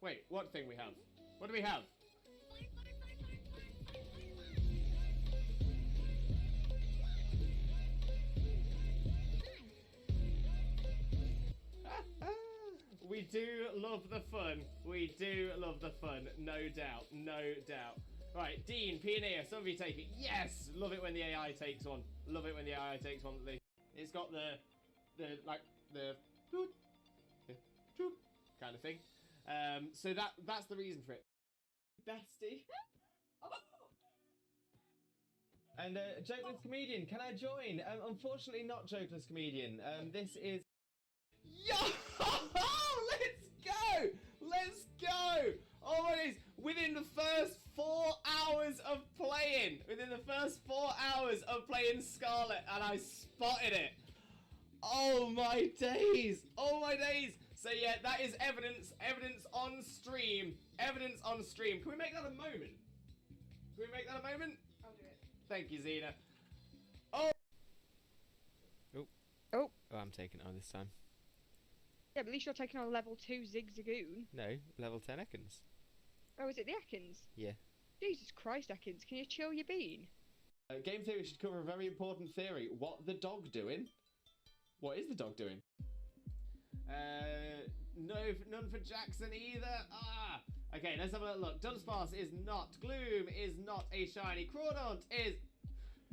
Wait, what thing we have? What do we have? We do love the fun. We do love the fun. No doubt. No doubt. Right, Dean, Pioneer, some of you take it. Yes! Love it when the AI takes one. Love it when the AI takes one. It's got the toot kind of thing. So that's the reason for it. Bestie. And Jokeless Comedian, can I join? Unfortunately not Jokeless Comedian. This is... Yo! Let's go! Let's go! Oh my days! Within the first 4 hours of playing, Scarlet, and I spotted it. Oh my days! Oh my days! So yeah, that is evidence on stream. Evidence on stream. Can we make that a moment? I'll do it. Thank you, Zena. Oh! Oh, I'm taking it on this time. yeah, but at least you're taking on level 2 Zigzagoon. No, level 10 Ekans. Oh, is it the Ekans? Yeah. Jesus Christ, Ekans, can you chill your bean? Game theory should cover a very important theory. What the dog doing? What is the dog doing? No, none for Jackson either. Ah! Okay, let's have a little look. Dunsparce is not. Gloom is not a shiny. Crawdaunt is...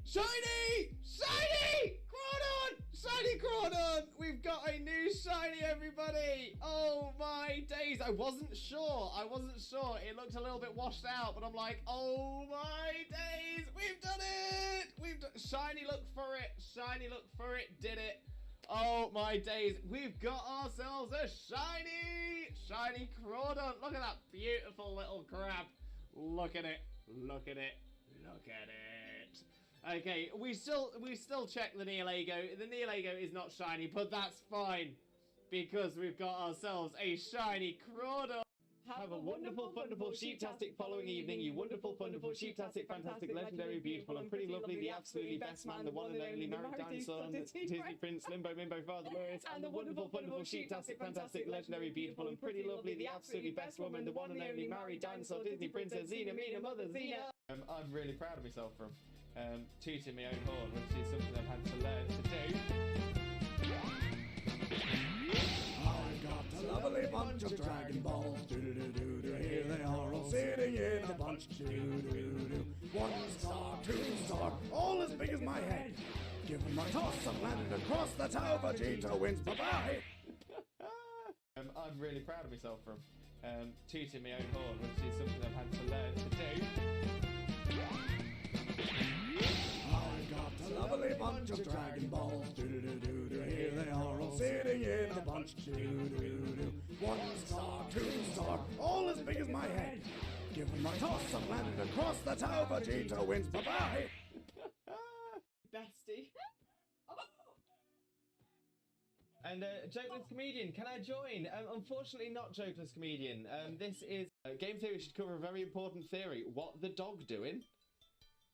Shiny! Shiny! Crawdaunt! Shiny Crawdaunt! We've got a new shiny, everybody! Oh my days! I wasn't sure. It looked a little bit washed out, but I'm like, oh my days! We've done it! Shiny, look for it. Did it. Oh my days! We've got ourselves a shiny Crawdaunt. Look at that beautiful little crab. Look at it. Okay, we still check the Neolago. The Neolago is not shiny, but that's fine because we've got ourselves a shiny Crawdaunt. Have a wonderful, wonderful, sheeptastic following evening, you wonderful, wonderful, sheeptastic, fantastic, legendary, beautiful, and pretty lovely, the absolutely best man, the one and only married dinosaur, Disney Prince, Limbo, Mimbo, Father Lawrence, and the wonderful, wonderful, sheeptastic, fantastic, legendary, beautiful, and pretty lovely, the absolutely best woman, the one and only married dinosaur, Disney Princess, Xena, Mina, Mother, Xena. I'm really proud of myself from tooting my own horn, which is something I've had to learn to do. A lovely bunch of Dragon Balls, do-do-do-do-do. Here they are all sitting in a bunch, do-do-do-do. 1 star, 2 star, all as big as my head. Give them a toss and landed across the tower. Vegeta wins, bye-bye. I'm really proud of myself from tooting my own horn, which is something I've had to learn to do. A lovely bunch of Dragon Balls, do-do-do-do-do. Here they are all sitting in a bunch, do-do-do-do. 1 star, 2 star, all as big as my head. Give them a toss and landed across the tower. Vegeta wins, bye-bye. Bestie. And Jokeless Comedian, can I join? Unfortunately not Jokeless Comedian. This is... Game theory should cover a very important theory. What the dog doing?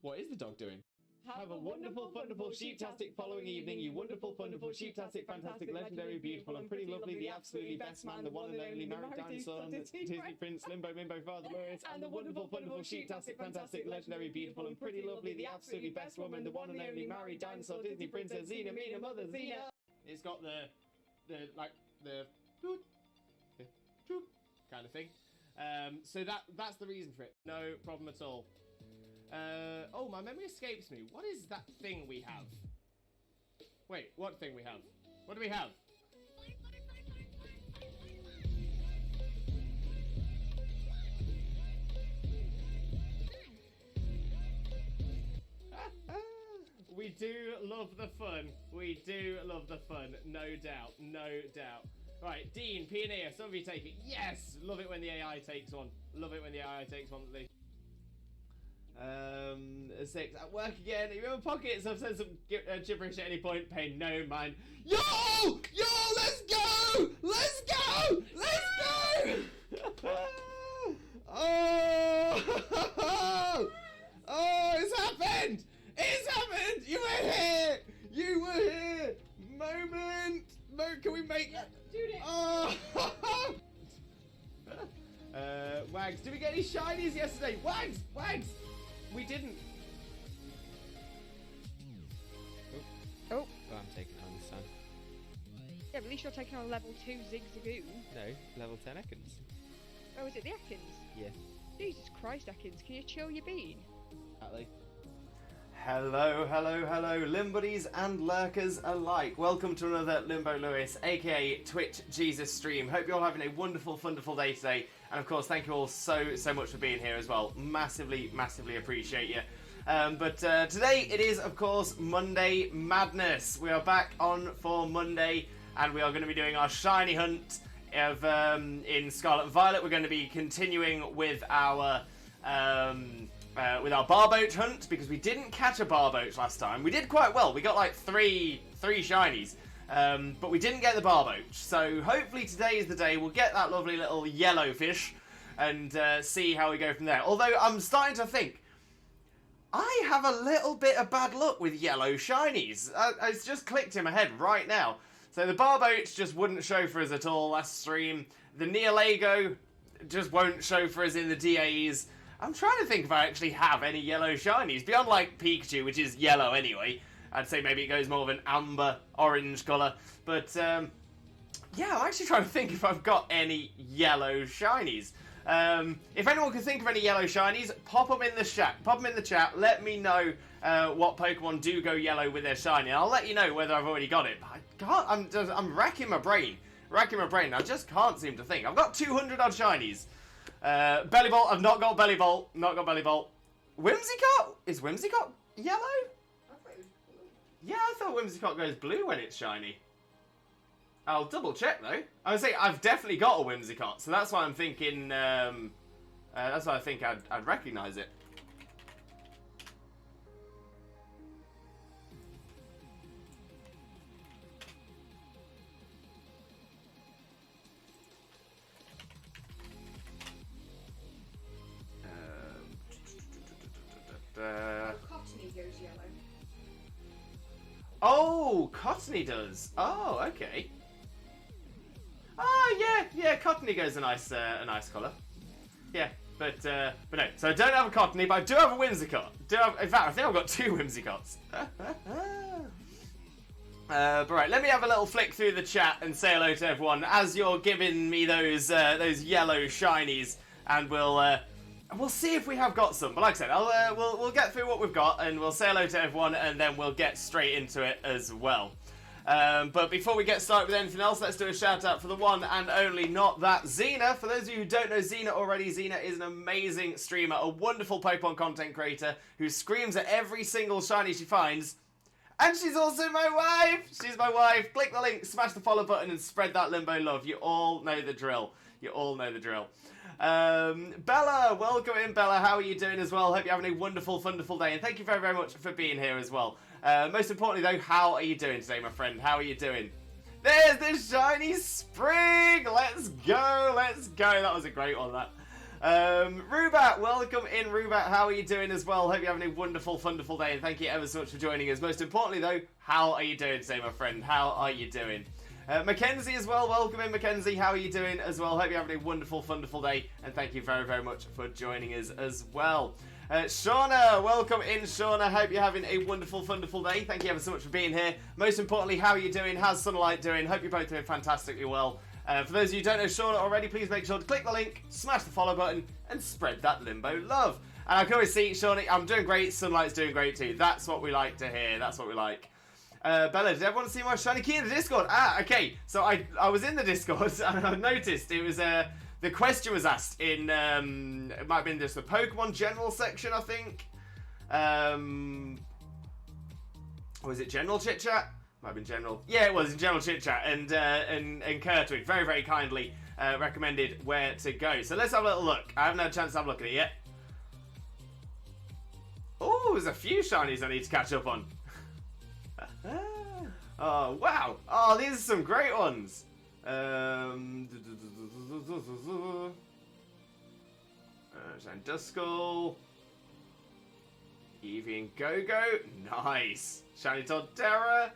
What is the dog doing? Have a wonderful, wonderful, sheeptastic following evening, you wonderful, wonderful, sheeptastic, fantastic, legendary, beautiful, and pretty lovely, the absolutely best man, the one and only married dinosaur, Disney Prince, Limbo, Mimbo, Father Lawrence, and the wonderful, wonderful, sheeptastic, fantastic, legendary, beautiful, and pretty lovely, the absolutely best woman, the one and only married dinosaur, Disney Princess, Xena, Mina, Mother, Xena. It's got the toot kind of thing. So that's the reason for it. No problem at all. Oh, my memory escapes me. What is that thing we have? Wait, what thing we have? What do we have? We do love the fun. No doubt. Right, Dean, Pioneer, some of you take it. Yes! Love it when the AI takes one. 6 at work again. You remember pockets? I've said some gibberish at any point. Pay no mind. Yo! Let's go! Oh, it's happened! You were here! Moment! Can we make... Dude, Oh! Wags. Did we get any shinies yesterday? Wags! Wags! We didn't. Oh. Oh, I'm taking it on this time. Yeah, but at least you're taking on level 2 Zigzagoon. No, level 10 Ekans. Oh, is it the Ekans? Yeah. Jesus Christ, Ekans, can you chill your bean? Exactly. Hello, hello, hello, Limbuddies and lurkers alike. Welcome to another Limbo Lewis, aka Twitch Jesus stream. Hope you're all having a wonderful, wonderful day today. And of course, thank you all so much for being here as well. Massively, massively appreciate you. But today it is, of course, Monday Madness. We are back on for Monday, and we are going to be doing our shiny hunt of in Scarlet and Violet. We're going to be continuing with our Barboach hunt, because we didn't catch a Barboach last time. We did quite well. We got like three shinies, but we didn't get the Barboach. So hopefully today is the day we'll get that lovely little yellow fish and see how we go from there. Although I'm starting to think I have a little bit of bad luck with yellow shinies. It's just clicked in my head right now. So the Barboach just wouldn't show for us at all last stream. The Neolago just won't show for us in the DAs. I'm trying to think if I actually have any yellow shinies, beyond like Pikachu, which is yellow anyway. I'd say maybe it goes more of an amber orange colour. But yeah, I'm actually trying to think if I've got any yellow shinies. If anyone can think of any yellow shinies, pop them in the chat. Pop them in the chat. Let me know what Pokemon do go yellow with their shiny. I'll let you know whether I've already got it. But I can't. I'm racking my brain. I just can't seem to think. I've got 200 odd shinies. Bellybolt. I've not got Bellybolt. Whimsicott. Is Whimsicott yellow? I thought it was blue. Yeah, I thought Whimsicott goes blue when it's shiny. I'll double check though. I would say I've definitely got a Whimsicott, so that's why I'm thinking. That's why I think I'd recognise it. Cottony goes yellow. Oh, Cottony does. Oh, okay. Oh, yeah, Cottony goes a nice colour. Yeah, but no. So I don't have a Cottony, but I do have a Whimsicott. In fact, I think I've got 2 Whimsicotts. But right, let me have a little flick through the chat and say hello to everyone as you're giving me those yellow shinies, and we'll see if we have got some. But like I said, we'll get through what we've got, and we'll say hello to everyone, and then we'll get straight into it as well. But before we get started with anything else, let's do a shout out for the one and only, not that, Xena. For those of you who don't know Xena already, Xena is an amazing streamer, a wonderful Pokemon content creator who screams at every single shiny she finds. And she's also my wife! She's my wife. Click the link, smash the follow button, and spread that Limbo love. You all know the drill. Bella, welcome in, Bella. How are you doing as well? Hope you're having a wonderful, wonderful day, and thank you very, very much for being here as well. Most importantly, though, how are you doing today, my friend? How are you doing? There's this shiny spring! Let's go! That was a great one, that. Rubat, welcome in, Rubat. How are you doing as well? Hope you're having a wonderful, wonderful day, and thank you ever so much for joining us. Most importantly, though, how are you doing today, my friend? How are you doing? Mackenzie as well, welcome in, Mackenzie. How are you doing as well? Hope you're having a wonderful, wonderful day, and thank you very, very much for joining us as well. Shauna, welcome in, Shauna. Hope you're having a wonderful, wonderful day. Thank you ever so much for being here. Most importantly, how are you doing? How's Sunlight doing? Hope you're both doing fantastically well. For those of you who don't know Shauna already, please make sure to click the link, smash the follow button, and spread that Limbo love. And I can always see, Shauna, I'm doing great. Sunlight's doing great too. That's what we like to hear. That's what we like. Bella, did everyone see my shiny key in the Discord? Okay. So I was in the Discord and I noticed it was the question was asked in it might have been just the Pokemon general section, I think. Was it general chit chat? Might have been general. Yeah, it was in general chit chat, and Kurtwig very, very kindly recommended where to go. So let's have a little look. I haven't had a chance to have a look at it yet. Oh, there's a few shinies I need to catch up on. Oh, wow. Oh, these are some great ones. Sanduskull. Eevee and Go-Go. Nice. Shiny Torterra.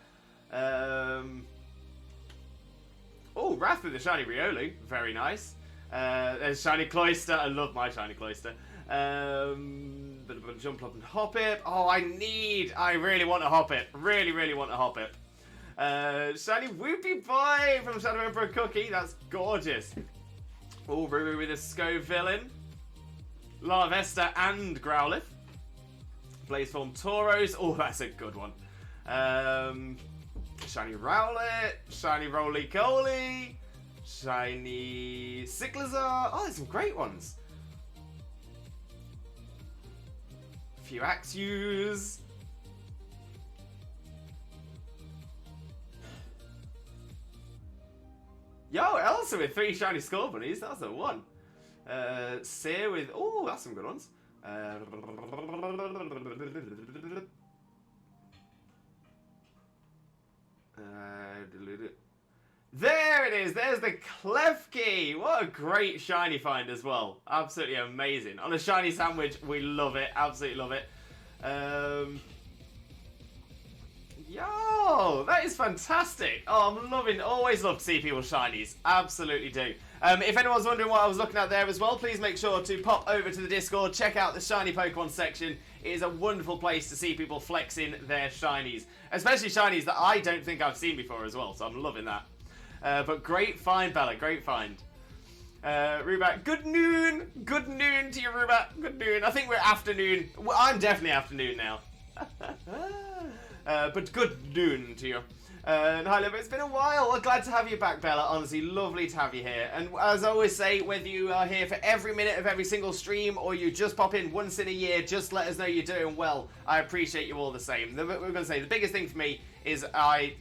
Oh, Wrath with the shiny Riolu. Very nice. There's shiny Cloyster. I love my shiny Cloyster. Bit of a jump up and hop it. Oh, I really want to hop it. Really, really want to hop it. Shiny Whoopie Boy from Shadow Emperor Cookie. That's gorgeous. Oh, Ruby with a Scovillain. Larvesta and Growlithe. Blazeform Tauros. Oh, that's a good one. Shiny Rowlet. Shiny Roly-Coly. Shiny Cyclizar. Oh, there's some great ones. A few Axews. Yo, Elsa with 3 shiny Scorbunnies. That's a 1. Sear with... Oh, that's some good ones. There it is. There's the Klefki. What a great shiny find as well. Absolutely amazing. On a shiny sandwich, we love it. Absolutely love it. Yo, that is fantastic. Oh, I'm loving, always love to see people's shinies. Absolutely do. If anyone's wondering what I was looking at there as well, please make sure to pop over to the Discord, check out the shiny Pokemon section. It is a wonderful place to see people flexing their shinies, especially shinies that I don't think I've seen before as well, so I'm loving that. But great find, Bella, great find. Rubat, good noon to you, Rubat, good noon. I think we're afternoon. Well, I'm definitely afternoon now. But good noon to you. And hi, Liv, it's been a while. Well, glad to have you back, Bella. Honestly, lovely to have you here. And as I always say, whether you are here for every minute of every single stream or you just pop in once in a year, just let us know you're doing well. I appreciate you all the same. We're going to say the biggest thing for me is I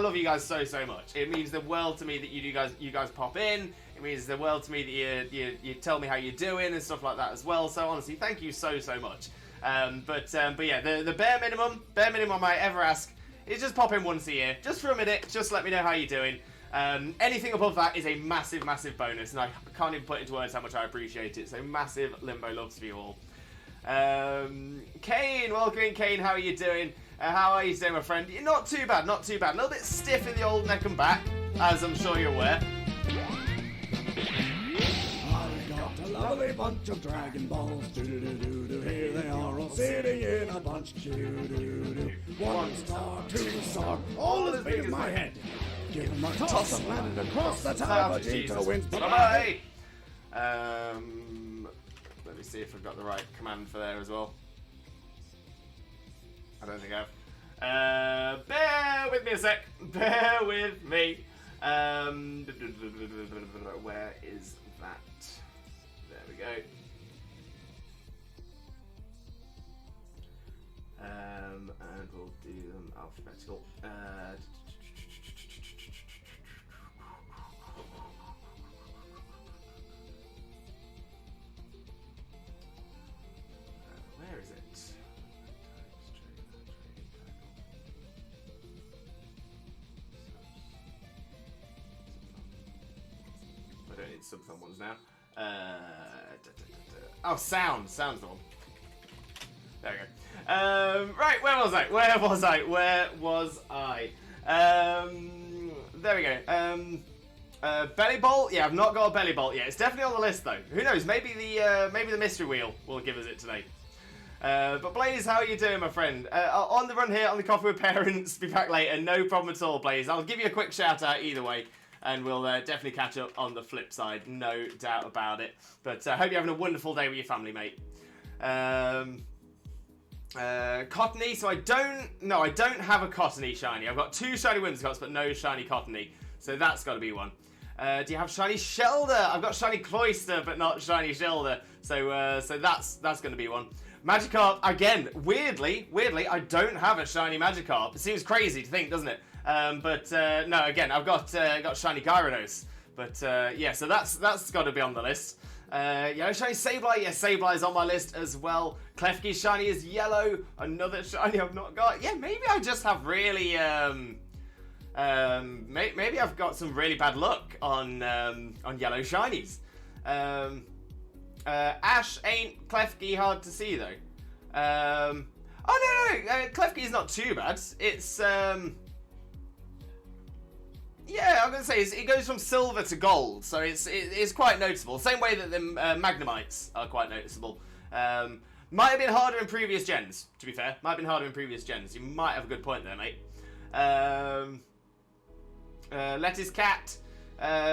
love you guys so much. It means the world to me that you guys pop in. It means the world to me that you tell me how you're doing and stuff like that as well. So honestly, thank you so much. But yeah, the bare minimum I might ever ask is just pop in once a year, just for a minute, just let me know how you're doing. Anything above that is a massive bonus, and I can't even put into words how much I appreciate it. So massive Limbo loves for you all. Kane, welcome in, Kane. How are you doing? How are you today, my friend? You're not too bad, not too bad. A little bit stiff in the old neck and back, as I'm sure you're aware. A lovely bunch of Dragon Balls, do-do-do-do-do. Here they are all sitting in a bunch, do-do-do-do. 1 star, 2 star, all as big as my head. Give them a toss and land across the tower. Vegeta wins. Bye-bye. Let me see if I've got the right command for there as well. I don't think I have. Bear with me a sec. Bear with me. Where is that? There we go. And we'll do them alphabetical. Where is it? I don't need some fun ones now. Oh, sound's the one. There we go. Right, where was I? There we go. Belly Bolt? Yeah, I've not got a Belly Bolt yet. It's definitely on the list though. Who knows? Maybe the mystery wheel will give us it today. But Blaze, how are you doing, my friend? On the run here on the Coffee with Parents. Be back later. No problem at all, Blaze. I'll give you a quick shout out either way. And we'll definitely catch up on the flip side, no doubt about it. But I hope you're having a wonderful day with your family, mate. Cottony, so I don't have a Cottony shiny. I've got 2 shiny Whimsicots, but no shiny Cottony. So that's got to be one. Do you have shiny Shelder? I've got shiny Cloyster, but not shiny Shelder. So that's going to be one. Magikarp, again, weirdly, I don't have a shiny Magikarp. It seems crazy to think, doesn't it? No, again, I've got shiny Gyarados. But yeah, so that's got to be on the list. Yellow shiny Sableye. Yes, Sableye is on my list as well. Klefki's shiny is yellow. Another shiny I've not got. Yeah, maybe I just have really maybe I've got some really bad luck on yellow shinies. Ash ain't Klefki hard to see though. Oh no, Klefki is not too bad. It's Yeah, I'm gonna say it goes from silver to gold, so it's quite noticeable. Same way that the Magnemites are quite noticeable. Might have been harder in previous gens, to be fair. Might have been harder in previous gens. You might have a good point there, mate. Lettuce Cat.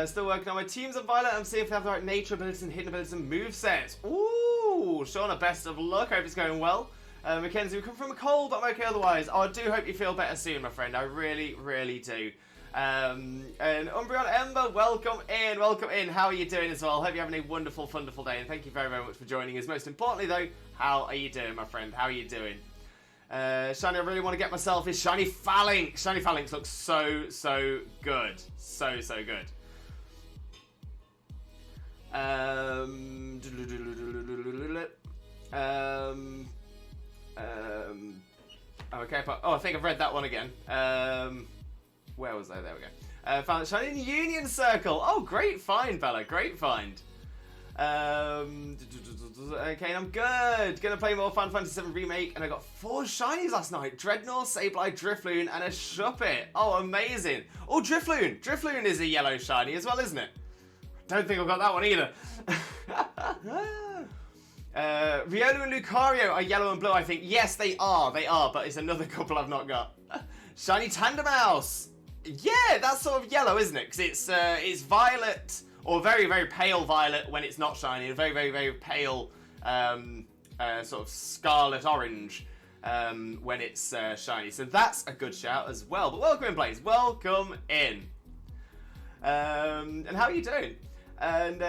Still working on my teams on Violet. I'm seeing if they have the right nature abilities and hidden abilities and movesets. Ooh, Shauna, best of luck. Hope it's going well. Mackenzie, we come from a cold, but I'm okay otherwise. Oh, I do hope you feel better soon, my friend. I really, really do. And Umbreon Ember, welcome in, welcome in. How are you doing as well? Hope you're having a wonderful, wonderful day, and thank you very, very much for joining us. Most importantly, though, how are you doing, my friend? How are you doing? Shiny, I really want to get myself is Shiny Phalanx. Shiny Phalanx looks so, so good. So, so good. Okay, oh, I think I've read that one again. Where was I? There we go. Found it Shiny Union Circle. Oh, great find, Bella. Great find. Okay, I'm good. Gonna play more Final Fantasy VII Remake, and I got 4 shinies last night. Dreadnought, Sableye, Drifloon, and a Shuppet. Oh, amazing. Oh, Drifloon. Drifloon is a yellow shiny as well, isn't it? Don't think I've got that one either. Riolu and Lucario are yellow and blue, I think. Yes, they are, but it's another couple I've not got. Shiny Tandemaus. Yeah, that's sort of yellow, isn't it? Because it's violet, or very, very pale violet when it's not shiny, and very, very, very pale sort of scarlet orange when it's shiny. So that's a good shout as well. But welcome in, Blaze. Welcome in. And how are you doing? And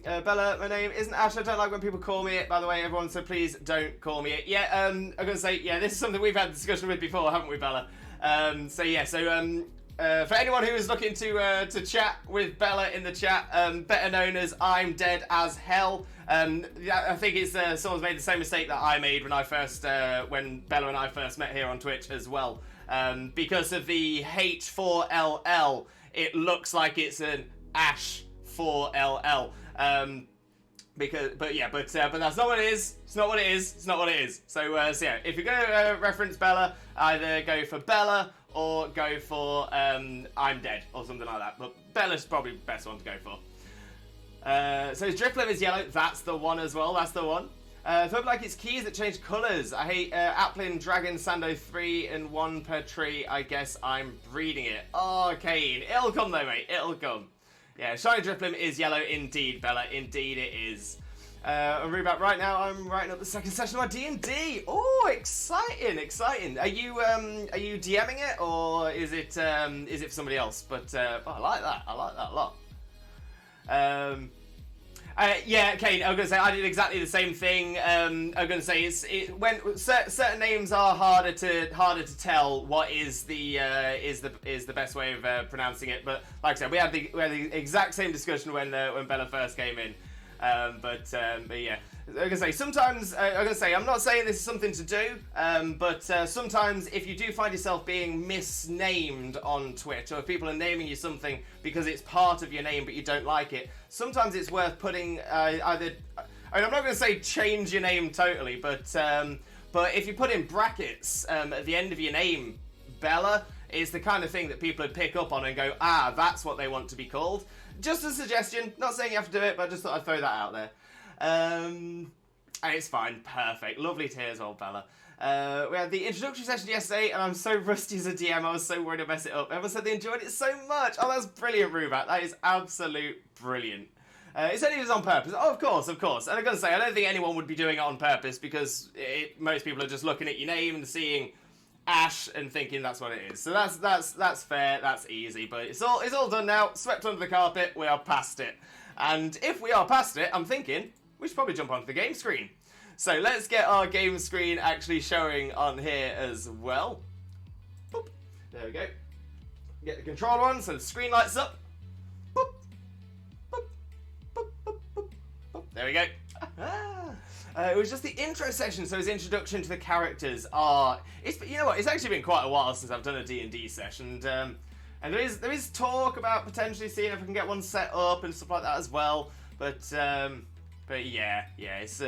Bella, my name isn't Ash. I don't like when people call me it, by the way, everyone, so please don't call me it. Yeah, I'm going to say, yeah, this is something we've had a discussion with before, haven't we, Bella? For anyone who is looking to chat with Bella in the chat, better known as I'm Dead as Hell. I think it's someone's made the same mistake that I made when when Bella and I first met here on Twitch as well. Because of the H4LL, it looks like it's an Ash 4LL. But that's not what it is. It's not what it is. It's not what it is. So yeah, if you're going to reference Bella, either go for Bella or go for I'm Dead or something like that. But Bella's probably the best one to go for. So his Drifloon is yellow. That's the one as well. That's the one. Felt like it's keys that change colours. I hate Applin, Dragon, Sando 3 and 1 per tree. I guess I'm breeding it. Oh, Kane. It'll come though, mate. It'll come. Yeah, Shiny Drifloon is yellow indeed, Bella. Indeed it is. I'm reading right now. I'm writing up the second session of my D&D. Oh, exciting, exciting. Are you DMing it or is it for somebody else? But I like that. I like that a lot. Yeah, Kane. I'm gonna say I did exactly the same thing. I'm gonna say when certain names are harder to tell what is the best way of pronouncing it. But like I said, we had the exact same discussion when Bella first came in. But yeah, I'm gonna say sometimes I'm not saying this is something to do. But sometimes if you do find yourself being misnamed on Twitch, or if people are naming you something because it's part of your name but you don't like it, sometimes it's worth putting either. I mean, I'm not going to say change your name totally, but if you put in brackets at the end of your name, Bella is the kind of thing that people would pick up on and go, ah, that's what they want to be called. Just a suggestion. Not saying you have to do it, but I just thought I'd throw that out there. And it's fine. Perfect. Lovely to hear as well, Bella. We had the introductory session yesterday, and I'm so rusty as a DM, I was so worried to mess it up. Everyone said they enjoyed it so much. Oh, that's brilliant, Rubat. That is absolute brilliant. It said it was on purpose. Oh, of course, of course. And I'm going to say, I don't think anyone would be doing it on purpose, because most people are just looking at your name and seeing Ash and thinking that's what it is. So that's fair, that's easy. But it's all done now, swept under the carpet, we are past it. And if we are past it, I'm thinking we should probably jump onto the game screen. So let's get our game screen actually showing on here as well. Boop. There we go. Get the controller on so the screen lights up. Boop. Boop. Boop. Boop. Boop. Boop. There we go. It was just the intro session, so his introduction to the characters are... you know what, it's actually been quite a while since I've done a D&D session, and there is talk about potentially seeing if I can get one set up and stuff like that as well, but yeah, it's...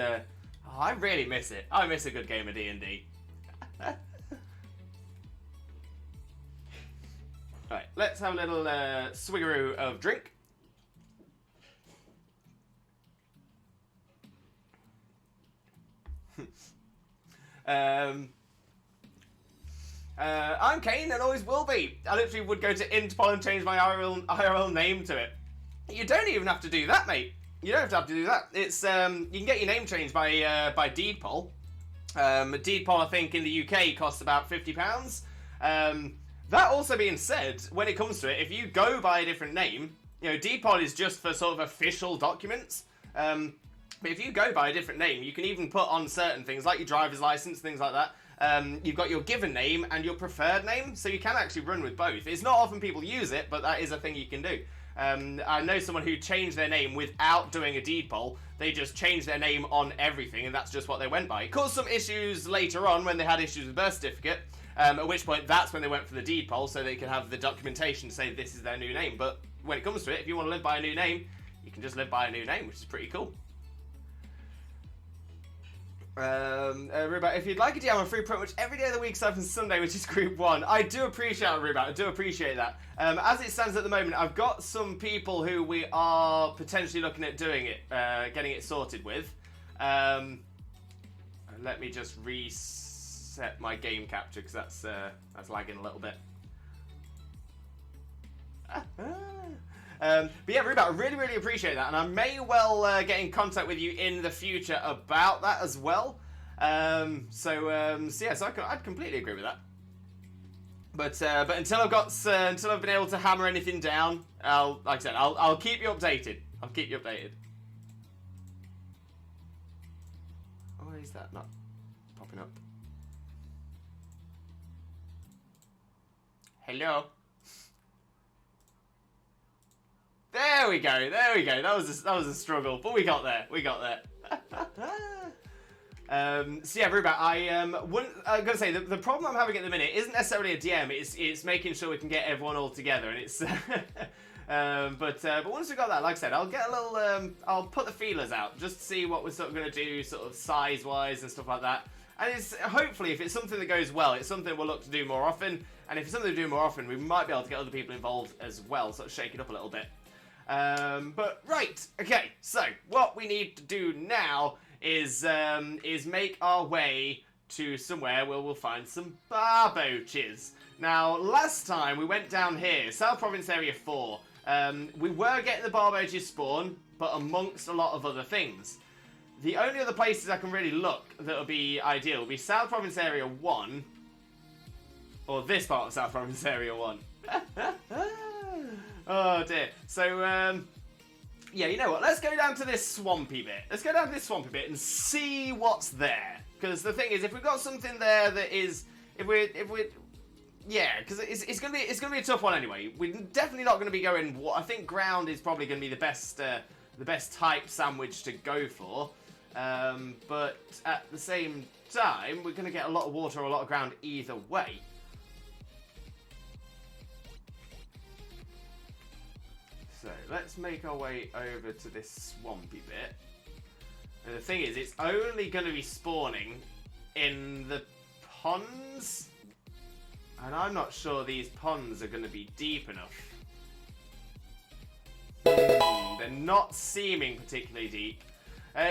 I really miss it. I miss a good game of D&D. Right, let's have a little swiggeroo of drink. I'm Kane and always will be. I literally would go to Interpol and change my IRL name to it. You don't even have to do that, mate. You don't have to do that. It's you can get your name changed by deed poll. Deed poll, I think, in the UK costs about £50. That also being said, when it comes to it, if you go by a different name, you know, deed poll is just for sort of official documents. But if you go by a different name, you can even put on certain things like your driver's license, things like that. You've got your given name and your preferred name, so you can actually run with both. It's not often people use it, but that is a thing you can do. I know someone who changed their name without doing a deed poll. They just changed their name on everything, and that's just what they went by. It caused some issues later on when they had issues with birth certificate, at which point that's when they went for the deed poll, so they could have the documentation to say this is their new name. But when it comes to it, if you want to live by a new name, you can just live by a new name, which is pretty cool. Rubat, if you'd like a DM, I'm free pretty much every day of the week except for Sunday, which is group 1. I do appreciate it, Rubat. I do appreciate that. As it stands at the moment, I've got some people who we are potentially looking at doing it, getting it sorted with. Let me just reset my game capture because that's lagging a little bit. But yeah, Rubat, I really, really appreciate that, and I may well get in contact with you in the future about that as well. So I'd completely agree with that. But until I've been able to hammer anything down, I'll keep you updated. I'll keep you updated. Why is that not popping up? Hello. There we go. There we go. That was a struggle, but we got there. We got there. So yeah, Rubat, I'm gonna say the problem I'm having at the minute isn't necessarily a DM. It's making sure we can get everyone all together, and it's. But once we've got that, like I said, I'll get a little. I'll put the feelers out just to see what we're sort of gonna do, sort of size-wise and stuff like that. And it's hopefully, if it's something that goes well, it's something we'll look to do more often. And if it's something to do more often, we might be able to get other people involved as well, sort of shake it up a little bit. But right, okay. So what we need to do now is make our way to somewhere where we'll find some Barboaches. Now, last time we went down here, South Province Area 4. We were getting the Barboaches spawn, but amongst a lot of other things. The only other places I can really look that would be ideal would be South Province Area 1, or this part of South Province Area 1. Oh dear. So, yeah, you know what? Let's go down to this swampy bit. Let's go down to this swampy bit and see what's there. Because the thing is, if we've got something there that is, yeah, because it's gonna be a tough one anyway. We're definitely not gonna be going. I think ground is probably gonna be the best type sandwich to go for. But at the same time, we're gonna get a lot of water or a lot of ground either way. So let's make our way over to this swampy bit. And the thing is, it's only going to be spawning in the ponds. And I'm not sure these ponds are going to be deep enough. They're not seeming particularly deep.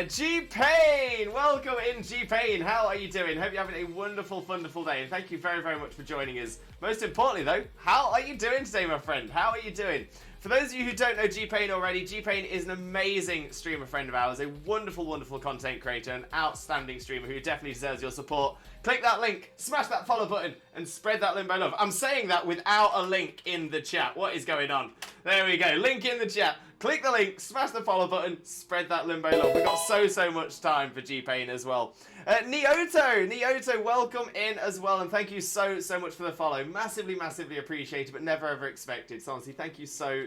G-Pain! Welcome in, G-Pain. How are you doing? Hope you're having a wonderful, wonderful day. And thank you very, very much for joining us. Most importantly, though, how are you doing today, my friend? How are you doing? For those of you who don't know G-Pain already, G-Pain is an amazing streamer friend of ours, a wonderful, wonderful content creator, an outstanding streamer who definitely deserves your support. Click that link, smash that follow button, and spread that limbo love. I'm saying that without a link in the chat. What is going on? There we go. Link in the chat. Click the link, smash the follow button, spread that limbo love. We've got so much time for G-Pain as well. Neoto, welcome in as well, and thank you so much for the follow. Massively appreciated, but never ever expected. So honestly, thank you so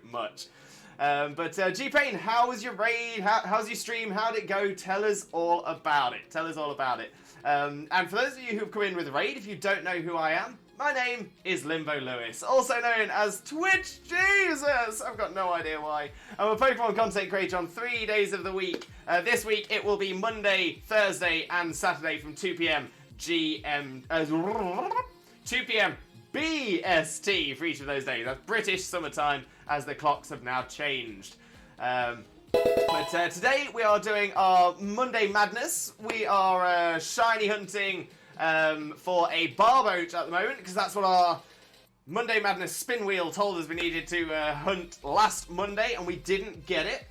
much. But G-Pain, how was your raid? How's your stream? How'd it go? Tell us all about it. Tell us all about it. And for those of you who've come in with raid, if you don't know who I am, my name is Limbo Lewis, also known as Twitch Jesus. I've got no idea why. I'm a Pokemon content creator on 3 days of the week. This week it will be Monday, Thursday, and Saturday from 2 p.m. 2 p.m. BST for each of those days. That's British summertime, as the clocks have now changed. But today we are doing our Monday Madness. We are shiny hunting for a Barboach at the moment, because that's what our Monday Madness spin wheel told us we needed to hunt last Monday, and we didn't get it.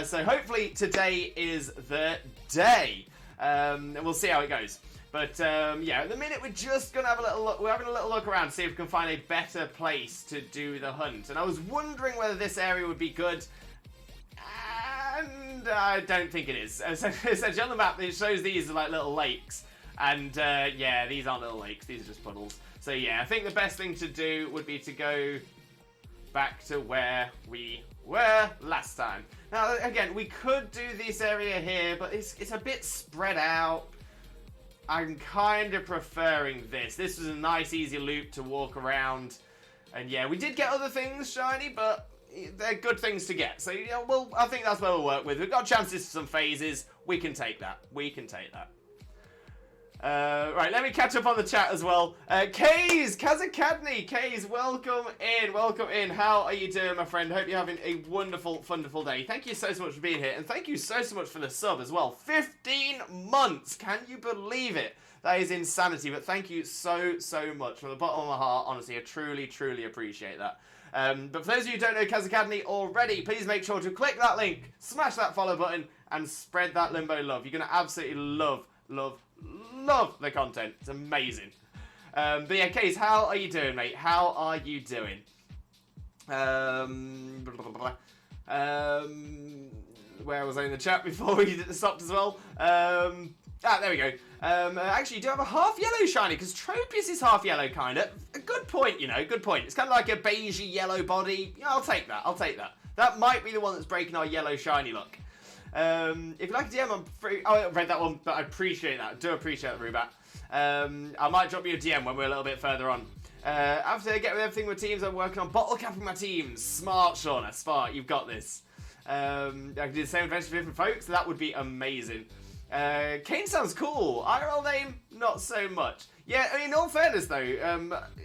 So hopefully today is the day. And we'll see how it goes. But yeah, at the minute we're just going to have a little look. We're having a little look around to see if we can find a better place to do the hunt. And I was wondering whether this area would be good. And I don't think it is. Essentially on the map it shows these are like little lakes. And yeah, these aren't little lakes. These are just puddles. So yeah, I think the best thing to do would be to go back to where we were last time. Now, again, we could do this area here, but it's a bit spread out. I'm kind of preferring this. This was a nice, easy loop to walk around. And yeah, we did get other things shiny, but they're good things to get. So, you know, well, I think that's where we'll work with. We've got chances for some phases. We can take that. We can take that. Right, let me catch up on the chat as well. Kays, Kazakadny, Kays, welcome in. How are you doing, my friend? Hope you're having a wonderful, wonderful day. Thank you so much for being here, and thank you so much for the sub as well. 15 months, can you believe it? That is insanity, but thank you so much from the bottom of my heart. Honestly, I truly appreciate that. But for those of you who don't know Kazakadny already, please make sure to click that link, smash that follow button, and spread that Limbo love. You're going to absolutely love the content. It's amazing. But yeah, Case, how are you doing, mate? How are you doing? Where was I in the chat before we stopped as well? There we go. Actually, you do have a half yellow shiny, because Tropius is half yellow, kind of. A good point, you know, good point. It's kind of like a beigey yellow body. Yeah, I'll take that. That might be the one that's breaking our yellow shiny luck. If you like a DM, I'm free. Oh, I read that one, but I appreciate that. I do appreciate that, Rubat. I might drop you a DM when we're a little bit further on. After I get with everything with teams, I'm working on bottle capping my teams. Smart, Shauna. Smart. You've got this. I can do the same adventure for different folks. That would be amazing. Kane sounds cool. IRL name, not so much. Yeah, I mean, in all fairness though,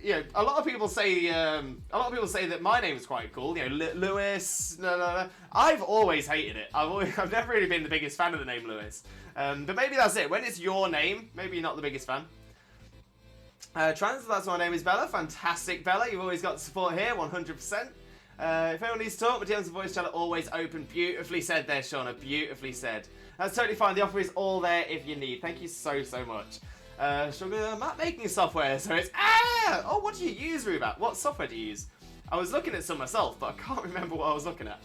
yeah, a lot of people say that my name is quite cool. You know, Lewis. No. I've always hated it. I've never really been the biggest fan of the name Lewis. But maybe that's it. When it's your name, maybe you're not the biggest fan. Trans, that's my name is Bella. Fantastic, Bella. You've always got the support here, 100%. If anyone needs to talk, my DMs and voice channel always open. Beautifully said there, Shauna. Beautifully said. That's totally fine. The offer is all there if you need. Thank you so much. Sugar map making software, so it's oh, what do you use, Rubat? What software do you use? I was looking at some myself, but I can't remember what I was looking at.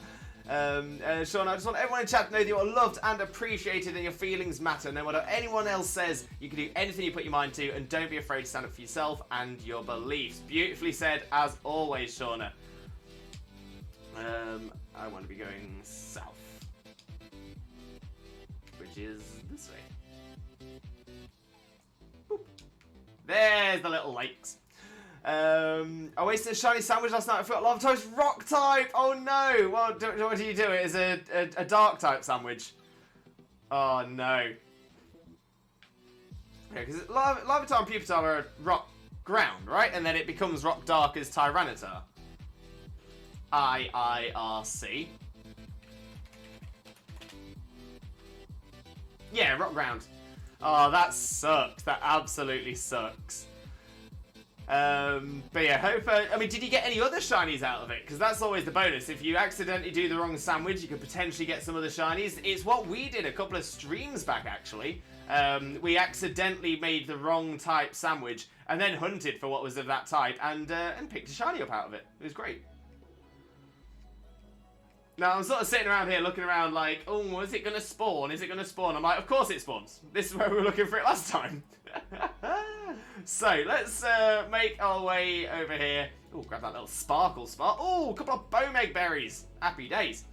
Sean, I just want everyone in chat to know that you are loved and appreciated, and your feelings matter. No matter what anyone else says, you can do anything you put your mind to, and don't be afraid to stand up for yourself and your beliefs. Beautifully said, as always, Shauna. I want to be going south, which is this way. Boop. There's the little lakes. I wasted a shiny sandwich last night. I forgot lava toast rock type. Oh no! Well, what do you do? It is a dark type sandwich. Oh no. Yeah, because Larvitar and Pupitar are rock ground, right? And then it becomes rock dark as Tyranitar. IIRC. Yeah, rock ground. Oh, that sucks. That absolutely sucks. But yeah, hope. I mean, did you get any other shinies out of it? Because that's always the bonus. If you accidentally do the wrong sandwich, you could potentially get some other shinies. It's what we did a couple of streams back, actually. We accidentally made the wrong type sandwich and then hunted for what was of that type and picked a shiny up out of it. It was great. Now, I'm sort of sitting around here looking around like, oh, is it going to spawn? Is it going to spawn? I'm like, of course it spawns. This is where we were looking for it last time. So, let's make our way over here. Oh, grab that little sparkle spot. Oh, a couple of Bomeg berries. Happy days.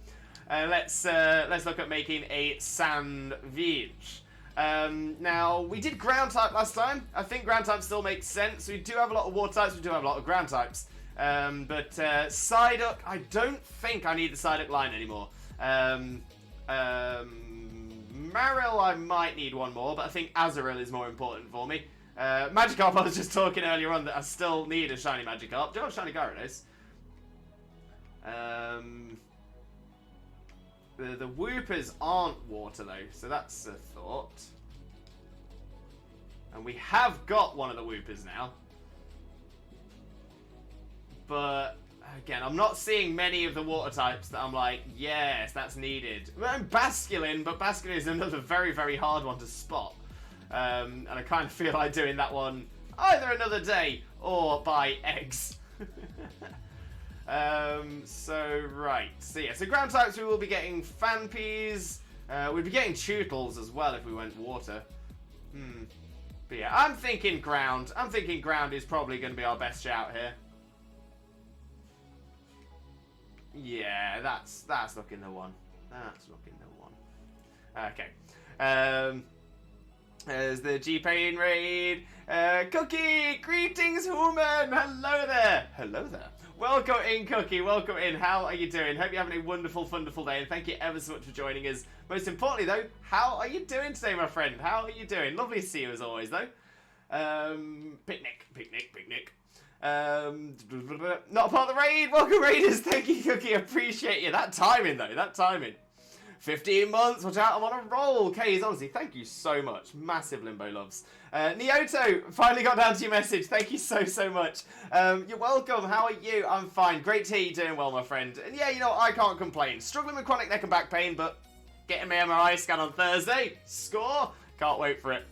Let's look at making a sandwich. Now, we did ground type last time. I think ground type still makes sense. We do have a lot of water types. We do have a lot of ground types. But Psyduck, I don't think I need the Psyduck line anymore. Marill, I might need one more, but I think Azurill is more important for me. Magikarp, I was just talking earlier on that I still need a shiny Magikarp. Do I have a shiny Gyarados? The Whoopers aren't water though, so that's a thought. And we have got one of the Whoopers now. But again, I'm not seeing many of the water types that I'm like, yes, that's needed. Well, I'm Basculin, but Basculin is another very, very hard one to spot. And I kind of feel like doing that one either another day or by eggs. So ground types we will be getting Fanpeas. We'd be getting Tootles as well if we went water. But yeah, I'm thinking ground. I'm thinking ground is probably going to be our best shout here. Yeah, that's looking the one. That's looking the one. Okay. There's the G-Pain raid. Cookie, greetings, human. Hello there. Hello there. Welcome in, Cookie. Welcome in. How are you doing? Hope you're having a wonderful, wonderful day. And thank you ever so much for joining us. Most importantly, though, how are you doing today, my friend? How are you doing? Lovely to see you as always, though. Picnic. Not part of the raid. Welcome, Raiders. Thank you, Cookie. Appreciate you. That timing, though. That timing. 15 months, watch out, I'm on a roll. Kays, honestly, thank you so much. Massive Limbo loves. Nioto, finally got down to your message. Thank you so, so much. You're welcome. How are you? I'm fine. Great to hear you doing well, my friend. And yeah, you know, I can't complain. Struggling with chronic neck and back pain, but getting my MRI scan on Thursday. Score. Can't wait for it.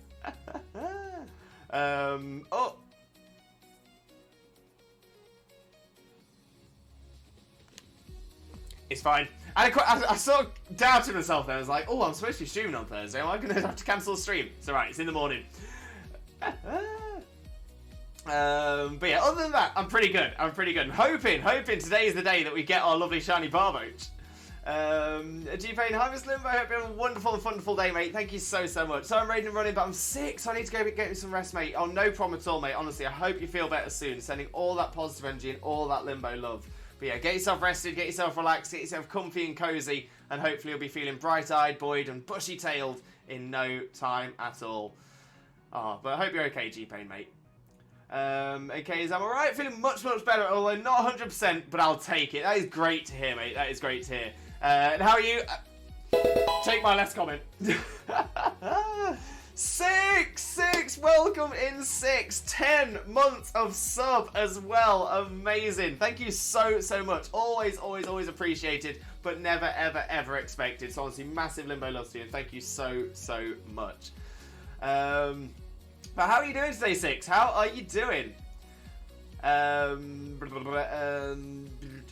Oh. It's fine. I sort of doubted myself there. I was like, oh, I'm supposed to be streaming on Thursday. Am I going to have to cancel the stream? It's alright, it's in the morning. But yeah, other than that, I'm pretty good. I'm hoping today is the day that we get our lovely shiny Barboach. G-Pain, hi Miss Limbo. I hope you have a wonderful and wonderful day, mate. Thank you so, so much. So I'm raiding and running, but I'm sick, so I need to go get me some rest, mate. Oh, no problem at all, mate. Honestly, I hope you feel better soon. Sending all that positive energy and all that Limbo love. But yeah, get yourself rested, get yourself relaxed, get yourself comfy and cozy, and hopefully you'll be feeling bright-eyed, buoyed, and bushy-tailed in no time at all. Oh, but I hope you're okay, G-Pain, mate. Okay, I'm alright, feeling much, much better, although not 100%, but I'll take it. That is great to hear, mate. That is great to hear. And how are you? Take my last comment. Six, welcome in 6, 10 months of sub as well. Amazing. Thank you so, so much. Always, always, always appreciated, but never, ever, ever expected. So honestly, massive Limbo love to you, and thank you so, so much. But how are you doing today, Six? How are you doing?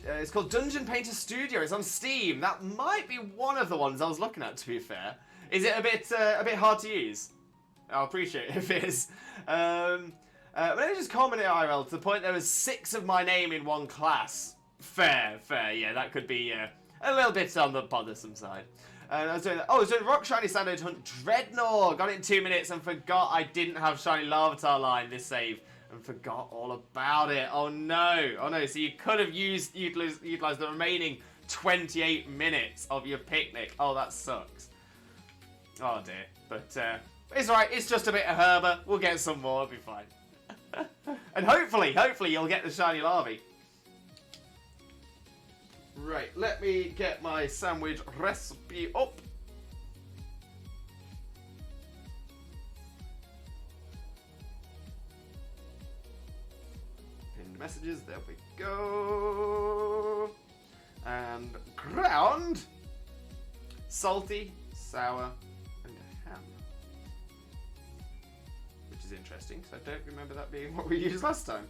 It's called Dungeon Painter Studio. It's on Steam. That might be one of the ones I was looking at, to be fair. Is it a bit hard to use? I'll appreciate it if it is. Let me just comment it IRL to the point there was 6 of my name in one class. Fair. Yeah, that could be a little bit on the bothersome side. I was doing Rock Shiny Sandwich Hunt Dreadnought. Got it in 2 minutes and forgot I didn't have Shiny Larvitar line this save. And forgot all about it. Oh no. So you could have utilized the remaining 28 minutes of your picnic. Oh, that sucks. Oh dear. But it's alright, it's just a bit of herba. We'll get some more, it'll be fine. And hopefully you'll get the shiny larvae. Right, let me get my sandwich recipe up. Pinned messages, there we go. And ground. Salty, sour, and ham. Which is interesting, because I don't remember that being what we used last time.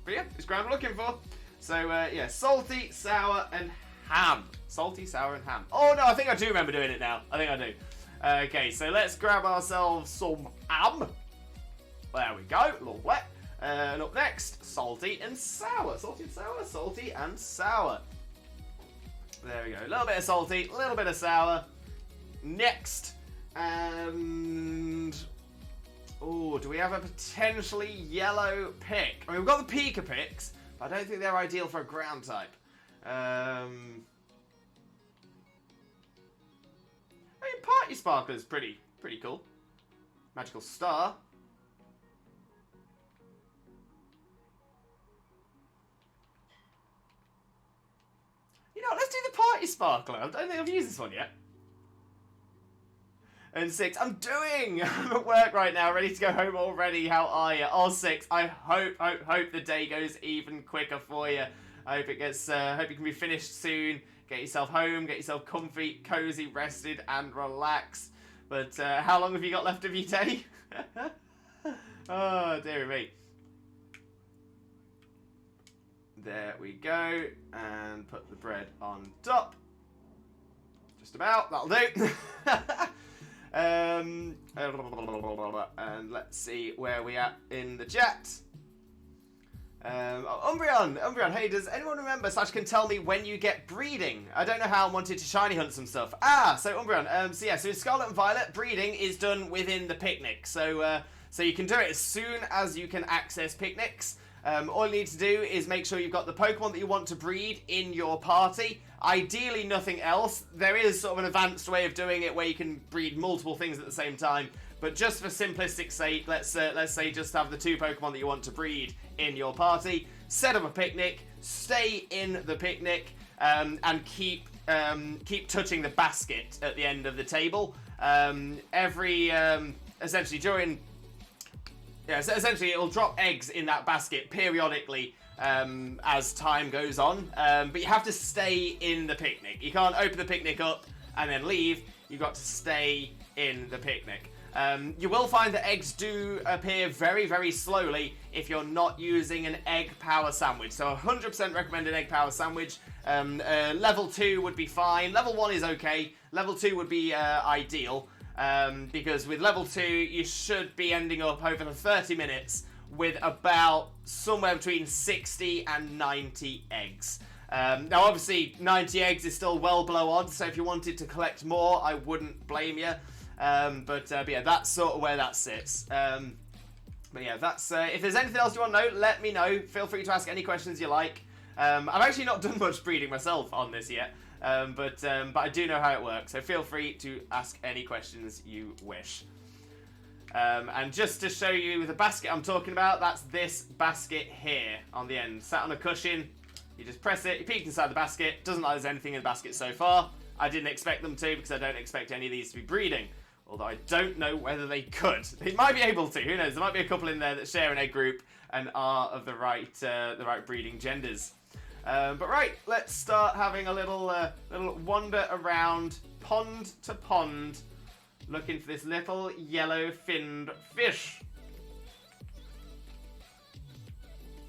But yeah, it's ground I'm looking for. So yeah, salty, sour, and ham. Salty, sour, and ham. Oh no, I think I do remember doing it now. I think I do. Okay, so let's grab ourselves some ham. There we go, a little wet. And up next, salty and sour. Salty and sour, salty and sour. There we go. A little bit of salty, a little bit of sour. Next. And... oh, do we have a potentially yellow pick? I mean, we've got the Pika picks, but I don't think they're ideal for a ground type. I mean, Party Sparkler's pretty Pretty cool. Magical star. You know what, let's do the party sparkler. I don't think I've used this one yet. And 6, I'm at work right now, ready to go home already. How are you? Oh, 6, I hope the day goes even quicker for you. I hope it gets, hope you can be finished soon. Get yourself home, get yourself comfy, cozy, rested, and relaxed. But how long have you got left of your day? Oh, dear me. There we go. And put the bread on top. Just about, that'll do. And let's see where we at in the chat. Umbreon, hey, does anyone remember / can tell me when you get breeding? I don't know how I wanted to shiny hunt some stuff. So Umbreon, so in Scarlet and Violet, breeding is done within the picnic. So you can do it as soon as you can access picnics. All you need to do is make sure you've got the Pokemon that you want to breed in your party. Ideally, nothing else. There is sort of an advanced way of doing it where you can breed multiple things at the same time. But just for simplistic sake, let's say just have the 2 Pokemon that you want to breed in your party. Set up a picnic, stay in the picnic, and keep touching the basket at the end of the table. Essentially during. Yeah, so essentially it'll drop eggs in that basket periodically as time goes on. But you have to stay in the picnic. You can't open the picnic up and then leave. You've got to stay in the picnic. You will find that eggs do appear very, very slowly if you're not using an egg power sandwich. So 100% recommend an egg power sandwich. Level 2 would be fine. Level 1 is okay. Level 2 would be ideal. Because with level 2, you should be ending up over the 30 minutes with about somewhere between 60 and 90 eggs. Now, obviously, 90 eggs is still well below odds, so if you wanted to collect more, I wouldn't blame you. But yeah, that's sort of where that sits. But yeah, that's if there's anything else you want to know, let me know. Feel free to ask any questions you like. I've actually not done much breeding myself on this yet. But I do know how it works, so feel free to ask any questions you wish. And just to show you the basket I'm talking about, that's this basket here on the end. Sat on a cushion, you just press it, you peek inside the basket, doesn't like there's anything in the basket so far. I didn't expect them to because I don't expect any of these to be breeding. Although I don't know whether they could. They might be able to, who knows, there might be a couple in there that share an egg group and are of the right breeding genders. But right, let's start having a little wander around pond to pond, looking for this little yellow-finned fish.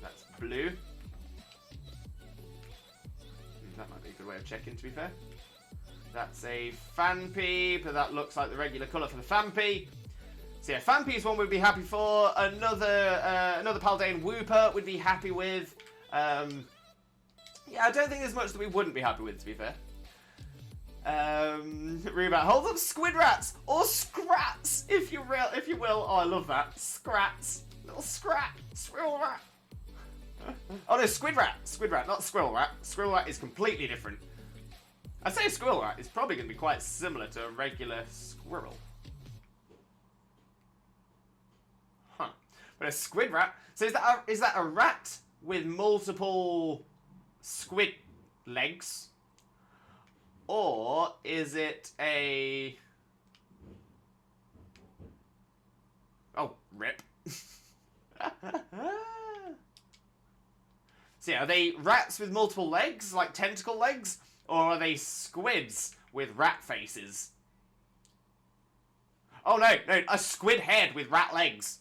That's blue. That might be a good way of checking, to be fair. That's a Fanpy, but that looks like the regular colour for the Fanpy. So yeah, Fanpy is one we'd be happy for. Another Paldean Wooper would be happy with. Yeah, I don't think there's much that we wouldn't be happy with, to be fair. Rubat, hold up Squid Rats or Scrats, if you will. Oh, I love that. Scrats, little scrat, squirrel rat. Oh no, Squid Rat, not Squirrel Rat. Squirrel Rat is completely different. I'd say a Squirrel Rat is probably going to be quite similar to a regular squirrel. Huh. But a Squid Rat. So is that a rat with multiple squid legs, or is it a... Oh, rip. So yeah, are they rats with multiple legs, like tentacle legs, or are they squids with rat faces? Oh no, a squid head with rat legs.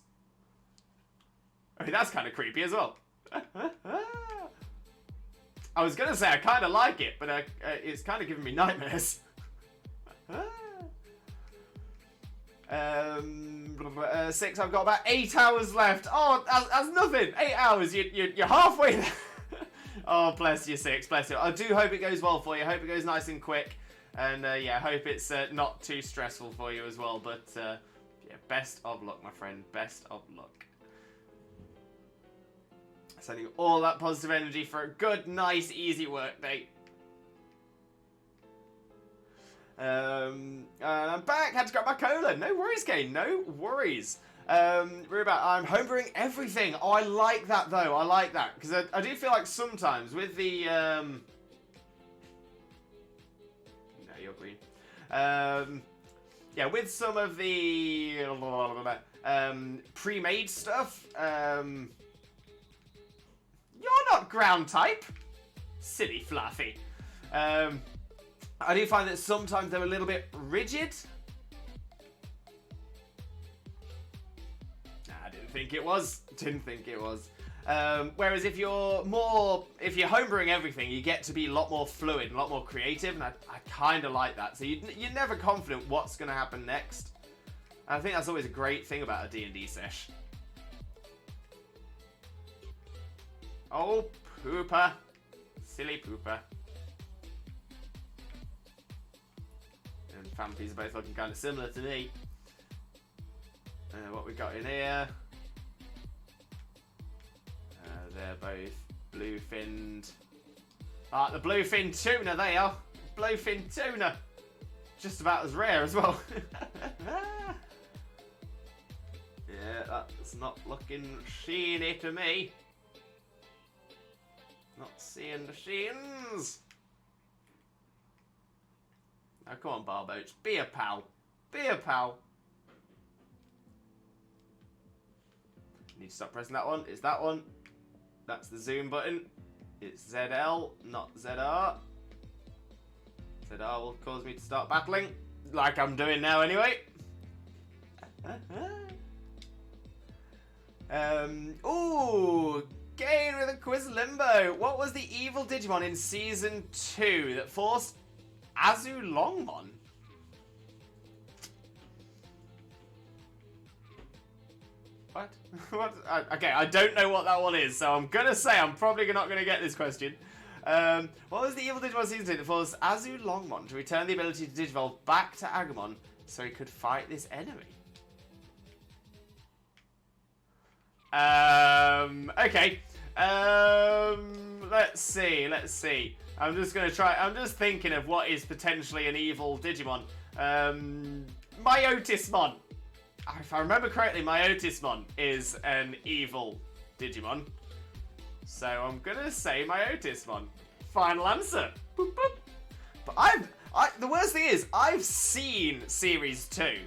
I mean, that's kind of creepy as well. I was gonna say I kind of like it, but it's kind of giving me nightmares. 6, I've got about 8 hours left. Oh, that's nothing. 8 hours, you're halfway there. Oh, bless you, 6, bless you. I do hope it goes well for you. I hope it goes nice and quick. And yeah, I hope it's not too stressful for you as well. But yeah, best of luck, my friend. Best of luck. Sending all that positive energy for a good, nice, easy work day. And I'm back. Had to grab my cola. No worries, Kane. No worries. We're about. I'm homebrewing everything. Oh, I like that though. I like that because I do feel like sometimes with the. No, you're green. Yeah, with some of the pre-made stuff. You're not ground type. Silly Fluffy. I do find that sometimes they're a little bit rigid. I didn't think it was. Didn't think it was. Whereas if you're homebrewing everything, you get to be a lot more fluid and a lot more creative, and I kind of like that. So you're never confident what's going to happen next. And I think that's always a great thing about a D&D sesh. Oh, pooper. Silly pooper. And Fampies are both looking kind of similar to me. What we got in here? They're both blue-finned. Ah, the blue-finned tuna, they are. Blue-finned tuna. Just about as rare as well. Yeah, that's not looking sheeny to me. Not seeing the sheens. Now come on, Barboach. Be a pal. Be a pal. Need to stop pressing that one. It's that one. That's the zoom button. It's ZL, not ZR. ZR will cause me to start battling. Like I'm doing now anyway. Ooh, Gain with a quiz limbo. What was the evil Digimon in Season 2 that forced Azu Longmon? What? What? Okay, I don't know what that one is, so I'm gonna say I'm probably not gonna get this question. What was the evil Digimon Season 2 that forced Azu Longmon to return the ability to Digivolve back to Agumon so he could fight this enemy? Okay. Let's see. I'm just thinking of what is potentially an evil Digimon. Myotismon. If I remember correctly, Myotismon is an evil Digimon. So I'm gonna say Myotismon. Final answer. Boop, boop. But the worst thing is, I've seen Series 2.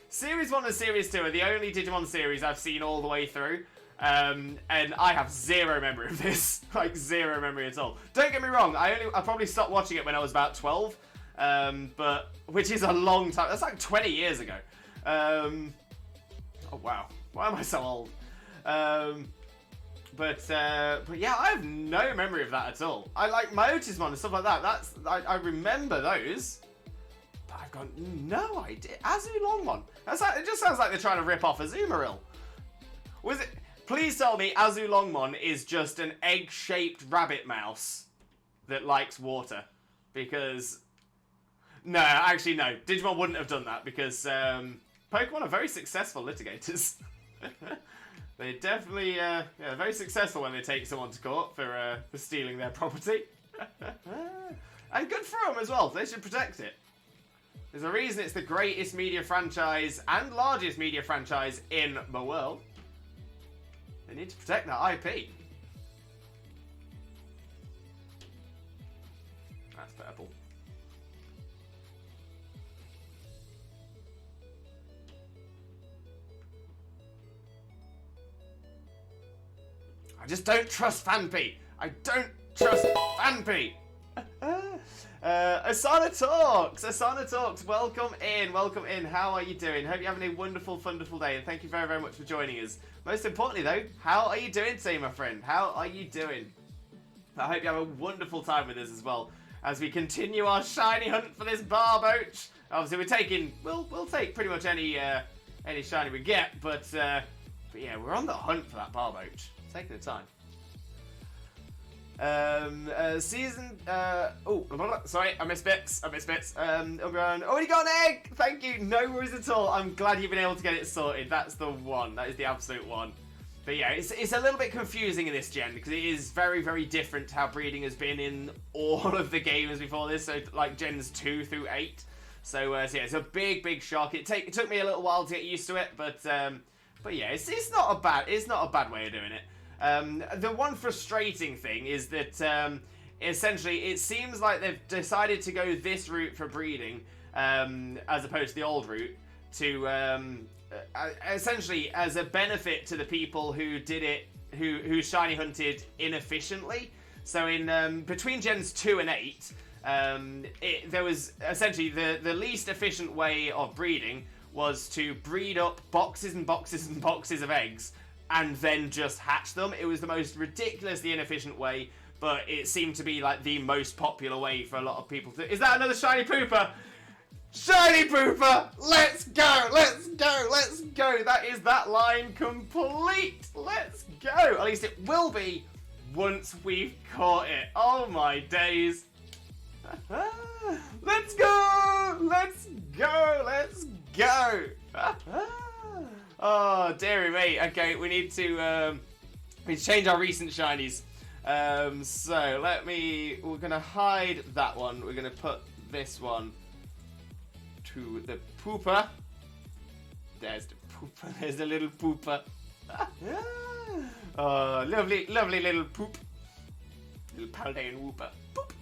Series 1 and Series 2 are the only Digimon series I've seen all the way through. And I have zero memory of this. Like, zero memory at all. Don't get me wrong, I probably stopped watching it when I was about 12. But, which is a long time. That's like 20 years ago. Oh, wow. Why am I so old? But yeah, I have no memory of that at all. I like Myotismon and stuff like that. I remember those. But I've got no idea. Azu Longmon. It just sounds like they're trying to rip off Azumarill. Was it? Please tell me Azu Longmon is just an egg-shaped rabbit mouse that likes water. Because... No, actually no. Digimon wouldn't have done that because Pokemon are very successful litigators. They definitely, very successful when they take someone to court for stealing their property. And good for them as well. They should protect it. There's a reason it's the greatest media franchise and largest media franchise in the world. They need to protect that IP. That's purple. I just don't trust Fanpy. I don't trust Fanpy. Asana Talks, welcome in. How are you doing? Hope you're having a wonderful day, and thank you very, very much for joining us. Most importantly though, how are you doing today, my friend? How are you doing? I hope you have a wonderful time with us as well, as we continue our shiny hunt for this Barboach. Obviously we'll take pretty much any shiny we get, but yeah, we're on the hunt for that Barboach. Taking the time. Sorry, I missed bits. Umbreon, already got an egg! Thank you, no worries at all. I'm glad you've been able to get it sorted. That's the one. That is the absolute one. But yeah, it's a little bit confusing in this gen because it is very, very different to how breeding has been in all of the games before this. So like gens 2 through 8. So yeah, it's a big, big shock. It took me a little while to get used to it, but yeah, it's not a bad way of doing it. The one frustrating thing is that essentially it seems like they've decided to go this route for breeding as opposed to the old route to essentially as a benefit to the people who did it, who shiny hunted inefficiently. So in between gens 2 and 8. There was essentially the least efficient way of breeding was to breed up boxes and boxes and boxes of eggs and then just hatch them. It was the most ridiculously inefficient way, but it seemed to be like the most popular way for a lot of people to... Is that another shiny pooper? Shiny pooper! Let's go! Let's go! Let's go! That is that line complete! Let's go! At least it will be once we've caught it. Oh my days. Let's go! Let's go! Let's go! Oh, dearie me. Okay, we need to change our recent shinies. So we're gonna hide that one. We're gonna put this one to the pooper. There's the pooper. There's the little pooper. Oh, lovely, lovely little poop. Little Paldean whooper. Poop.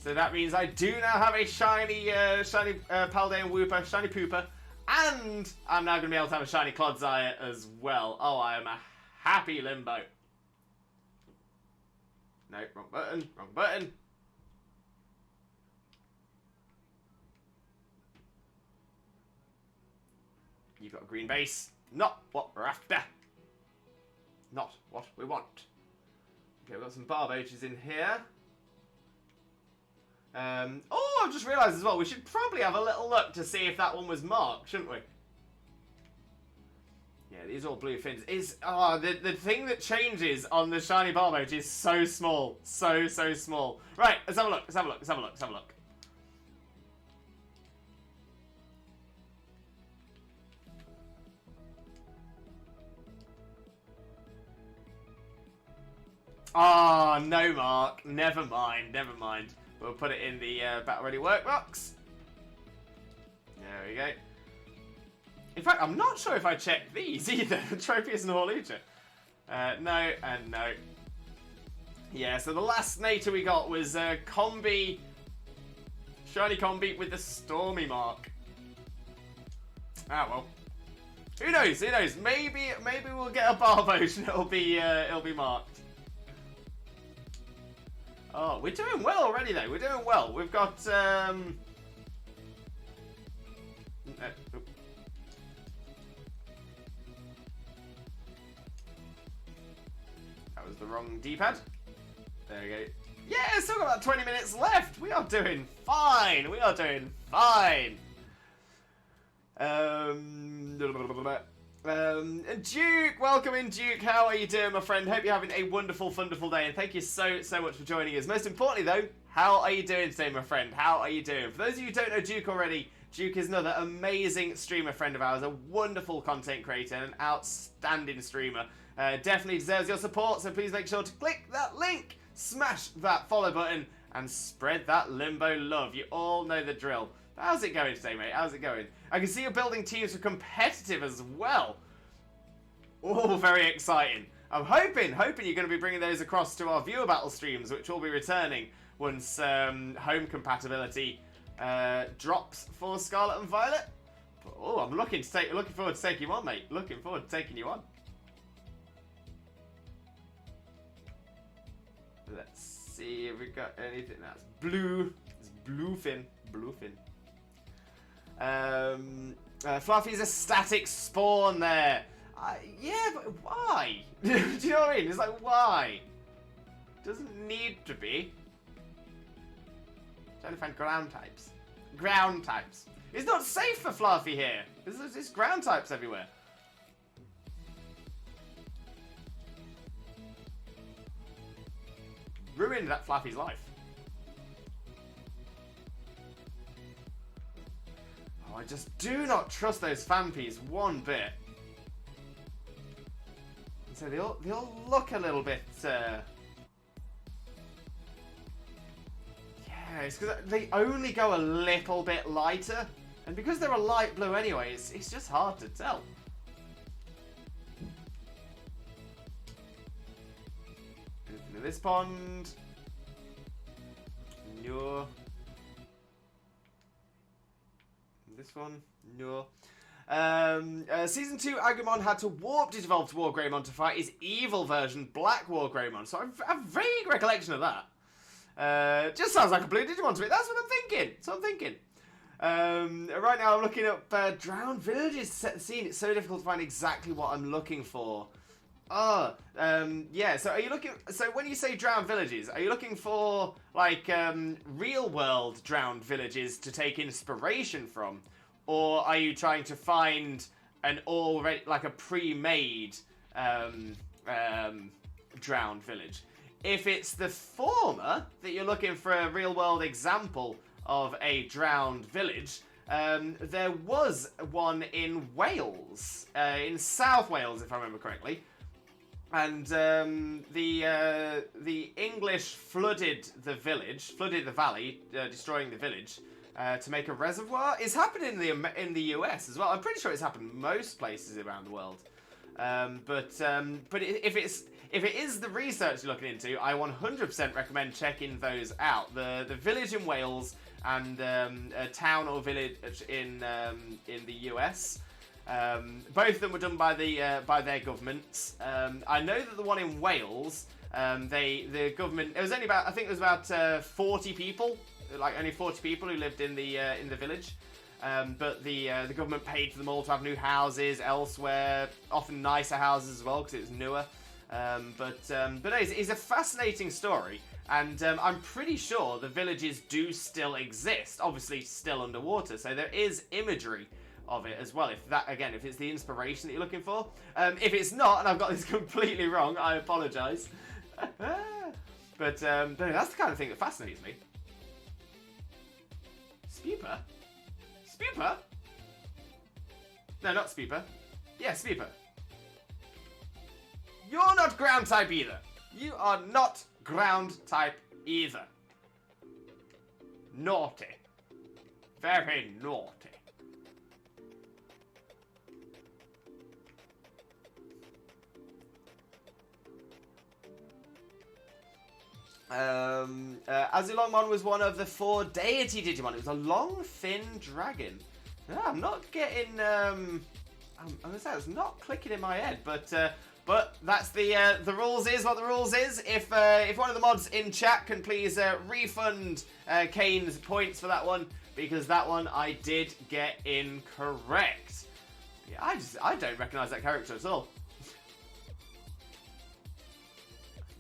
So that means I do now have a shiny Paldean Whooper, shiny Pooper, and I'm now going to be able to have a shiny Clodsire as well. Oh, I am a happy Limbo. No, wrong button, wrong button. You've got a green base. Not what we're after. Not what we want. Okay, we've got some Barboaches in here. I've just realised as well, we should probably have a little look to see if that one was marked, shouldn't we? Yeah, these are all blue fins. The thing that changes on the shiny Barboach is so small. So small. Right, let's have a look, let's have a look, let's have a look, let's have a look. Oh, no mark. Never mind, never mind. We'll put it in the Battle Ready workbox. There we go. In fact, I'm not sure if I checked these either. Tropius and Horlucha. No and no. Yeah, so the last Nater we got was Combi. Shiny Combi with the Stormy mark. Ah, well. Who knows? Who knows? Maybe we'll get a Barboach and it'll be marked. Oh, we're doing well already, though. We're doing well. We've got, That was the wrong D-pad. There we go. Yeah, still got about 20 minutes left. We are doing fine. We are doing fine. Duke, welcome in, Duke. How are you doing, my friend? Hope you're having a wonderful, wonderful day, and thank you so much for joining us. Most importantly, though, how are you doing today, my friend? How are you doing? For those of you who don't know Duke already, Duke is another amazing streamer friend of ours, a wonderful content creator, and an outstanding streamer. Definitely deserves your support, so please make sure to click that link, smash that follow button, and spread that Limbo love. You all know the drill. How's it going today, mate? How's it going? I can see you're building teams for competitive as well. Oh, very exciting. I'm hoping you're going to be bringing those across to our viewer battle streams, which will be returning once home compatibility drops for Scarlet and Violet. Oh, I'm looking forward to taking you on, mate. Looking forward to taking you on. Let's see if we got anything that's blue. It's bluefin. Bluefin. Fluffy's a static spawn there. Yeah, but why? Do you know what I mean? It's like, why? Doesn't need to be. Trying to find ground types. Ground types. It's not safe for Fluffy here. There's ground types everywhere. Ruined that Fluffy's life. Oh, I just do not trust those Fampies one bit. So they all look a little bit. Yeah, it's because they only go a little bit lighter, and because they're a light blue anyway, it's just hard to tell. Anything in this pond? No. This one? No. Season 2, Agumon had to warp Digivolve to Wargreymon to fight his evil version, Black Wargreymon. So I have a vague recollection of that. Just sounds like a blue Digimon to me. That's what I'm thinking. Right now I'm looking up Drowned Villages to set the scene. It's so difficult to find exactly what I'm looking for. Yeah, so are you looking... So when you say Drowned Villages, are you looking for, like, real-world Drowned Villages to take inspiration from? Or are you trying to find an already, like a pre-made drowned village? If it's the former, that you're looking for a real-world example of a drowned village, there was one in Wales, in South Wales, if I remember correctly. And the English flooded the valley, destroying the village. To make a reservoir. It's happened in the US as well. I'm pretty sure it's happened most places around the world. But if it is the research you're looking into, I 100% recommend checking those out. The village in Wales and a town or village in the US. Both of them were done by their governments. I know that the one in Wales, the government, it was only about, I think it was about 40 people. Like only 40 people who lived in the village, but the government paid for them all to have new houses elsewhere, often nicer houses as well because it was newer. But it's a fascinating story, and I'm pretty sure the villages do still exist. Obviously, still underwater, so there is imagery of it as well. If it's the inspiration that you're looking for, if it's not, and I've got this completely wrong, I apologise. But that's the kind of thing that fascinates me. Speeper? Speeper? No, not Speeper. Yeah, Speeper. You're not ground type either. You are not ground type either. Naughty. Very naughty. Azulongmon was one of the 4 deity Digimon. It was a long, thin dragon. Yeah, I'm not getting. I'm gonna say it's not clicking in my head, but that's the rules is what the rules is. If one of the mods in chat can please refund Kane's points for that one, because that one I did get incorrect. Yeah, I don't recognise that character at all.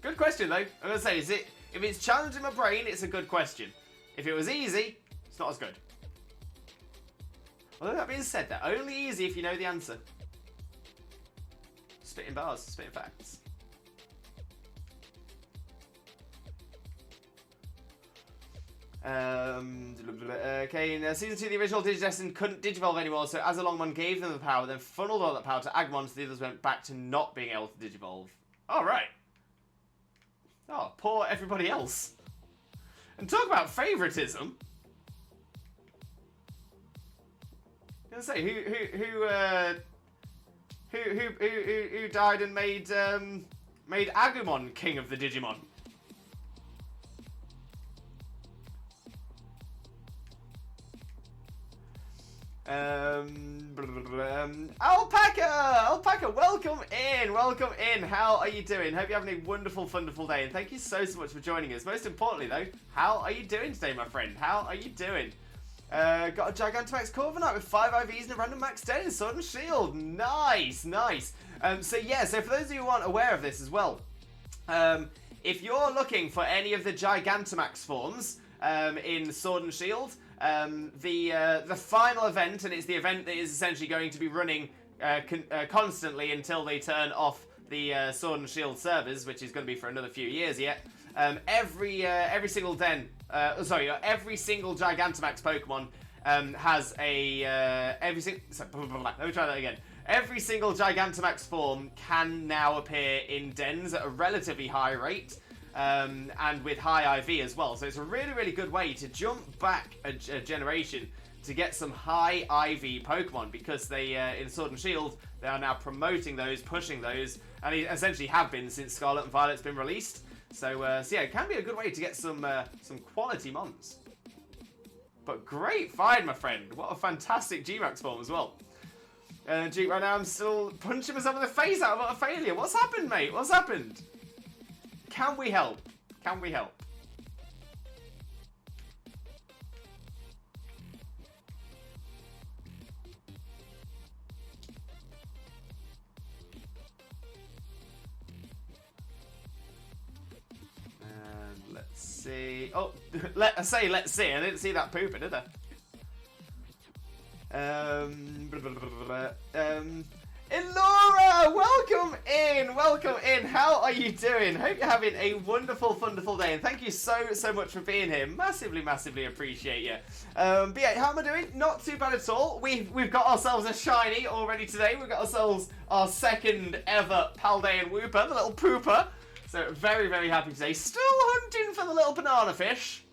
Good question though. I'm gonna say, if it's challenging my brain, it's a good question. If it was easy, it's not as good. Although that being said, they're only easy if you know the answer. Spitting bars, spitting facts. Okay, in Season 2, the original Digidestined couldn't Digivolve anymore, so Azulongmon gave them the power, then funneled all that power to Agumon, so the others went back to not being able to Digivolve. Alright. Oh, poor everybody else. And talk about favoritism. I was gonna say who died and made Agumon king of the Digimon. Alpaca, welcome in. How are you doing? Hope you're having a wonderful day, and thank you so much for joining us. Most importantly though, how are you doing today, my friend? How are you doing? Got a Gigantamax Corviknight with 5 IVs and a random max 10 in Sword and Shield. Nice. So for those of you who aren't aware of this as well, if you're looking for any of the Gigantamax forms in Sword and Shield, the final event, and it's the event that is essentially going to be running constantly until they turn off the Sword and Shield servers, which is going to be for another few years yet. Every single Gigantamax Pokemon has a let me try that again. every single Gigantamax form can now appear in dens at a relatively high rate. And with high IV as well. So it's a really, really good way to jump back a generation to get some high IV Pokemon, because they, in Sword and Shield, they are now promoting those, pushing those, and they essentially have been since Scarlet and Violet's been released. So yeah, it can be a good way to get some quality mons. But great find, my friend. What a fantastic G-Max form as well. Duke, right now I'm still punching myself in the face out of a failure. What's happened, mate? What's happened? Can we help? Can we help? And let's see. Oh, let's see. I didn't see that pooper, did I? Elora, welcome in. How are you doing? Hope you're having a wonderful, wonderful day, and thank you so much for being here. Massively appreciate you. But yeah, how am I doing? Not too bad at all. We've got ourselves a shiny already today. We've got ourselves our second ever Paldean Wooper, the little pooper. So very, very happy today. Still hunting for the little banana fish.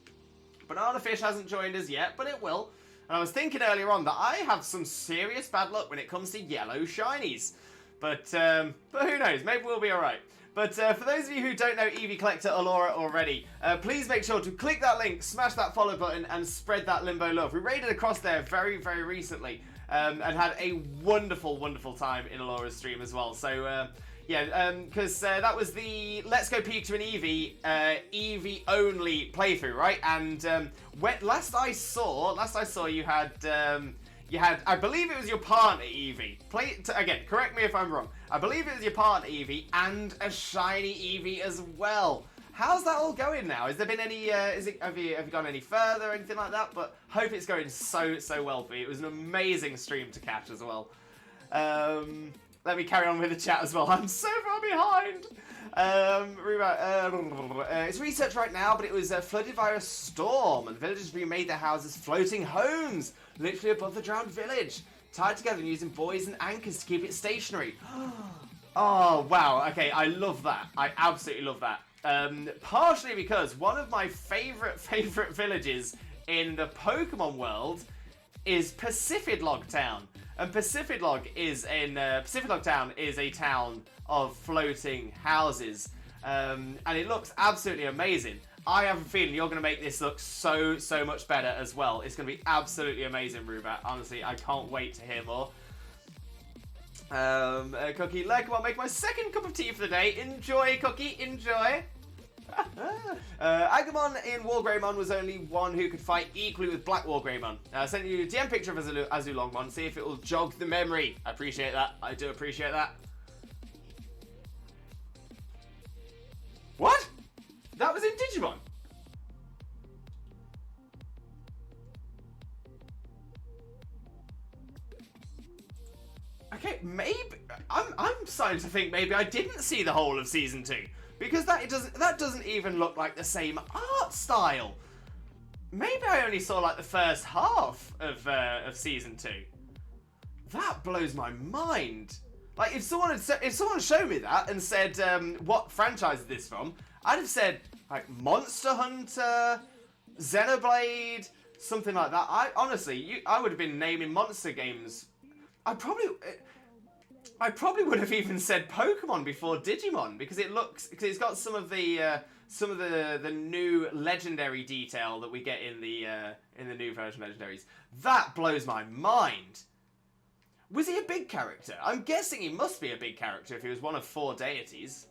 Banana fish hasn't joined us yet, but it will. And I was thinking earlier on that I have some serious bad luck when it comes to yellow shinies. But who knows? Maybe we'll be alright. But for those of you who don't know Eevee Collector Elora already, please make sure to click that link, smash that follow button, and spread that Limbo love. We raided across there very, very recently and had a wonderful, wonderful time in Elora's stream as well. So, yeah, because that was the Let's Go Pikachu and Eevee, Eevee only playthrough, right? And last I saw you had, I believe it was your partner Eevee. Again, correct me if I'm wrong. I believe it was your partner Eevee and a shiny Eevee as well. How's that all going now? Has there been any? Have you gone any further or anything like that? But hope it's going so well for you. It was an amazing stream to catch as well. Let me carry on with the chat as well. I'm so far behind. It's research right now, but it was flooded by a storm, and villagers remade their houses floating homes, literally above the drowned village, tied together and using buoys and anchors to keep it stationary. Oh, wow. Okay, I love that. I absolutely love that. Partially because one of my favorite villages in the Pokemon world is Pacifidlog Town. And Pacifidlog Town is a town of floating houses. And it looks absolutely amazing. I have a feeling you're going to make this look so much better as well. It's going to be absolutely amazing, Rubat. Honestly, I can't wait to hear more. Cookie, come on, make my second cup of tea for the day. Enjoy, Cookie, enjoy. Agumon in Wargreymon was only one who could fight equally with Black Wargreymon. I sent you a DM picture of Azulongmon, see if it will jog the memory. I appreciate that. I do appreciate that. What? That was in Digimon? Okay, maybe I'm starting to think maybe I didn't see the whole of season 2. Because that doesn't even look like the same art style. Maybe I only saw like the first half of season 2. That blows my mind. Like if someone showed me that and said what franchise is this from, I'd have said like Monster Hunter, Xenoblade, something like that. I would have been naming monster games. I probably would have even said Pokemon before Digimon because it's got some of the new legendary detail that we get in the new version of Legendaries. That blows my mind. Was he a big character? I'm guessing he must be a big character if he was one of 4 deities.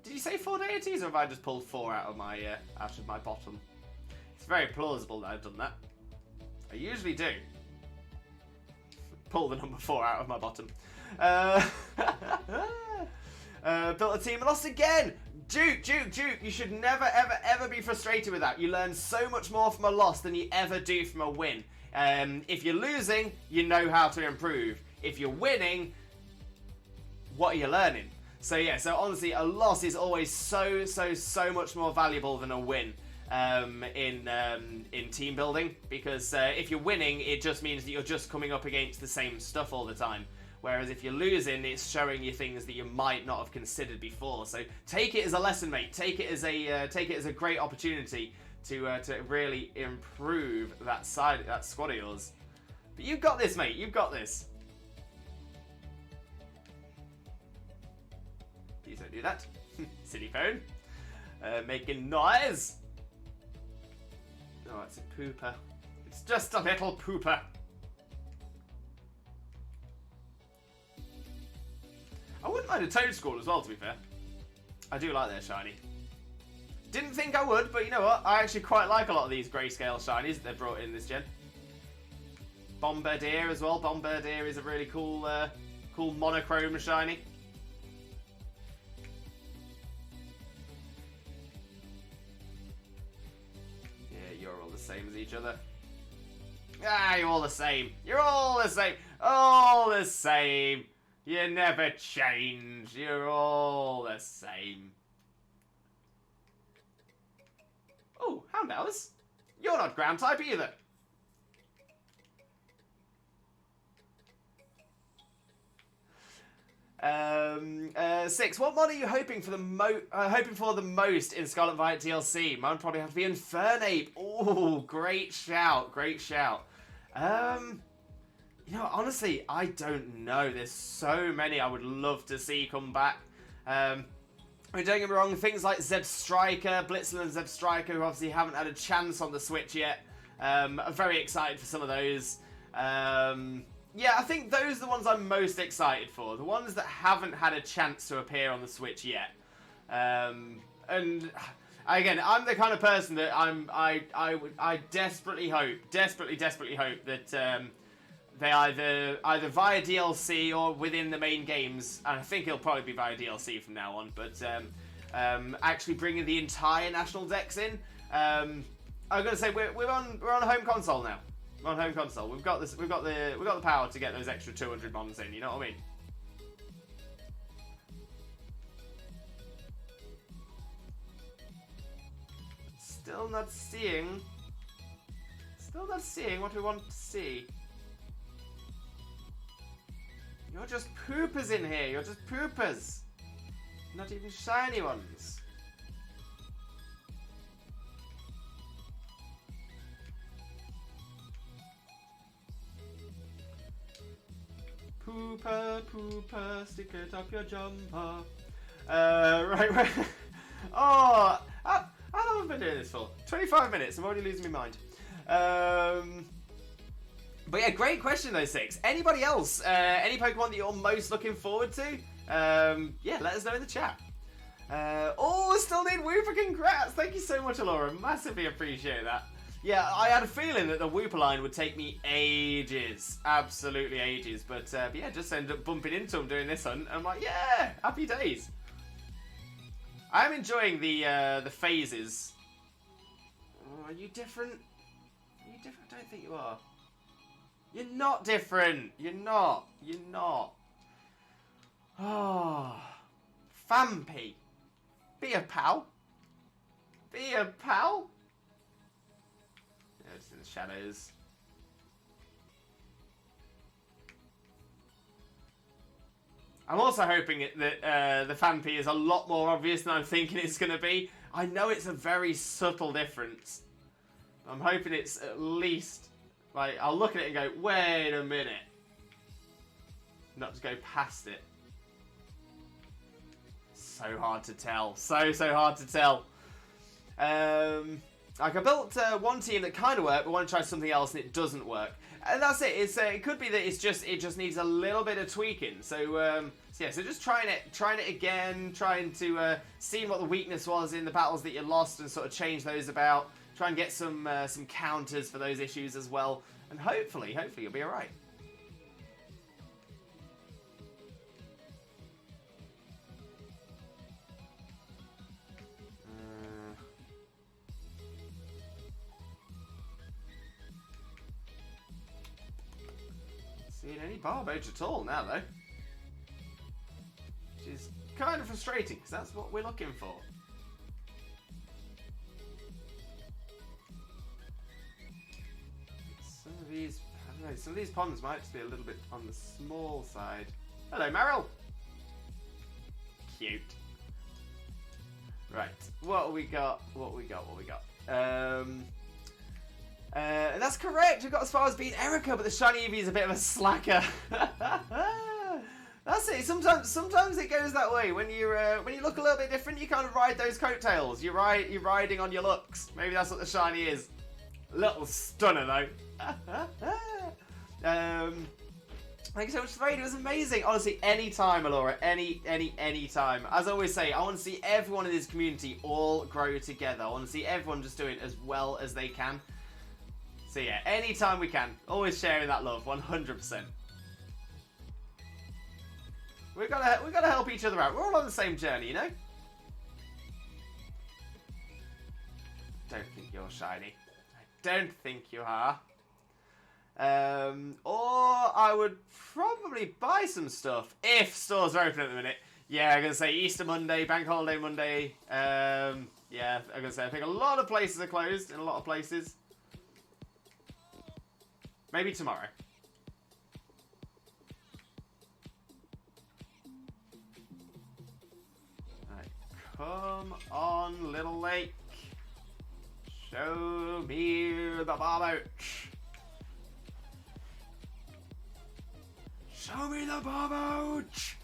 Did you say 4 deities, or have I just pulled 4 out of my bottom? It's very plausible that I've done that. I usually do. Pull the number 4 out of my bottom. Built a team and lost again. Duke, you should never, ever be frustrated with that. You learn so much more from a loss than you ever do from a win. If you're losing, you know how to improve. If you're winning, what are you learning? So yeah, so honestly, a loss is always so much more valuable than a win. in team building, because if you're winning, it just means that you're just coming up against the same stuff all the time. Whereas if you're losing, it's showing you things that you might not have considered before. So take it as a lesson, mate. Take it as a great opportunity to really improve that squad of yours. But you've got this, mate. You've got this. Please don't do that. Silly phone. Making noise. Oh, it's a pooper. It's just a little pooper. I wouldn't mind a Toad Squall as well, to be fair. I do like their shiny. Didn't think I would, but you know what? I actually quite like a lot of these grayscale shinies that they've brought in this gen. Bombardier as well. Bombardier is a really cool, cool monochrome shiny. Yeah, you're all the same as each other. Ah, you're all the same. You're all the same. All the same. You never change. You're all the same. Oh, Houndours. You're not ground type either. Six. What mod are you hoping for the most in Scarlet Violet DLC? Mine would probably have to be Infernape. Oh, great shout. Great shout. You know, honestly, I don't know. There's so many I would love to see come back. I mean, don't get me wrong, things like Zeb Striker, Blitzel and Zeb Striker, who obviously haven't had a chance on the Switch yet. I'm very excited for some of those. Yeah, I think those are the ones I'm most excited for. The ones that haven't had a chance to appear on the Switch yet. And again, I'm the kind of person that I desperately hope that they either via DLC or within the main games, and I think it'll probably be via DLC from now on, but actually bringing the entire national decks in. I'm gonna say we're on home console now. We're on home console. We've got this. We've got the power to get those extra 200 mons in. You know what I mean? Still not seeing what we want to see. You're just poopers in here. You're just poopers. Not even shiny ones. Pooper, pooper, stick it up your jumper. Right. Oh, how long have I been doing this for? 25 minutes. I'm already losing my mind. But yeah, great question though, Six. Anybody else? Any Pokemon that you're most looking forward to? Yeah, let us know in the chat. Oh, still need Wooper, congrats! Thank you so much, Alora. Massively appreciate that. Yeah, I had a feeling that the Wooper line would take me ages. Absolutely ages. But yeah, just ended up bumping into them doing this hunt. I'm like, yeah, happy days. I am enjoying the phases. Oh, are you different? Are you different? I don't think you are. You're not different. You're not. You're not. Oh. Fampy. Be a pal. Be a pal. Yeah, just in the shadows. I'm also hoping that the Fampy is a lot more obvious than I'm thinking it's going to be. I know it's a very subtle difference. I'm hoping it's at least... Like, I'll look at it and go, wait a minute. Not just go past it. So hard to tell. So hard to tell. Like, I built one team that kind of worked, but I want to try something else and it doesn't work. And that's it. It could be that it just needs a little bit of tweaking. So yeah, so just trying it again, trying to see what the weakness was in the battles that you lost and sort of change those about. Try and get some counters for those issues as well, and hopefully you'll be all right. Seeing any Barboach at all now though, which is kind of frustrating because that's what we're looking for. some of these ponds might just be a little bit on the small side. Hello, Meryl. Cute. Right, what we got? That's correct. We got as far as being Erica, but the shiny Eevee is a bit of a slacker. That's it. Sometimes it goes that way. When you look a little bit different, you kind of ride those coattails. You're riding on your looks. Maybe that's what the shiny is. Little stunner though. Thank you so much for the raid. It was amazing. Honestly, anytime, Alora. Any time. As I always say, I want to see everyone in this community all grow together. I want to see everyone just doing as well as they can. So yeah, anytime we can. Always sharing that love, 100%. We gotta help each other out. We're all on the same journey, you know? Don't think you're shiny. I don't think you are. Or I would probably buy some stuff if stores are open at the minute. Yeah, I'm gonna say Easter Monday, Bank Holiday Monday. Yeah, I'm gonna say I think a lot of places are closed in a lot of places. Maybe tomorrow. Right, come on, little lake. Show me the Barboach. Show me the Barboach!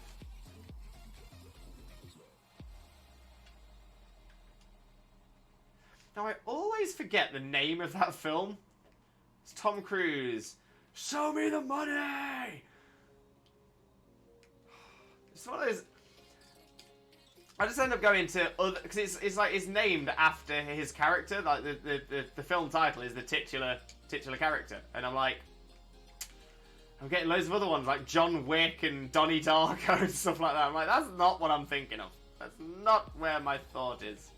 Now, I always forget the name of that film. It's Tom Cruise. Show me the money! It's one of those... I just end up going to other... Because it's like, it's named after his character. Like, the film title is the titular character. And I'm like... I'm getting loads of other ones, like John Wick and Donnie Darko and stuff like that. I'm like, that's not what I'm thinking of. That's not where my thought is.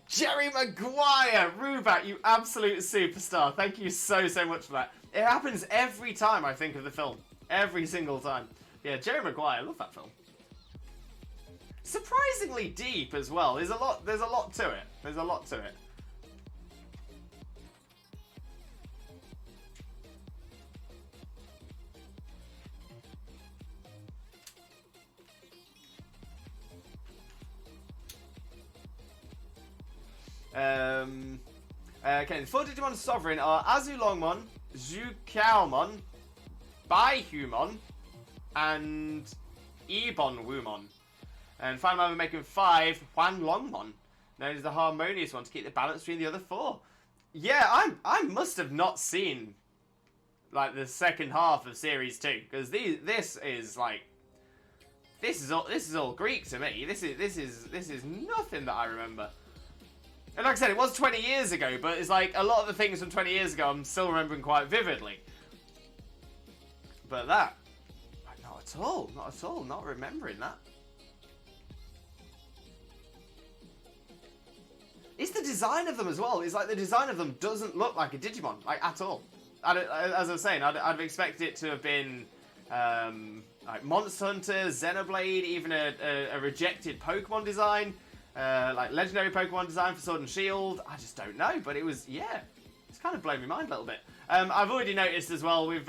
Jerry Maguire! Rubat, you absolute superstar. Thank you so much for that. It happens every time I think of the film. Every single time. Yeah, Jerry Maguire, I love that film. Surprisingly deep as well. There's a lot to it. There's a lot to it. Okay, the 4 Digimon Sovereign are Azulongmon, Zhuqiaomon, Baihumon, and Ebonwumon. And finally, we're making 5 Huanlongmon, known as the harmonious one, to keep the balance between the other 4. Yeah, I must have not seen like the second half of Series 2, because this is all Greek to me. This is nothing that I remember. And like I said, it was 20 years ago, but it's like a lot of the things from 20 years ago I'm still remembering quite vividly. But that, not at all, not remembering that. It's the design of them as well. It's like the design of them doesn't look like a Digimon, like at all. As I was saying, I'd have expected it to have been like Monster Hunter, Xenoblade, even a rejected Pokemon design. Like legendary Pokemon design for Sword and Shield. I just don't know, but it was, yeah, it's kind of blown my mind a little bit. I've already noticed as well, we've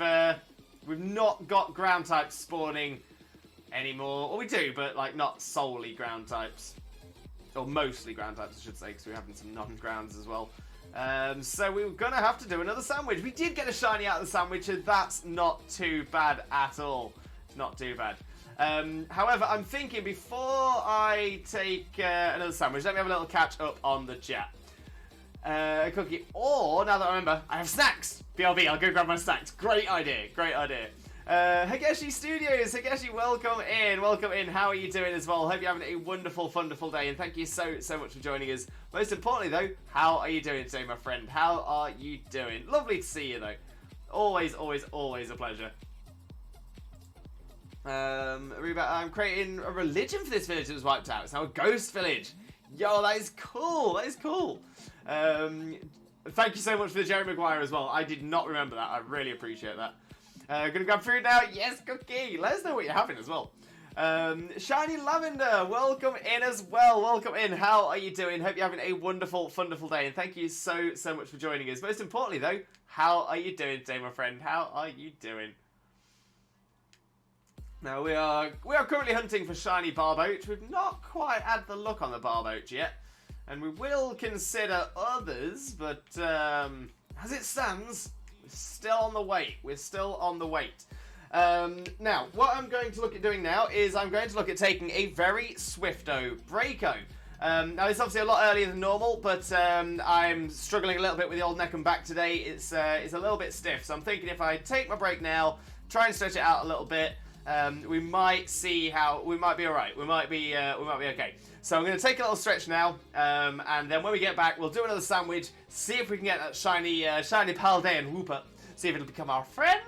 not got ground types spawning anymore. Well, we do, but like not solely ground types, or mostly ground types, I should say, because we're having some non-grounds as well. So we're gonna have to do another sandwich. We did get a shiny out of the sandwich, and that's not too bad at all. It's not too bad. However, I'm thinking before I take another sandwich, let me have a little catch up on the chat. Cookie, or now that I remember, I have snacks. BRB, I'll go grab my snacks. Great idea, great idea. Hageshi Studios, Hageshi, welcome in. How are you doing as well? Hope you're having a wonderful day, and thank you so much for joining us. Most importantly though, how are you doing today, my friend? How are you doing? Lovely to see you though. Always a pleasure. Reba, I'm creating a religion for this village that was wiped out. It's now a ghost village. Yo, that is cool. That is cool. Thank you so much for the Jerry Maguire as well. I did not remember that. I really appreciate that. Gonna grab food now. Yes, Cookie. Let us know what you're having as well. Shiny Lavender, welcome in as well. Welcome in. How are you doing? Hope you're having a wonderful, wonderful day. And thank you so much for joining us. Most importantly, though, how are you doing today, my friend? How are you doing? Now, we are currently hunting for Shiny Barboach. We've not quite had the luck on the Barboach yet. And we will consider others, but as it stands, we're still on the wait. We're still on the wait. Now, what I'm going to look at doing now is I'm going to look at taking a very Swifto Breako. Now, it's obviously a lot earlier than normal, but I'm struggling a little bit with the old neck and back today. It's a little bit stiff, so I'm thinking if I take my break now, try and stretch it out a little bit, we might see how we might be all right. We might be okay. So I'm going to take a little stretch now, and then when we get back, we'll do another sandwich, see if we can get that shiny Paldean Whooper, see if it'll become our friend,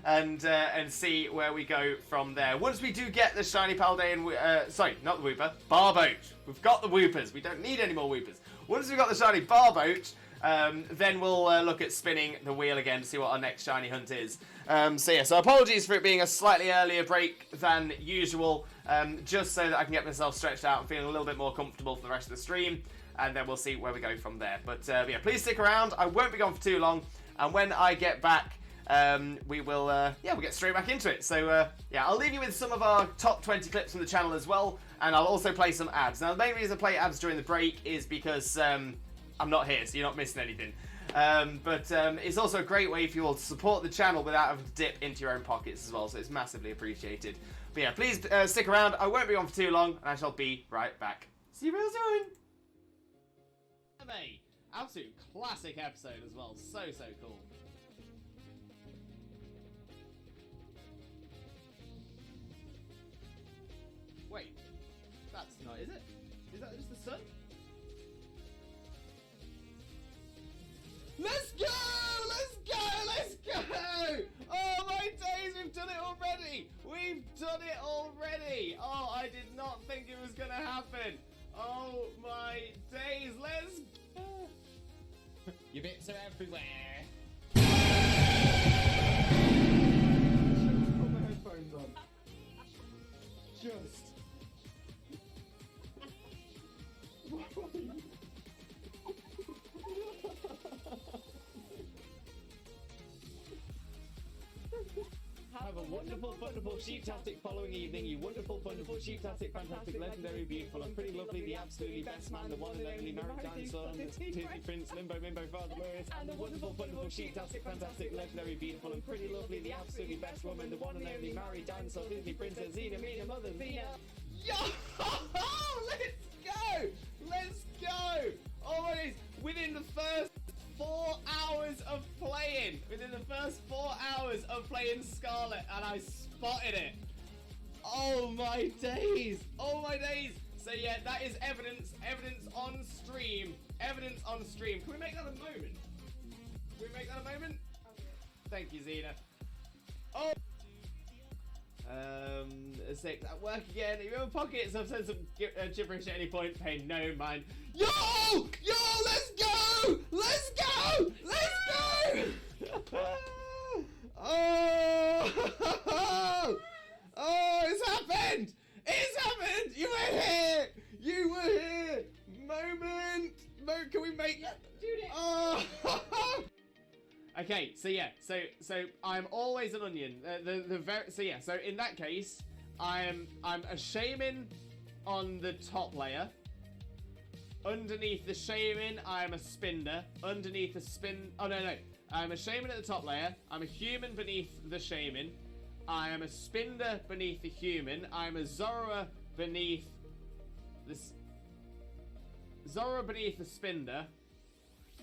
and see where we go from there. Once we do get the shiny Paldean, sorry, not the Whooper, Barboach. We've got the Whoopers. We don't need any more Whoopers. Once we've got the shiny Barboach, then we'll look at spinning the wheel again to see what our next shiny hunt is. So apologies for it being a slightly earlier break than usual, just so that I can get myself stretched out and feeling a little bit more comfortable for the rest of the stream, and then we'll see where we go from there. But yeah, please stick around. I won't be gone for too long, and when I get back, we'll get straight back into it. So yeah, I'll leave you with some of our top 20 clips from the channel as well, and I'll also play some ads. Now, the main reason I play ads during the break is because I'm not here, so you're not missing anything. But it's also a great way for you all to support the channel without having to dip into your own pockets as well, so it's massively appreciated. But yeah, please stick around. I won't be on for too long, and I shall be right back. See you real soon. Absolute classic episode as well. So cool. Wait, that's not, is it? Is that just the sun? Let's go! Let's go! Let's go! Oh my days, we've done it already! We've done it already! Oh, I did not think it was gonna happen! Oh my days, let's go! Your bits are everywhere! Put my headphones on. Just. Have a wonderful, wonderful, sheep-tastic following evening. You wonderful, wonderful, sheep-tastic, fantastic, legendary, beautiful, and pretty lovely, the absolutely best man, the one and only married dinosaur, the Disney Prince, Limbo, Mimbo, Father Lewis, and the wonderful, wonderful, sheep-tastic, fantastic, legendary, beautiful, and pretty lovely, the absolutely best woman, the one and only married dinosaur, Disney Princess, Xena, Mina, Mother, Xena. Yo! Let's go! Let's go! Oh my days! Within the first 4 hours of playing, Scarlet, and I spotted it. Oh my days! Oh my days! So yeah, that is evidence on stream. Evidence on stream. Can we make that a moment? Thank you, Xena. Oh! 6. At work again. You have pockets. I've said some gibberish at any point. Pay no mind. Yo! Let's go! Let's go! Oh! Oh! It's happened! You were here! Moment. Can we make? Yep, dude. Oh! Okay, so yeah, so I'm always an onion. So in that case, I'm a shaman on the top layer. Underneath the shaman, I'm a spinner. Underneath the spin, oh no, I'm a shaman at the top layer. I'm a human beneath the shaman. I am a spinner beneath the human. I'm a Zora beneath this. Zora beneath the spinner.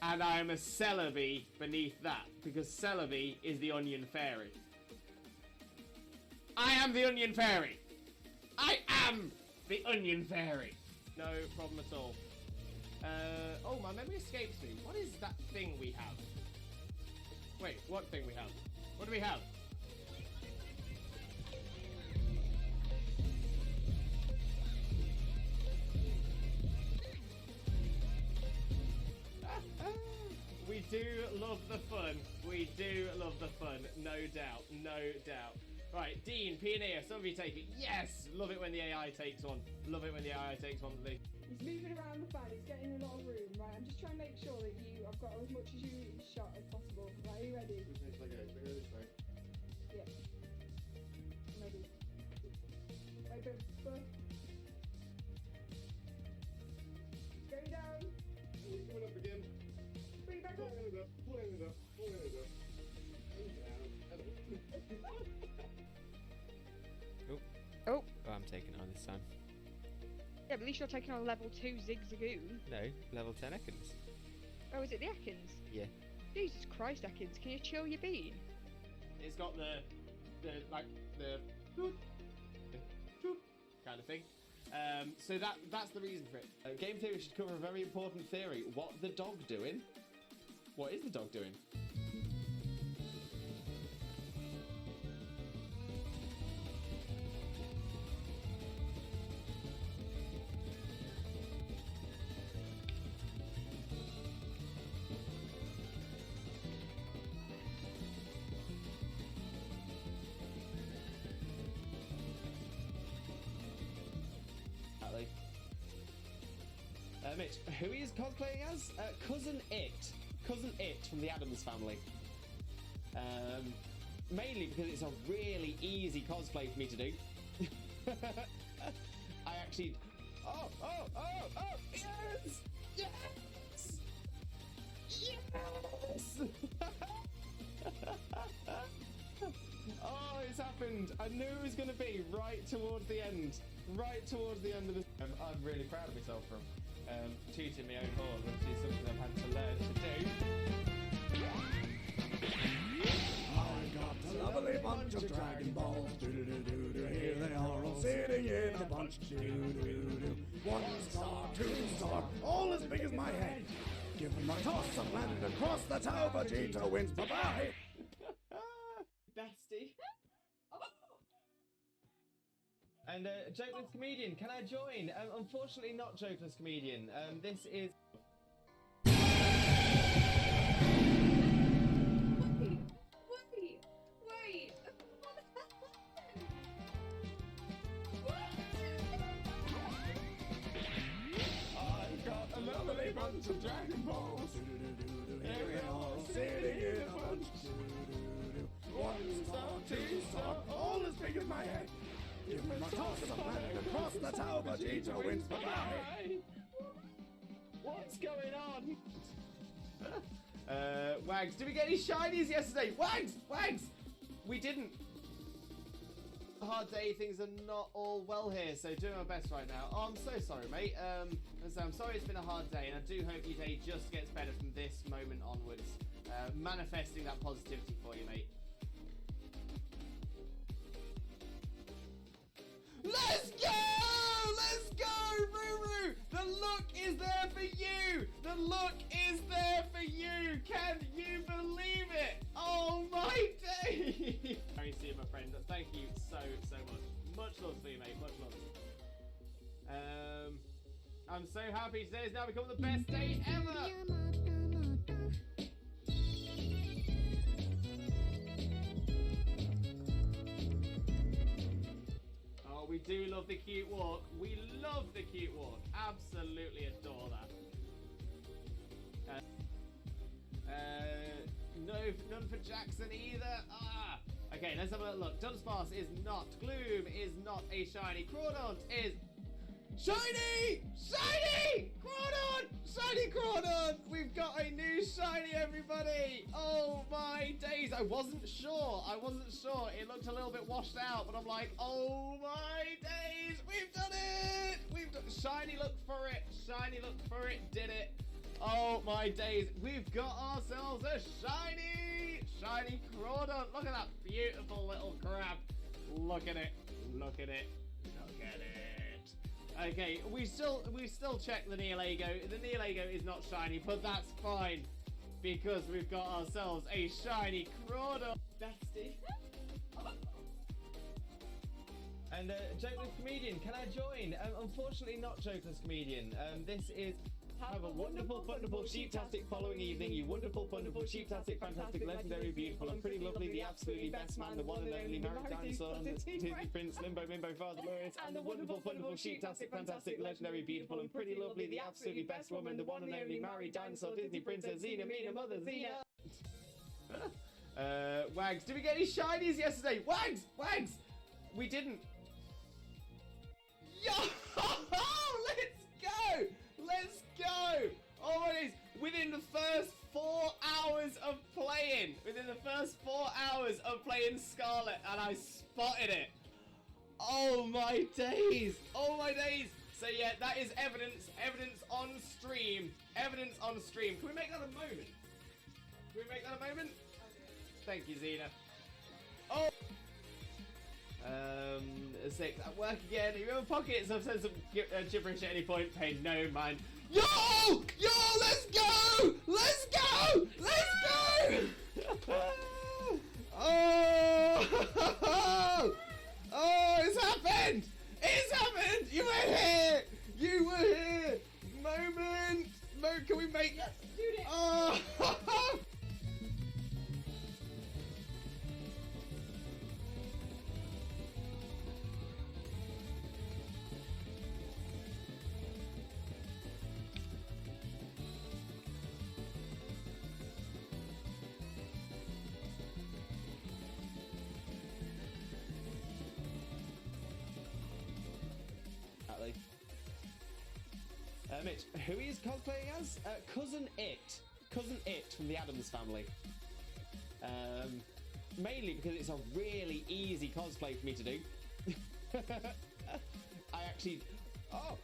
And I am a Celebi beneath that, because Celebi is the onion fairy. I am the onion fairy! I am the onion fairy! No problem at all. Oh, my memory escapes me. What is that thing we have? Wait, what thing we have? What do we have? We do love the fun. No doubt. Right, Dean, Pioneer, some of you take it. Yes! Love it when the AI takes one. Love it when the AI takes one. He's moving around the fan, he's getting in a lot of room, right? I'm just trying to make sure that I've got as much as you shot as possible. Right, are you ready? Yeah. I'm ready. Right, boom, boom. Going down. He's coming up again. Bring it back up. Pulling it up, pulling it up, pulling it up. And down. Oh. Oh, I'm taking it on this time. Yeah, but at least you're taking on level 2 Zigzagoon. No, level 10 Ekans. Oh, is it the Ekans? Yeah. Jesus Christ, Ekans, can you chill your bean? It's got the kind of thing. So that's the reason for it. Game theory should cover a very important theory. What the dog doing? What is the dog doing? Mitch, who he is cosplaying as? Cousin It. Cousin It from the Addams Family. Mainly because it's a really easy cosplay for me to do. I actually... Oh! Yes! Yes! Yes! Oh, it's happened. I knew it was going to be right towards the end. Right towards the end of this. I'm really proud of myself for tooting my own horn, which is something I've had to learn to do. I got a lovely bunch of Dragon Balls. Do-do-do-do-do. Here they are all sitting in a bunch. Do-do-do-do. 1 star, 2 star, all as big as my head. Give them a toss and land across the tower. Vegeta wins. Bye-bye. Bestie. And Jokeless Comedian, can I join? Unfortunately not Jokeless Comedian. This is... Wait. I've got a lovely bunch of Dragon Balls. Here they are all sitting in a bunch. 1 star, 2 star, all as big as my head. Give them a toss and land across the tower. Vegeta wins. Bye-bye. What's going on? Wags, did we get any shinies yesterday? Wags! We didn't. Hard day, things are not all well here, so doing my best right now. Oh, I'm so sorry, mate. I'm sorry it's been a hard day, and I do hope your day just gets better from this moment onwards. Manifesting that positivity for you, mate. Let's go! Let's go, Ruru! The look is there for you! The look is there for you! Can you believe it? Oh my day! Very soon, my friend. Thank you so much. Much love for you, mate. Much love. I'm so happy today has now become the best day ever! We do love the cute walk. We love the cute walk. Absolutely adore that. None for Jackson either. Okay, let's have a look. Dunsparce is not. Gloom is not a shiny. Crawdaunt is shiny! Shiny! Crawdaunt! Shiny Crawdaunt! We've got a new shiny, everybody! Oh my days! I wasn't sure. It looked a little bit washed out, but I'm like, oh my days! We've done it! Shiny look for it. Shiny look for it. Did it. Oh my days. We've got ourselves a shiny Crawdaunt. Look at that beautiful little crab. Look at it. Okay, we still check the Neolago. The Neolago is not shiny, but that's fine because we've got ourselves a shiny Crawdaunt. Bestie. And Jokeless Comedian, can I join? Unfortunately not Jokeless Comedian. This is... Have a wonderful, wonderful, sheep-tastic following evening. You wonderful, wonderful, sheep-tastic, fantastic, legendary, beautiful, and pretty lovely, the absolutely best man, the one and only married dinosaur, Disney Prince, Limbo, Mimbo, Father Lawrence, and the wonderful, wonderful, sheep-tastic, fantastic, legendary, beautiful, and pretty lovely, the absolutely best woman, the one and only married dinosaur, Disney Princess, Xena, Mina, Mother, Xena. Wags, did we get any shinies yesterday? Wags! Wags! We didn't. Yo! Let's go! Let's go! Oh my days! Within the first 4 hours of playing, Scarlet, and I spotted it. Oh my days! Oh my days! So yeah, that is evidence on stream. Evidence on stream. Can we make that a moment? Thank you, Xena. Oh! 6. At work again. You have pockets. I've said some gibberish at any point. Pay no mind. Yo! Yo! Let's go! Let's go! Let's go! Oh! Oh! It's happened! It's happened! You were here! You were here! Moment! Can we make that? Oh! Mitch, who he is cosplaying as? Cousin It from the Addams Family. Mainly because it's a really easy cosplay for me to do. I actually... Oh,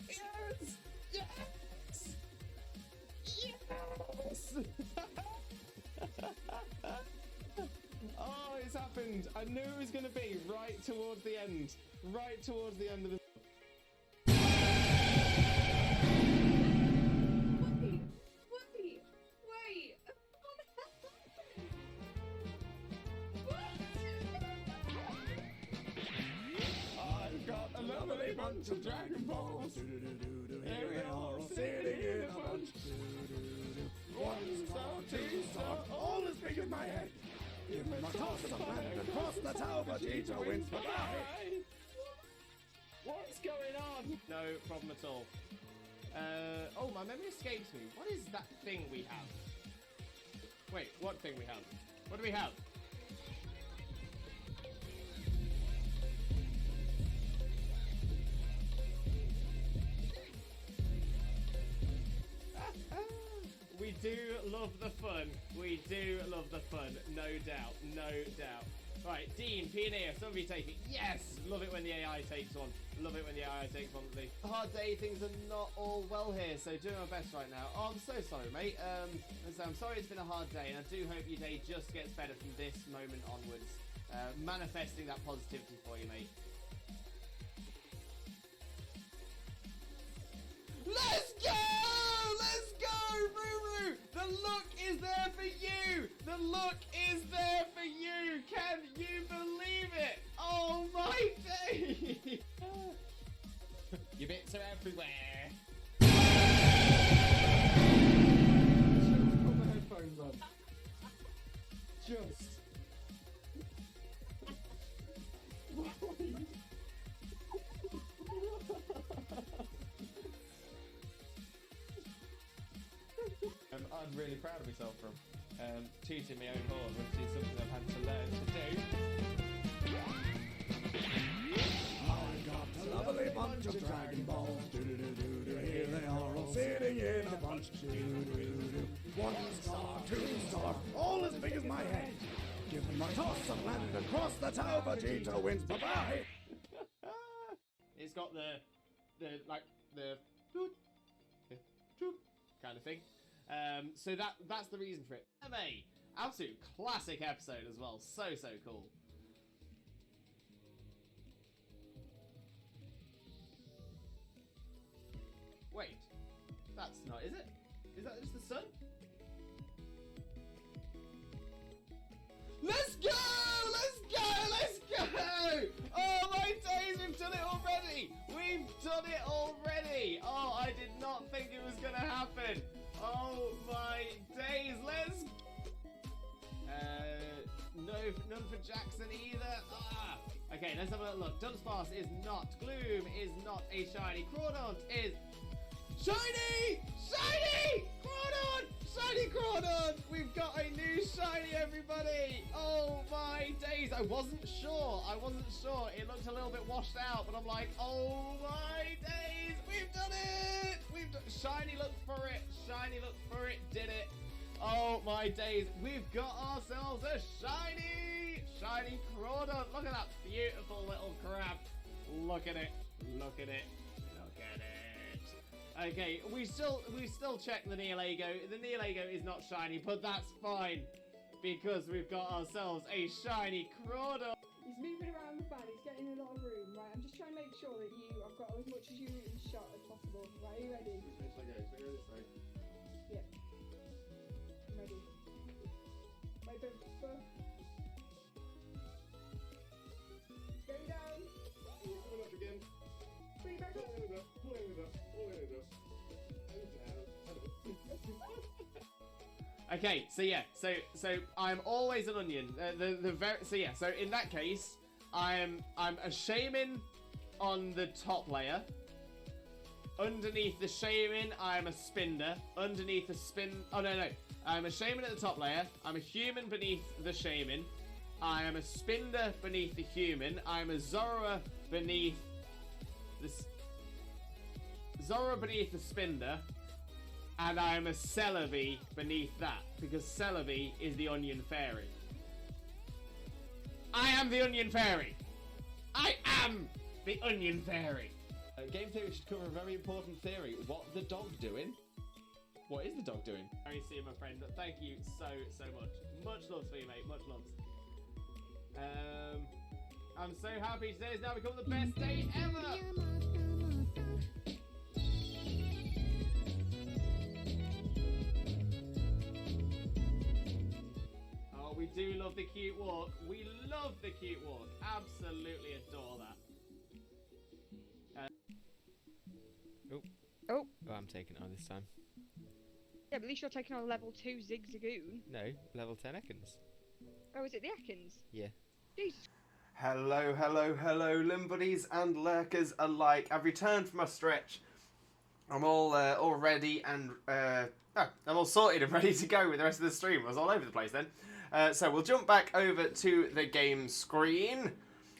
yes! Yes! Yes! Oh, it's happened. I knew it was going to be right towards the end. Right towards the end of the... Bunch of Dragon Balls. Here we are, all sitting in a bunch. 1 star, 2 star, all as big as my head. Give him a toss of land and cross the tower. Vegeta wins. Bye-bye. What's going on? No problem at all. Oh, my memory escapes me. What is that thing we have? Wait, what thing we have? What do we have? We do love the fun. We do love the fun. No doubt. No doubt. Right, Dean, Pioneer, somebody take it. Yes! Love it when the AI takes one. Love it when the AI takes one. Hard day, things are not all well here, so doing my best right now. Oh, I'm so sorry, mate. I'm sorry it's been a hard day, and I do hope your day just gets better from this moment onwards. Manifesting that positivity for you, mate. Let's go! Let's go, Ruru! The look is there for you! The look is there for you! Can you believe it? Oh my day! Your bits are everywhere. Just put my headphones on. Just. I'm really proud of myself from tooting my own horn, which is something I've had to learn to do. I got a lovely bunch of Dragon Balls. Here they are, all sitting in a bunch. 1 star, 2 star, all as big as my head. Give him a toss of land and cross the tower. Vegeta wins. Bye-bye. It's got the kind of thing. So that's the reason for it. Anime, absolute classic episode as well. So cool. Wait, that's not, is it? Is that just the sun? Let's go! Let's go! Let's go! Oh my days, we've done it already! We've done it already! Oh, I did not not think it was gonna happen. Oh my days, let's... none for Jackson either. Okay, let's have a look. Dunsparce is not. Gloom is not a shiny. Crawdaunt is... Shiny! Shiny! Crawdaunt! Shiny Crawdaunt! We've got a new shiny, everybody! Oh my days! I wasn't sure. It looked a little bit washed out, but I'm like, oh my days! We've done it! Shiny looked for it. Shiny looked for it. Did it. Oh my days! We've got ourselves a shiny Crawdaunt. Look at that beautiful little crab. Look at it. Okay, we still check the Neolago. The Neolago is not shiny, but that's fine because we've got ourselves a shiny Crawdaunt. He's moving around the fan, he's getting a lot of room, right? I'm just trying to make sure that I've got as much as you shot as possible. Right, are you ready? Yeah. I'm ready. Wait, don't spur. Going down. Coming up again. Bring it back up. Pulling it up. Okay, so yeah, so I'm always an onion. So in that case, I'm a shaman on the top layer. Underneath the shaman, I'm a spinder. Underneath the I'm a shaman at the top layer. I'm a human beneath the shaman. I am a spinder beneath the human. I'm a Zorua beneath the spinder. And I'm a Celebi beneath that, because Celebi is the Onion Fairy. I am the Onion Fairy! I am the Onion Fairy! Game theory should cover a very important theory. What the dog doing? What is the dog doing? Very soon, my friend. Thank you so much. Much love for you, mate. Much love. I'm so happy today has now become the best day ever! We do love the cute walk. We love the cute walk. Absolutely adore that. Oh. Oh, I'm taking it on this time. Yeah, but at least you're taking on level 2 Zigzagoon. No, level 10 Ekans. Oh, is it the Ekans? Yeah. Jesus. Hello, Limbuddies and lurkers alike. I've returned from my stretch. I'm all ready and I'm all sorted and ready to go with the rest of the stream. I was all over the place then. So we'll jump back over to the game screen.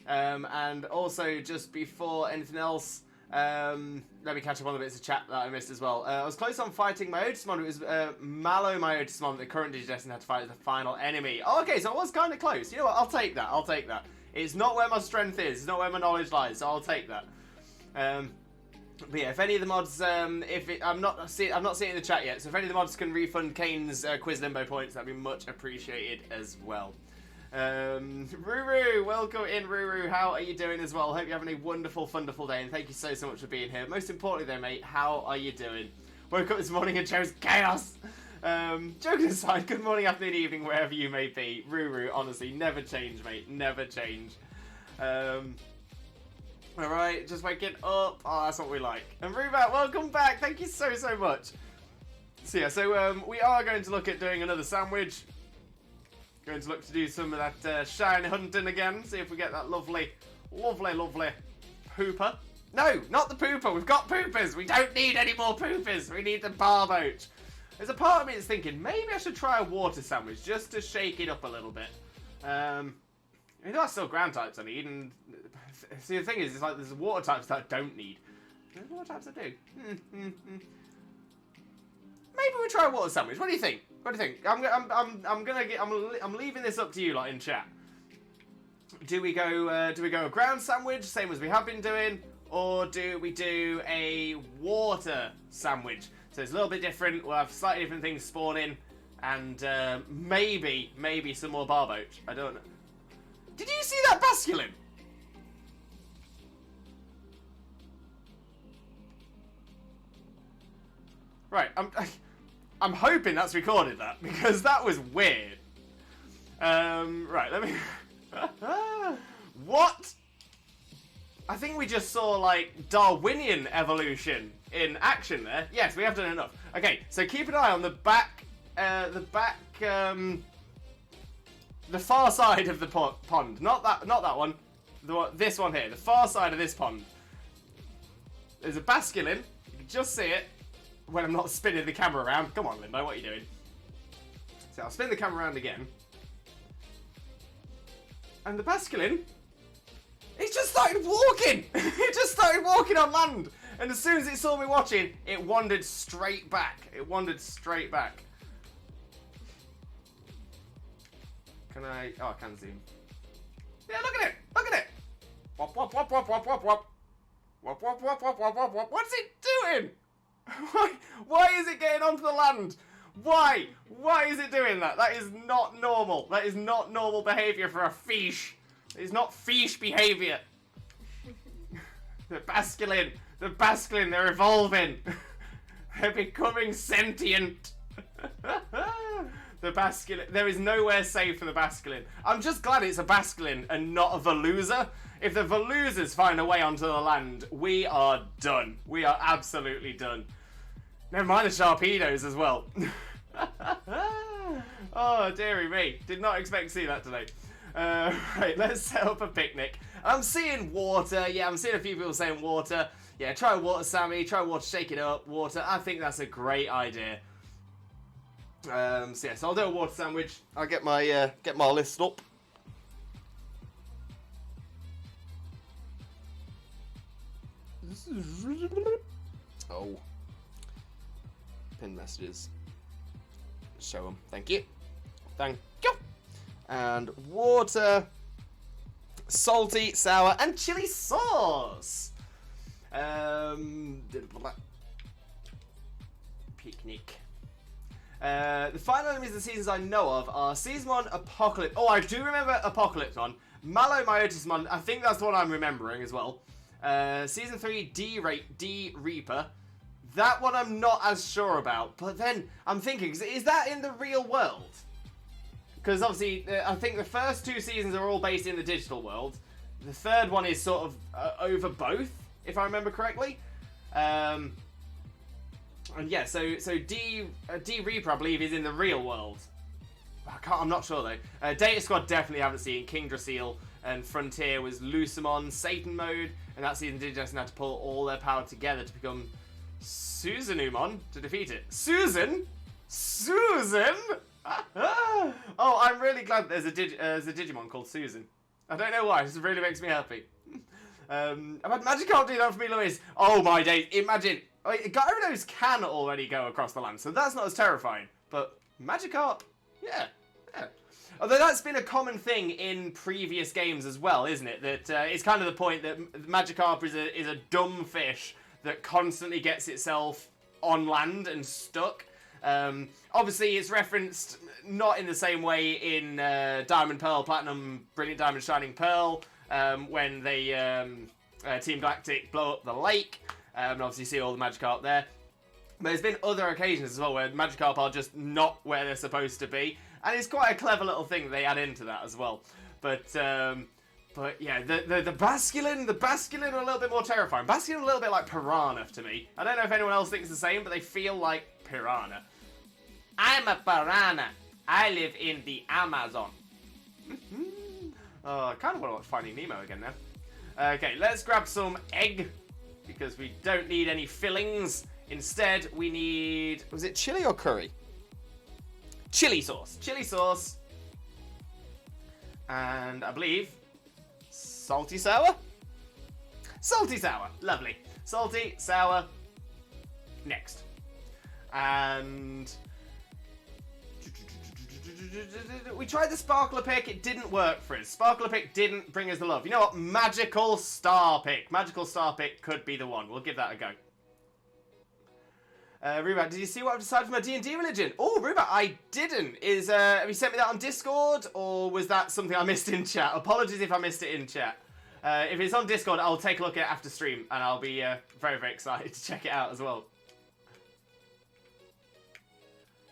And also, just before anything else, let me catch up on the bits of chat that I missed as well. I was close on fighting my Otismon. It was Mallow, my Otismon, the current Digidestined had to fight as the final enemy. Oh, okay, so I was kind of close. You know what? I'll take that. It's not where my strength is. It's not where my knowledge lies, so I'll take that. But yeah, if any of the mods, I'm not seeing it in the chat yet, so if any of the mods can refund Kane's quiz limbo points, that'd be much appreciated as well. Ruru, welcome in, Ruru. How are you doing as well? Hope you're having a wonderful, wonderful day, and thank you so much for being here. Most importantly, though, mate, how are you doing? Woke up this morning and chose chaos. Joking aside, good morning, afternoon, evening, wherever you may be. Ruru, honestly, never change, mate. Never change. Alright, just waking up. Oh, that's what we like. And Rubat, welcome back. Thank you so much. So yeah, we are going to look at doing another sandwich. Going to look to do some of that shiny hunting again. See if we get that lovely pooper. No, not the pooper. We've got poopers. We don't need any more poopers. We need the Barboach. There's a part of me that's thinking, maybe I should try a water sandwich just to shake it up a little bit. You know, I still ground types I need, and see, the thing is, it's like there's water types that I don't need. There's water types I do. Maybe we try a water sandwich. What do you think? I'm leaving this up to you, like in chat. Do we go a ground sandwich, same as we have been doing, or do we do a water sandwich? So it's a little bit different. We'll have slightly different things spawn in, and maybe some more Barboach. I don't know. Did you see that basculin? Right, I'm hoping that's recorded, that, because that was weird. Right, let me... What? I think we just saw, like, Darwinian evolution in action there. Yes, we have done enough. Okay, so keep an eye on the back, the far side of the pond. Not that one. This one here, the far side of this pond. There's a basculin. You can just see it when I'm not spinning the camera around. Come on, Limbo, what are you doing? So I'll spin the camera around again. And the basculin, it just started walking. It just started walking on land. And as soon as it saw me watching, it wandered straight back. It wandered straight back. Can I? Oh, I can zoom. Yeah, look at it. Look at it. Wop, wop, wop, wop, wop, wop, wop. Wop, wop, wop, wop, wop, wop, wop. What's it doing? Why is it getting onto the land? Why? Why is it doing that? That is not normal. That is not normal behaviour for a fish. It is not fish behaviour. The basculin, they're evolving. They're becoming sentient. The basculin, there is nowhere safe for the basculin. I'm just glad it's a basculin and not a Veluza. If the Veluzas find a way onto the land, we are done. We are absolutely done. Never mind the Sharpedos as well. Oh, dearie me. Did not expect to see that today. Right, let's set up a picnic. I'm seeing water. Yeah, I'm seeing a few people saying water. Yeah, try water, Sammy. Try water, shake it up. Water. I think that's a great idea. So yeah, so I'll do a water sandwich. I'll get my list up. Oh. Pin messages. Show them. Thank you. Thank you. And water, salty, sour, and chili sauce. Picnic. The final enemies of the seasons I know of are Season 1, Apocalypse. Oh, I do remember Apocalypse one. Malomyotismon, I think that's the one I'm remembering as well. Season 3, D Reaper. That one I'm not as sure about. But then I'm thinking, is that in the real world? Because obviously, I think the first two seasons are all based in the digital world. The third one is sort of over both, if I remember correctly. And yeah, so D Reaper, I believe, is in the real world. I'm not sure though. Data Squad definitely haven't seen. King Drasil and Frontier was Lucimon, Satan mode, and that season did just have to pull all their power together to become Susanumon to defeat it. Susan? Oh, I'm really glad there's a Digimon called Susan. I don't know why, it just really makes me happy. I've had Magikarp do that for me, Louise. Oh my days, imagine. Gyarados can already go across the land, so that's not as terrifying. But Magikarp, yeah. Although that's been a common thing in previous games as well, isn't it? That it's kind of the point that Magikarp is a dumb fish that constantly gets itself on land and stuck. Obviously, it's referenced not in the same way in Diamond, Pearl, Platinum, Brilliant Diamond, Shining Pearl, when they Team Galactic blow up the lake, and obviously see all the Magikarp there. But there's been other occasions as well where Magikarp are just not where they're supposed to be, and it's quite a clever little thing that they add into that as well. But yeah, the Basculin are a little bit more terrifying. Basculin are a little bit like Piranha to me. I don't know if anyone else thinks the same, but they feel like Piranha. I'm a piranha. I live in the Amazon. Oh, I kind of want to watch Finding Nemo again now. Okay, let's grab some egg, because we don't need any fillings. Instead, we need... Was it chili or curry? Chili sauce. Chili sauce. And I believe... salty sour? Salty sour. Lovely. Salty, sour. Next. And... we tried the Sparkler Pick, it didn't work for us. Sparkler Pick didn't bring us the love. You know what? Magical Star Pick. Magical Star Pick could be the one. We'll give that a go. Rubat, did you see what I've decided for my D&D religion? Oh, Rubat, I didn't. Have you sent me that on Discord, or was that something I missed in chat? Apologies if I missed it in chat. If it's on Discord, I'll take a look at it after stream, and I'll be very, very excited to check it out as well.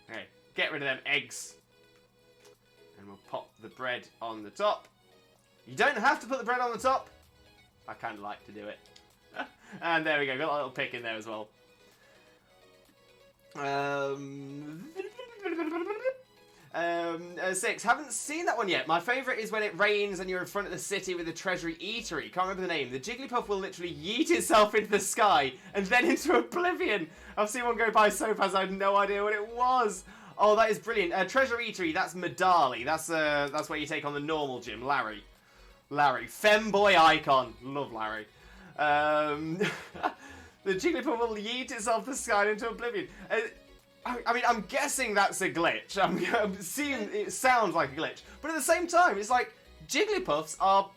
Okay, get rid of them eggs. And we'll pop the bread on the top. You don't have to put the bread on the top. I kind of like to do it. And there we go, got a little pick in there as well. Six. Haven't seen that one yet. My favourite is when it rains and you're in front of the city with the Treasury Eatery. Can't remember the name. The Jigglypuff will literally yeet itself into the sky and then into oblivion. I've seen one go by so fast I had no idea what it was. Oh, that is brilliant. Treasury Eatery, that's Medali. That's where you take on the normal gym. Larry. Femboy icon. Love Larry. The Jigglypuff will yeet itself the sky into oblivion. I mean, I'm guessing that's a glitch. I'm seeing it sounds like a glitch, but at the same time, it's like Jigglypuffs are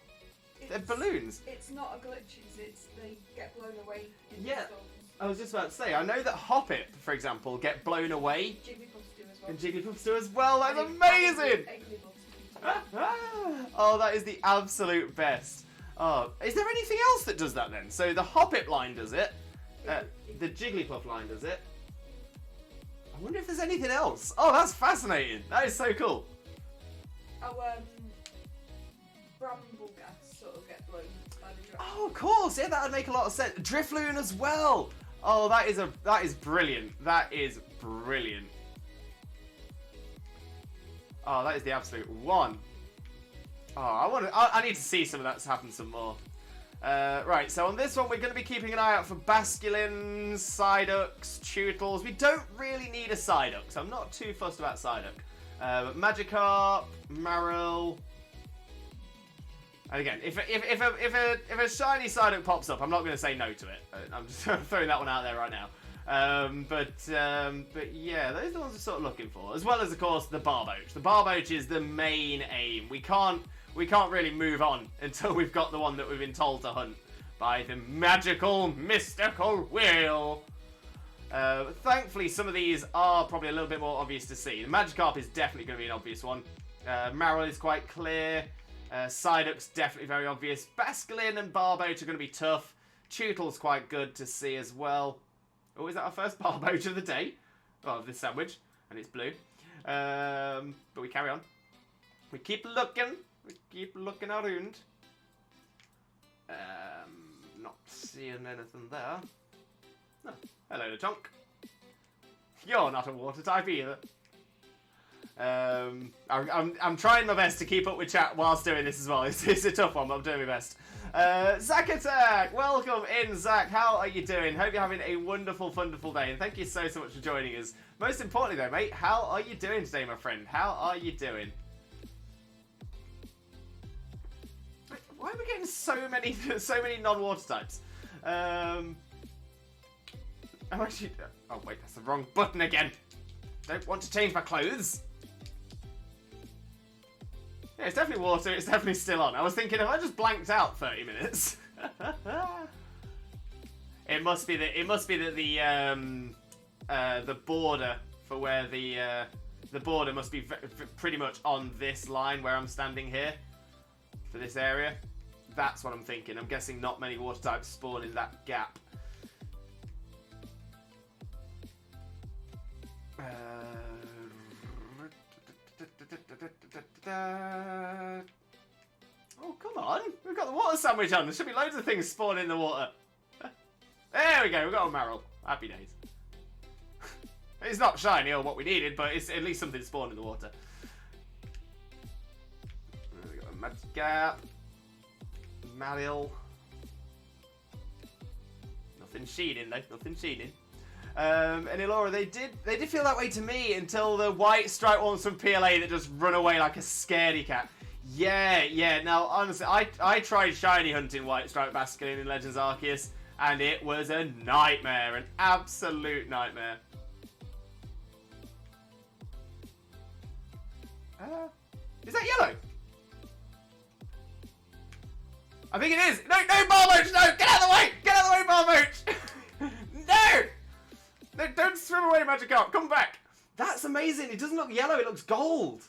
they're balloons. It's not a glitch. It's they get blown away. In Yeah. the storms. I was just about to say. I know that Hoppip, for example, get blown away, Jigglypuffs do as well. and Jigglypuffs do as well. That's And amazing. Jigglypuffs. Oh, that is the absolute best. Oh, is there anything else that does that then? So the Hoppip line does it. The Jigglypuff line does it. I wonder if there's anything else. Oh, that's fascinating. That is so cool. Bramble gas sort of get blown by the dragon. Oh, of course. Yeah, that would make a lot of sense. Drifloon as well. Oh, that is brilliant. That is brilliant. Oh, that is the absolute one. Oh, I need to see some of that happen some more. Right, so on this one, we're going to be keeping an eye out for Basculins, Psyducks, Tootles. We don't really need a Psyduck, so I'm not too fussed about Psyduck. But Magikarp, Marill. And again, if a shiny Psyduck pops up, I'm not going to say no to it. I'm just throwing that one out there right now. But yeah, those are the ones we're sort of looking for. As well as, of course, the Barboach. The Barboach is the main aim. We can't really move on until we've got the one that we've been told to hunt by the mystical wheel. Thankfully, some of these are probably a little bit more obvious to see. The Magikarp is definitely going to be an obvious one. Marill is quite clear. Psyduck's definitely very obvious. Basculin and Barboach are going to be tough. Tootle's quite good to see as well. Oh, is that our first Barboach of the day? Oh, of this sandwich. And it's blue. But we carry on. We keep looking. We keep looking around. Not seeing anything there. Oh, hello, Chunk. You're not a water type either. I'm trying my best to keep up with chat whilst doing this as well. It's a tough one, but I'm doing my best. Zach Attack! Welcome in, Zach. How are you doing? Hope you're having a wonderful, wonderful day, and thank you so much for joining us. Most importantly, though, mate, how are you doing today, my friend? How are you doing? Why are we getting so many non-water types? I'm actually... Oh, wait, that's the wrong button again. Don't want to change my clothes. Yeah, it's definitely water. It's definitely still on. I was thinking, have I just blanked out 30 minutes? It must be that the border for where the border must be pretty much on this line where I'm standing here for this area. That's what I'm thinking. I'm guessing not many water types spawn in that gap. Oh, come on. We've got the water sandwich on. There should be loads of things spawning in the water. There we go. We've got a Marill. Happy days. It's not shiny or what we needed, but it's at least something spawned in the water. We've got a Magikarp. Marill. Nothing sheening, though. Nothing sheening. And Elora, they did feel that way to me until the white striped ones from PLA that just run away like a scaredy cat. Yeah. Now, honestly, I tried shiny hunting white striped Basculin in Legends Arceus, and it was a nightmare, an absolute nightmare. Is that yellow? I think it is. No, Barboach, no! Get out of the way! Get out of the way, Barboach! No! No, don't swim away, Magikarp. Come back. That's amazing. It doesn't look yellow. It looks gold.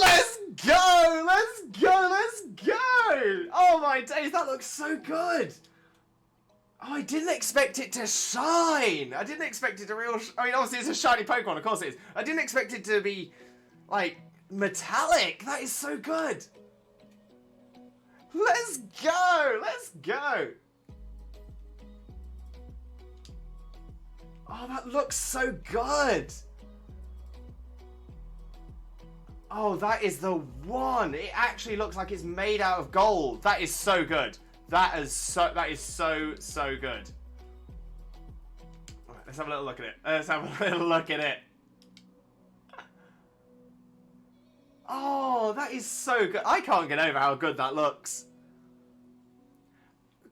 Let's go! Let's go! Let's go! Oh my days, that looks so good. Oh, I didn't expect it to shine. I didn't expect it to I mean, obviously it's a shiny Pokemon. Of course it is. I didn't expect it to be, like, metallic. That is so good. Let's go! Let's go! Oh, that looks so good. Oh, that is the one. It actually looks like it's made out of gold. That is so good. That is so good. All right, let's have a little look at it. Let's have a little look at it. Oh, that is so good. I can't get over how good that looks.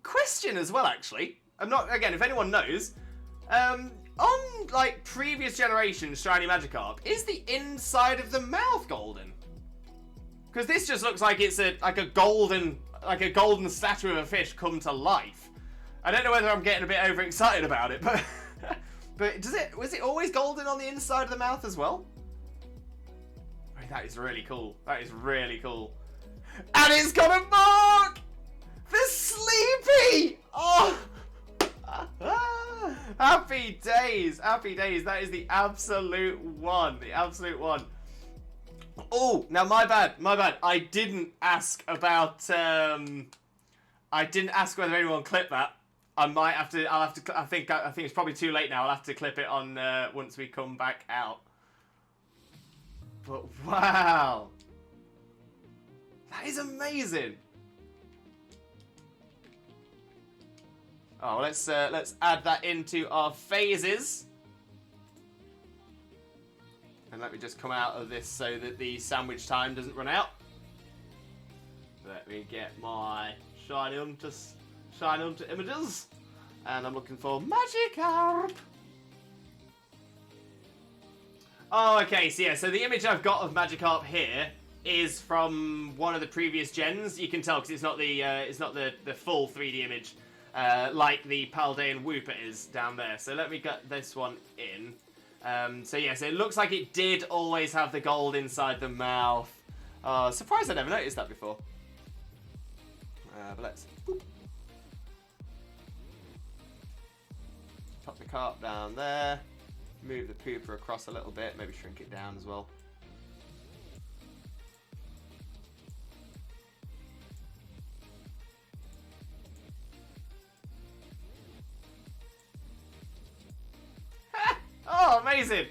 Question as well, actually. I'm not, again, if anyone knows, on like previous generations shiny Magikarp, is the inside of the mouth golden? Because this just looks like it's like a golden statue of a fish come to life. I don't know whether I'm getting a bit overexcited about it, but was it always golden on the inside of the mouth as well? I mean, that is really cool. That is really cool. And it's got a mark! The Sleepy! Oh! Happy days! Happy days. That is the absolute one. The absolute one. Oh, now my bad. My bad. I didn't ask about, I didn't ask whether anyone clipped that. I might have to, I think it's probably too late now. I'll have to clip it on, once we come back out. But wow! That is amazing! Oh, let's add that into our phases. And let me just come out of this so that the sandwich time doesn't run out. Let me get my shiny hunter images. And I'm looking for Magikarp. Oh, okay, so yeah, so the image I've got of Magikarp here is from one of the previous gens. You can tell because it's not the full 3D image. Like the Paldean Wooper is down there. So let me get this one in. So yes, it looks like it did always have the gold inside the mouth. Surprised I never noticed that before. But let's pop the carp down there. Move the pooper across a little bit. Maybe shrink it down as well. Oh, amazing!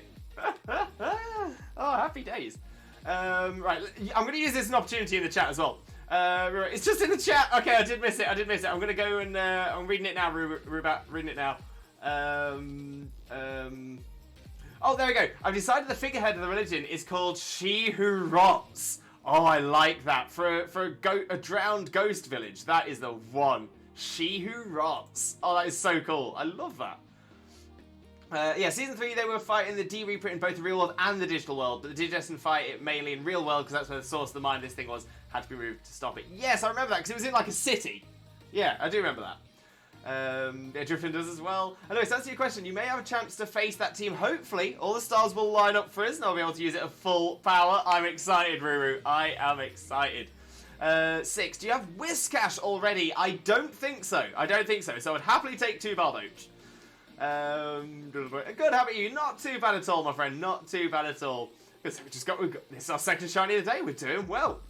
Oh, happy days. Right, I'm going to use this as an opportunity in the chat as well. It's just in the chat. Okay, I did miss it. I'm going to go and I'm reading it now, Rubat. Reading it now. Oh, there we go. I've decided the figurehead of the religion is called She Who Rots. Oh, I like that. For a drowned ghost village, that is the one. She Who Rots. Oh, that is so cool. I love that. Yeah, Season 3, they were fighting the D-Reaper in both the real world and the digital world, but the Digestion fight it mainly in real world, because that's where the source of the mind of this thing was, had to be removed to stop it. Yes, I remember that, because it was in, like, a city. Yeah, I do remember that. Yeah, Driffin does as well. Anyway, to answer your question, you may have a chance to face that team. Hopefully, all the stars will line up for us, and I'll be able to use it at full power. I'm excited, Ruru. I am excited. 6, do you have Whiscash already? I don't think so. So I'd happily take 2 Barboach. Good, how about you? Not too bad at all, my friend. Not too bad at all. We've got this is our second shiny of the day. We're doing well.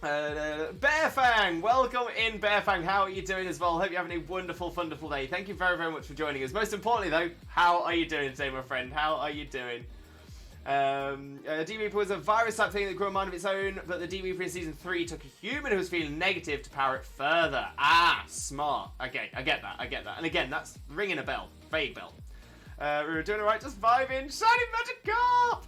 Bearfang, welcome in, Bearfang. How are you doing as well? Hope you're having a wonderful, wonderful day. Thank you very, very much for joining us. Most importantly, though, how are you doing today, my friend? How are you doing? D-Reaper was a virus-type thing that grew a mind of its own, but the D-Reaper in Season 3 took a human who was feeling negative to power it further. Ah, smart. Okay, I get that. And again, that's ringing a bell. Vague bell. We were doing alright, just vibing. Shiny Magikarp!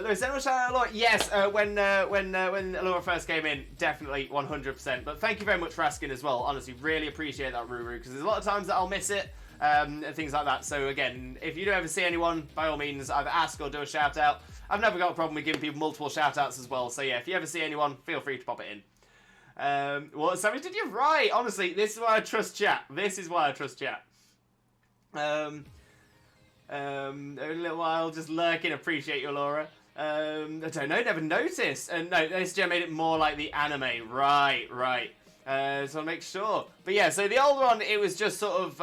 There's anyone shout out Allura? Yes, when Allura first came in, definitely 100%. But thank you very much for asking as well. Honestly, really appreciate that, Ruru, because there's a lot of times that I'll miss it. And things like that. So again, if you do ever see anyone, by all means, either ask or do a shout out. I've never got a problem with giving people multiple shout outs as well. So yeah, if you ever see anyone, feel free to pop it in. Well, Sammy, did you right? Honestly, this is why I trust chat. A little while, just lurking. Appreciate you, Laura. I don't know, never noticed. And no, this gen made it more like the anime. Right. So I'll make sure. But yeah, so the old one, it was just sort of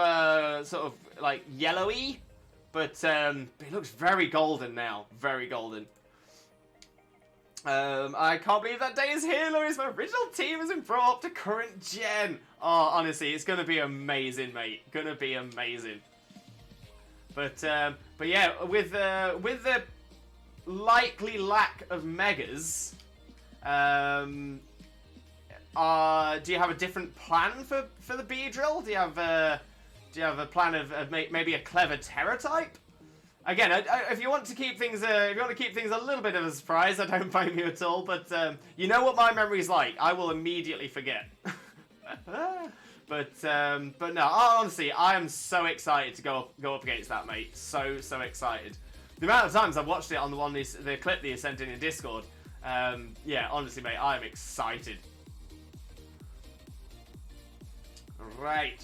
like yellowy, but it looks very golden now. Very golden. I can't believe that day is here, Louis. My original team has been brought up to current gen. Oh, honestly, it's going to be amazing, mate. Going to be amazing. But yeah, with the likely lack of megas, do you have a different plan for the Beedrill? Do you have a plan of maybe a clever Terror type? Again, if you want to keep things a little bit of a surprise, I don't blame you at all. But you know what my memory's like. I will immediately forget. But no, honestly, I am so excited to go up against that, mate. So excited. The amount of times I've watched it on the clip that you sent in Discord. Yeah, honestly, mate, I'm excited. Right.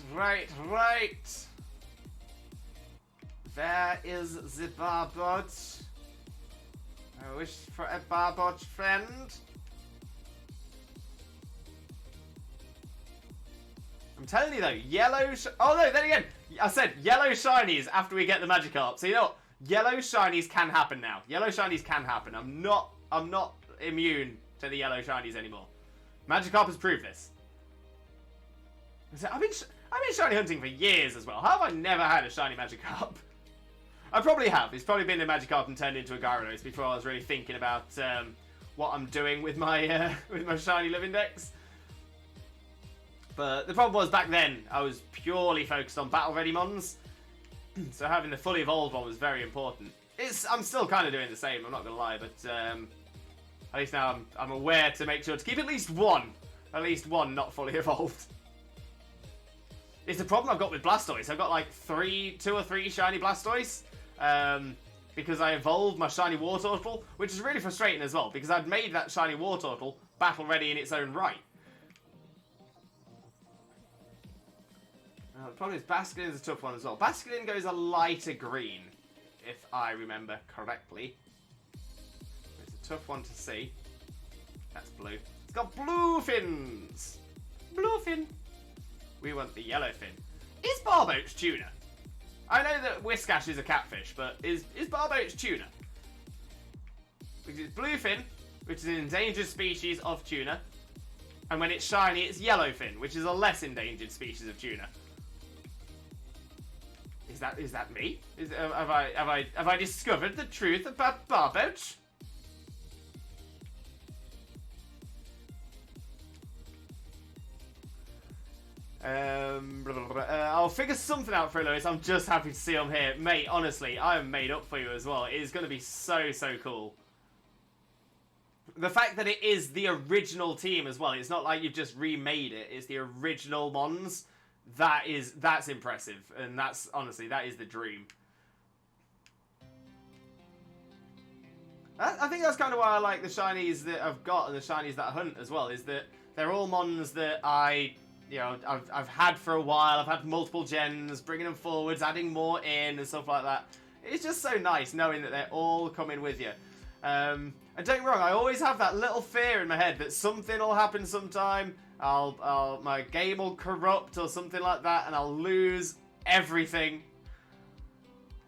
Where is the Barboach? I wish for a Barboach friend. I'm telling you though, yellow. Oh no, then again, I said yellow shinies after we get the Magikarp. So you know what? Yellow shinies can happen now. Yellow shinies can happen. I'm not immune to the yellow shinies anymore. Magikarp has proved this. I've been shiny hunting for years as well. How have I never had a shiny Magikarp? I probably have. It's probably been a Magikarp and turned into a Gyarados before I was really thinking about what I'm doing with my shiny Live Index. But the problem was back then I was purely focused on battle ready mons, so having the fully evolved one was very important. I'm still kind of doing the same. I'm not gonna lie, but at least now I'm aware to make sure to keep at least one not fully evolved. It's the problem I've got with Blastoise. I've got like 2 or 3 shiny Blastoise. Because I evolved my shiny Wartortle, which is really frustrating as well, because I'd made that shiny Wartortle battle ready in its own right. The problem is Basculin is a tough one as well. Basculin goes a lighter green, if I remember correctly. It's a tough one to see. That's blue. It's got blue fins! Blue fin! We want the yellow fin. Is Barboach tuna? I know that Whiskash is a catfish, but is Barboach tuna? Because it's bluefin, which is an endangered species of tuna, and when it's shiny, it's yellowfin, which is a less endangered species of tuna. Is that me? Have I discovered the truth about Barboach? I'll figure something out for Lewis. I'm just happy to see him here. Mate, honestly, I am made up for you as well. It is going to be so cool. The fact that it is the original team as well. It's not like you've just remade it. It's the original Mons. That's impressive. And that's, honestly, that is the dream. I think that's kind of why I like the shinies that I've got and the shinies that I hunt as well. Is that they're all Mons that I've had for a while. I've had multiple gens, bringing them forwards, adding more in and stuff like that. It's just so nice knowing that they're all coming with you. And don't get me wrong, I always have that little fear in my head that something will happen sometime. My game will corrupt or something like that, and I'll lose everything.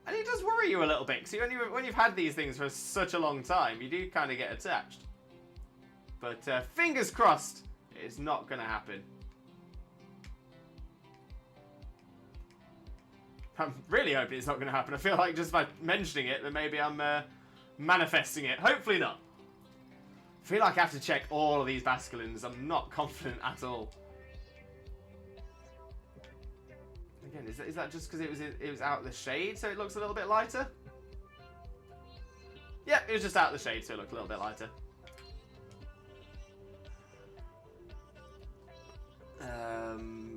And it does worry you a little bit, because when you've had these things for such a long time, you do kind of get attached. But fingers crossed, it's not going to happen. I'm really hoping it's not going to happen. I feel like just by mentioning it, that maybe I'm manifesting it. Hopefully not. I feel like I have to check all of these Basculins. I'm not confident at all. Again, is that just because it was out of the shade, so it looks a little bit lighter? Yeah, it was just out of the shade, so it looked a little bit lighter.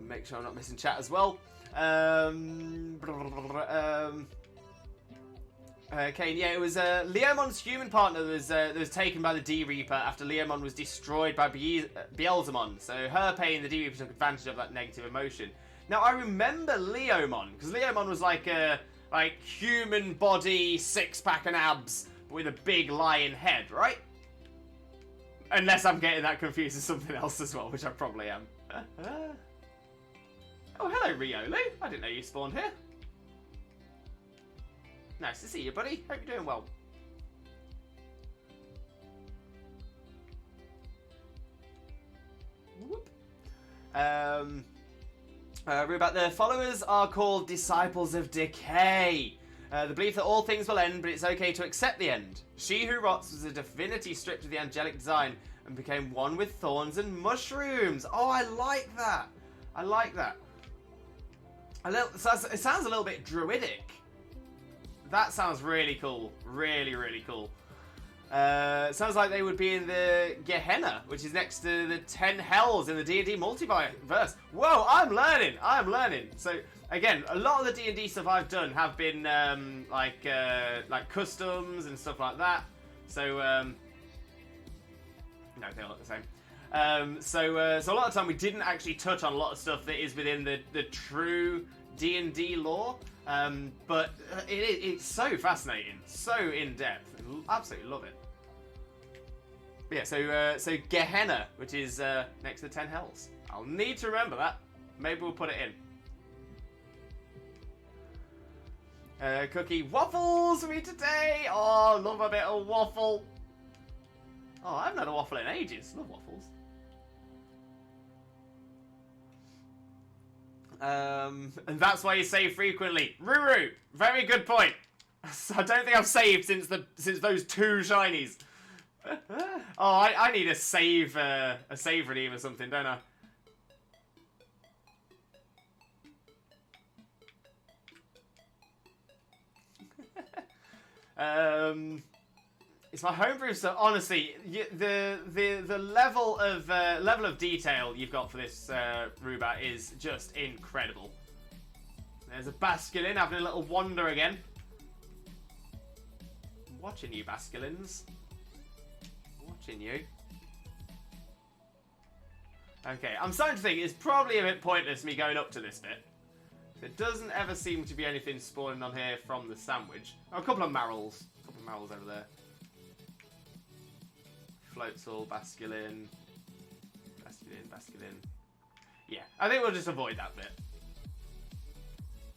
Make sure I'm not missing chat as well. Okay, yeah, it was Leomon's human partner that was taken by the D-Reaper after Leomon was destroyed by Beelzemon. So her pain, the D-Reaper took advantage of that negative emotion. Now I remember Leomon, because Leomon was like a human body, 6-pack and abs, but with a big lion head, right? Unless I'm getting that confused with something else as well, which I probably am. Oh, hello, Riolu. I didn't know you spawned here. Nice to see you, buddy. Hope you're doing well. Whoop. About the followers are called Disciples of Decay. The belief that all things will end, but it's okay to accept the end. She who rots was a divinity stripped of the angelic design and became one with thorns and mushrooms. Oh, I like that. I like that. It sounds a little bit druidic. That sounds really cool. Really, really cool. Sounds like they would be in the Gehenna, which is next to the 10 Hells in the D&D multiverse. Whoa, I'm learning. So, again, a lot of the D&D stuff I've done have been like customs and stuff like that. So, no, they all look the same. So a lot of time we didn't actually touch on a lot of stuff that is within the true D&D lore. But it's so fascinating, so in-depth. Absolutely love it. But yeah, so Gehenna, which is next to the 10 Hells. I'll need to remember that. Maybe we'll put it in. Cookie waffles for me today. Oh, love a bit of waffle. Oh, I haven't had a waffle in ages. Love waffles. And that's why you save frequently. Ruru, very good point. I don't think I've saved since those 2 shinies. Oh, I need a save redeem or something, don't I? It's my homebrew, so honestly, the level of detail you've got for this Rubat is just incredible. There's a Basculin having a little wander again. I'm watching you, Basculins. Watching you. Okay, I'm starting to think it's probably a bit pointless me going up to this bit. There doesn't ever seem to be anything spawning on here from the sandwich. Oh, a couple of marrows. Over there. Floatzel, Basculin. Yeah, I think we'll just avoid that bit.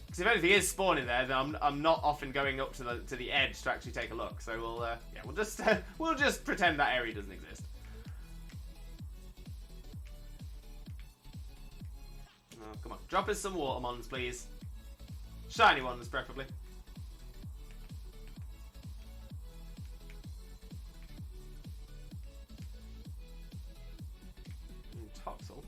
Because if anything is spawning there, then I'm not often going up to the edge to actually take a look. So we'll just pretend that area doesn't exist. Oh, come on, drop us some Watermons, please. Shiny ones, preferably. Toxel.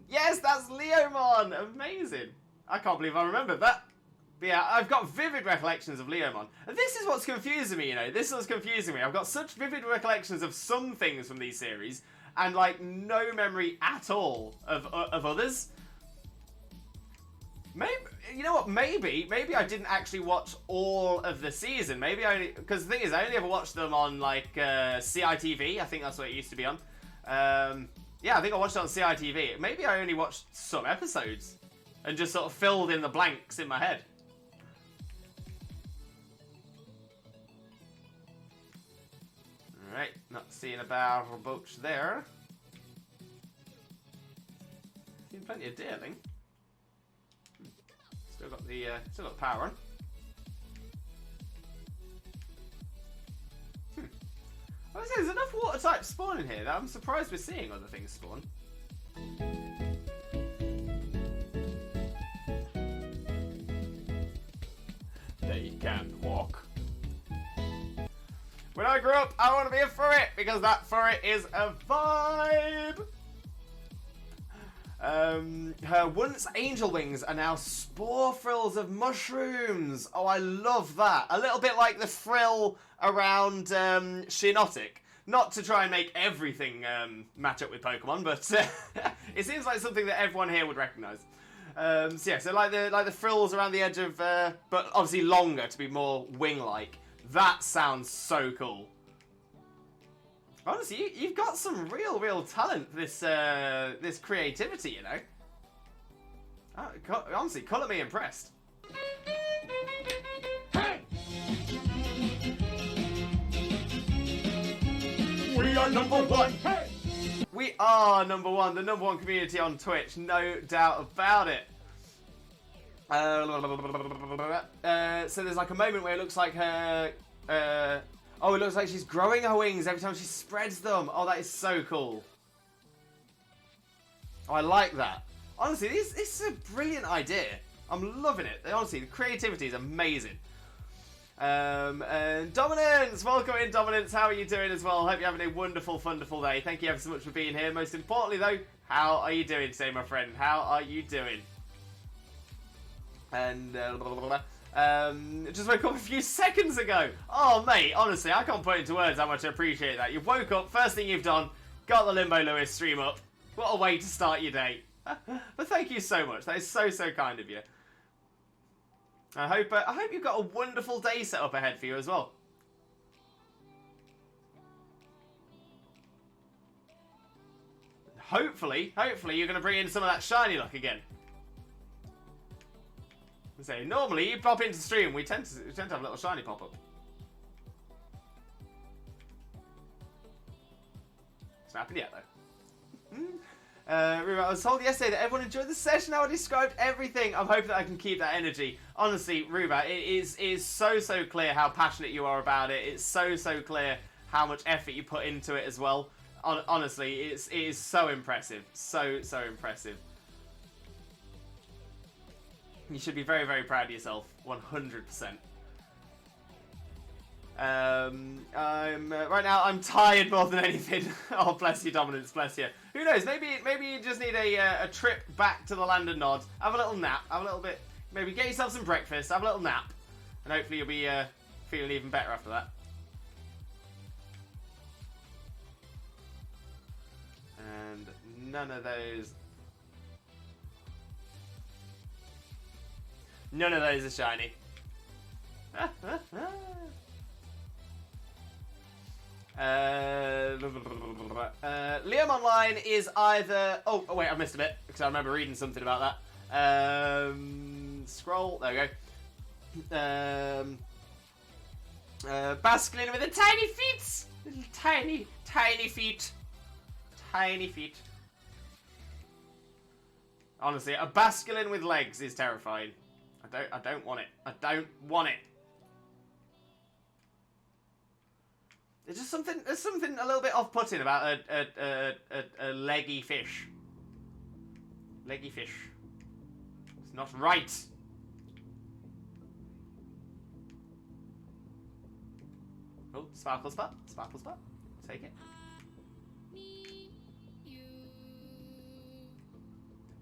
Yes, that's Leomon! Amazing! I can't believe I remembered that. But yeah, I've got vivid recollections of Leomon. And this is what's confusing me, you know. This is what's confusing me. I've got such vivid recollections of some things from these series, and like no memory at all of others. Maybe, you know what, maybe I didn't actually watch all of the season. Maybe because the thing is, I only ever watched them on, like, CITV. I think that's what it used to be on. Yeah, I think I watched it on CITV. Maybe I only watched some episodes and just sort of filled in the blanks in my head. Alright, not seeing a Barboach there. Seen plenty of deerling. Still got the power on. I was saying, there's enough water types spawning here that I'm surprised we're seeing other things spawn. They can't walk. When I grow up, I want to be a furret because that furret is a vibe. Her once angel wings are now spore frills of mushrooms. Oh, I love that. A little bit like the frill around Shiinotic. Not to try and make everything match up with Pokemon, but it seems like something that everyone here would recognise. So yeah, so like the frills around the edge of, but obviously longer to be more wing-like. That sounds so cool. Honestly, you've got some real talent for this creativity, you know. Honestly, colour me impressed. Hey! We are #1. Hey! We are #1, the #1 community on Twitch, no doubt about it. So there's like a moment where it looks like her. Oh, it looks like she's growing her wings every time she spreads them. Oh, that is so cool. Oh, I like that. Honestly, this is a brilliant idea. I'm loving it. Honestly, the creativity is amazing. And Dominance, welcome in, Dominance. How are you doing as well? Hope you're having a wonderful, wonderful day. Thank you ever so much for being here. Most importantly, though, how are you doing today, my friend? How are you doing? And just woke up a few seconds ago. Oh, mate, honestly, I can't put into words how much I appreciate that. You woke up, first thing you've done, got the Limbo Lewis stream up. What a way to start your day. But thank you so much. That is so, so kind of you. I hope you've got a wonderful day set up ahead for you as well. Hopefully you're going to bring in some of that shiny luck again. So normally you pop into stream, we tend to have a little shiny pop up. It's not happened yet though. I was told yesterday that everyone enjoyed the session, how I described everything. I'm hoping that I can keep that energy. Honestly, Ruba, it is so clear how passionate you are about it. It's so clear how much effort you put into it as well. Honestly, it is so impressive. So impressive. You should be very proud of yourself. 100%. Right now I'm tired more than anything. Oh, bless you, Dominance, bless you. Who knows? Maybe you just need a trip back to the land of Nod. Have a little nap. Have a little bit. Maybe get yourself some breakfast. Have a little nap, and hopefully you'll be feeling even better after that. And none of those. None of those are shiny. Liam Online is either... Oh, wait, I missed a bit, because I remember reading something about that. Scroll, there we go. Basculin with a tiny feet! Little tiny feet. Tiny feet. Honestly, a Basculin with legs is terrifying. I don't want it. I don't want it. There's just something. There's something a little bit off-putting about a leggy fish. Leggy fish. It's not right. Oh, sparkle spot. Sparkle spot. Take it.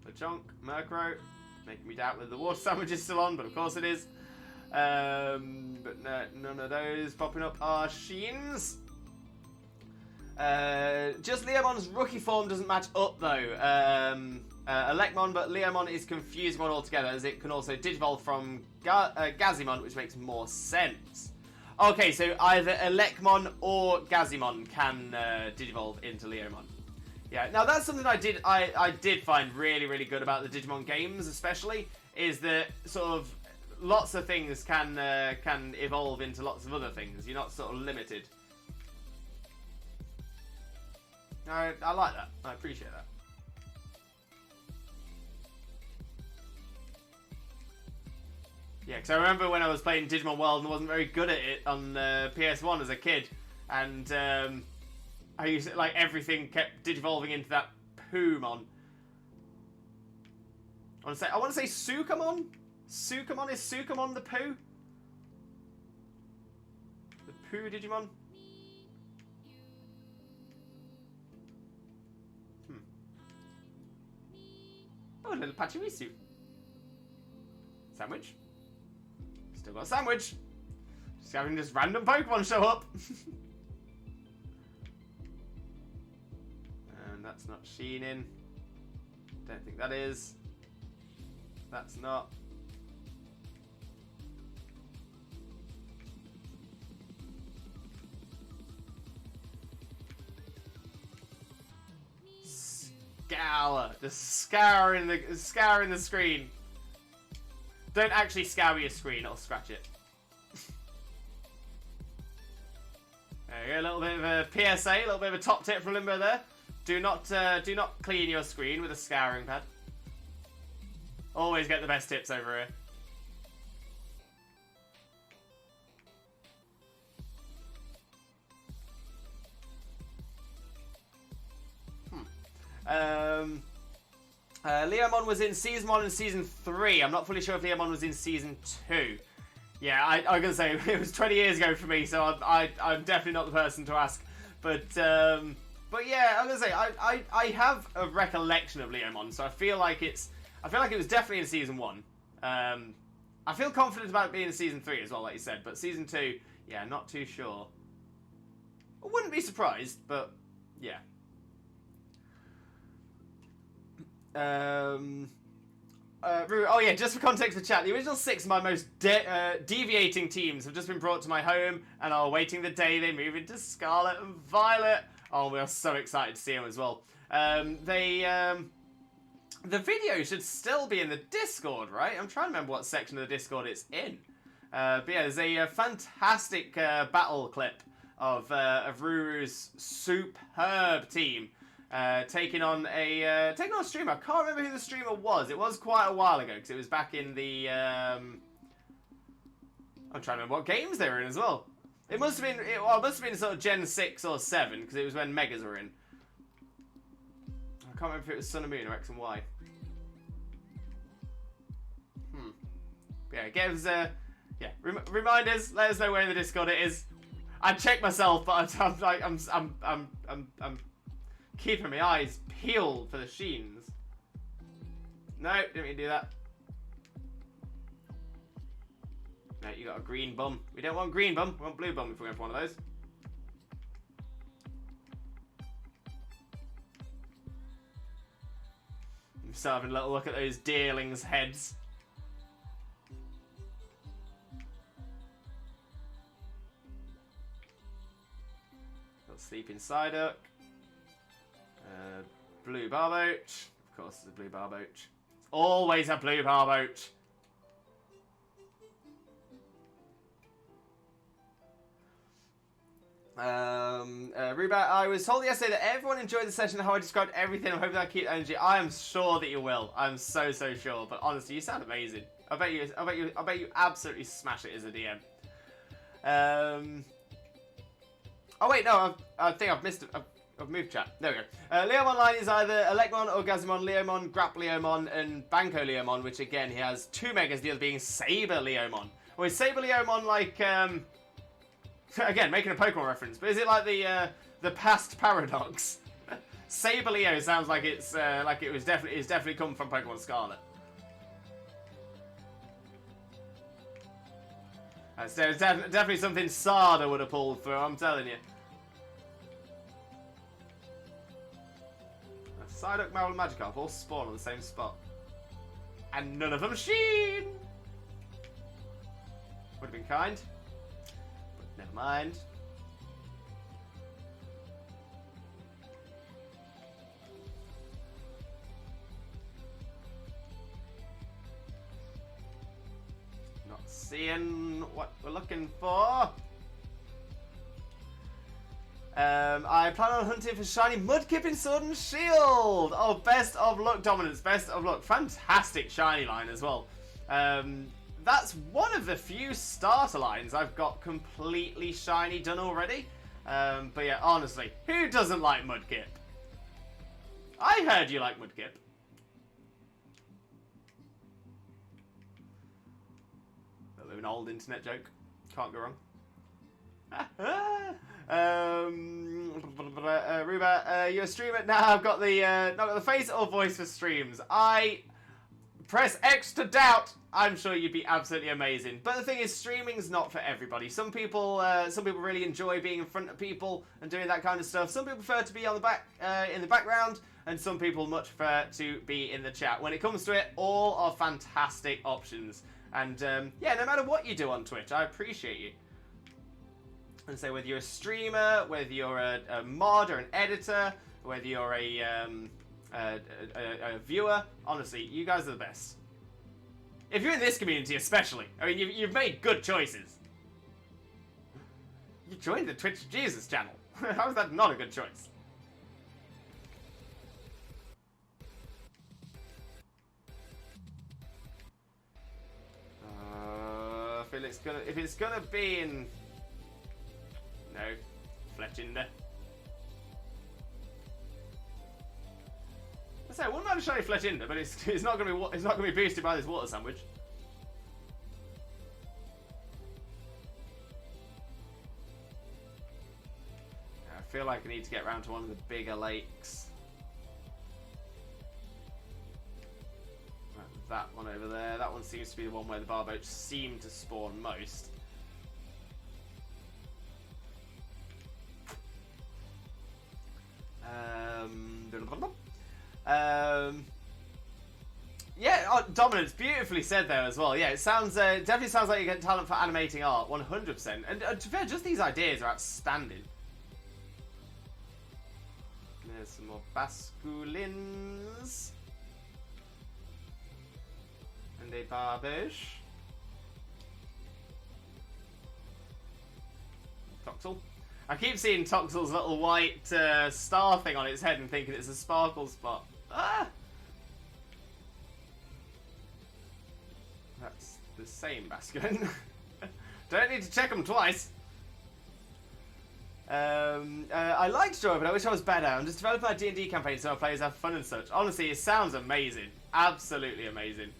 Lechonk, Murkrow, making me doubt whether the water sandwich is still on, but of course it is. But no, none of those popping up are Sheens. Just Leomon's rookie form doesn't match up though. Elecmon, but Leomon is Confused-Mon altogether, as it can also digivolve from Gazimon, which makes more sense. Okay, so either Elecmon or Gazimon can digivolve into Leomon. Yeah, now that's something I did find really good about the Digimon games, especially, is that sort of lots of things can evolve into lots of other things. You're not sort of limited. I like that. I appreciate that. Yeah, because I remember when I was playing Digimon World and wasn't very good at it on PS1 as a kid, and I used to, like, everything kept digivolving into that Poomon. I want to say Sukamon. Sukamon, is Sukamon the Poo? The Poo Digimon? Oh, a little Pachirisu. Sandwich. Still got a sandwich. Just having this random Pokemon show up. And that's not Sheenin. Don't think that is. That's not. Scour. Just scouring the screen. Don't actually scour your screen, it'll scratch it. There you go, a little bit of a PSA, a little bit of a top tip from Limbo there. Do not clean your screen with a scouring pad. Always get the best tips over here. Leomon was in Season 1 and Season 3. I'm not fully sure if Leomon was in Season 2. Yeah, I was going to say, it was 20 years ago for me, so I'm definitely not the person to ask. But yeah, I was going to say, I have a recollection of Leomon, so I feel like it was definitely in Season 1. I feel confident about it being in Season 3 as well, like you said, but Season 2, yeah, not too sure. I wouldn't be surprised, but yeah. Oh yeah, just for context for chat, the original 6 of my most deviating teams have just been brought to my home and are awaiting the day they move into Scarlet and Violet. Oh, we are so excited to see them as well. The video should still be in the Discord, right? I'm trying to remember what section of the Discord it's in. But yeah, there's a fantastic battle clip of Ruru's superb team taking on a streamer. I can't remember who the streamer was. It was quite a while ago because it was back in the. I'm trying to remember what games they were in as well. It must have been. It must have been sort of Gen 6 or 7 because it was when Megas were in. I can't remember if it was Sun and Moon or X and Y. Yeah, give us reminders. Let us know where in the Discord it is. I checked myself, but I'm keeping my eyes peeled for the sheens. No, didn't mean to do that. No, you got a green bum. We don't want green bum. We want blue bum if we're going for one of those. I'm still having a little look at those deerlings' heads. Sleeping Psyduck. Blue Barboach. Of course, it's a blue Barboach. It's always a blue Barboach. Rubat, I was told yesterday that everyone enjoyed the session and how I described everything. I'm hoping that I keep energy. I am sure that you will. I'm so sure. But honestly, you sound amazing. I bet you absolutely smash it as a DM. Oh wait, no, I think I've missed it. I've moved chat. There we go. Leomon line is either Elecmon, Orgasmon, Leomon, Grap Leomon, and Banco Leomon, which again, he has 2 megas, the other being Saber Leomon. Or is Saber Leomon like, again, making a Pokemon reference, but is it like the past paradox? Saber Leo sounds like it's, it's definitely come from Pokemon Scarlet. That's definitely something Sada would have pulled through, I'm telling you. Psyduck, Marill, and Magikarp all spawn on the same spot. And none of them Sheen! Would have been kind. But never mind. Seeing what we're looking for. I plan on hunting for shiny Mudkip in Sword and Shield. Oh, best of luck, Dominance. Best of luck. Fantastic shiny line as well. That's one of the few starter lines I've got completely shiny done already. But yeah, honestly, who doesn't like Mudkip? I heard you like Mudkip. An old internet joke. Can't go wrong. Ruba, you're a streamer now. I've got the face or voice for streams. I press X to doubt. I'm sure you'd be absolutely amazing. But the thing is, streaming's not for everybody. Some people really enjoy being in front of people and doing that kind of stuff. Some people prefer to be on the in the background, and some people much prefer to be in the chat. When it comes to it, all are fantastic options. And yeah, no matter what you do on Twitch, I appreciate you. And so whether you're a streamer, whether you're a mod or an editor, whether you're a viewer, honestly, you guys are the best. If you're in this community especially, I mean, you've made good choices. You joined the Twitch Jesus channel. How is that not a good choice? If it's gonna be in... No. Fletchinder. say I wouldn't mind a shiny Fletchinder, but it's not gonna be boosted by this water sandwich. I feel like I need to get around to one of the bigger lakes. Right, that one over there. That one seems to be the one where the Barboach seem to spawn most. Yeah, oh, Dominance, beautifully said there as well. Yeah, it sounds definitely sounds like you get talent for animating art, 100%. And to be fair, just these ideas are outstanding. There's some more Basculins. And a Barboach. Toxel. I keep seeing Toxel's little white star thing on its head and thinking it's a sparkle spot. Ah! That's the same Basculin. Don't need to check them twice. I like Joy, but I wish I was better. I'm just developing my D&D campaign so our players have fun and such. Honestly, it sounds amazing. Absolutely amazing.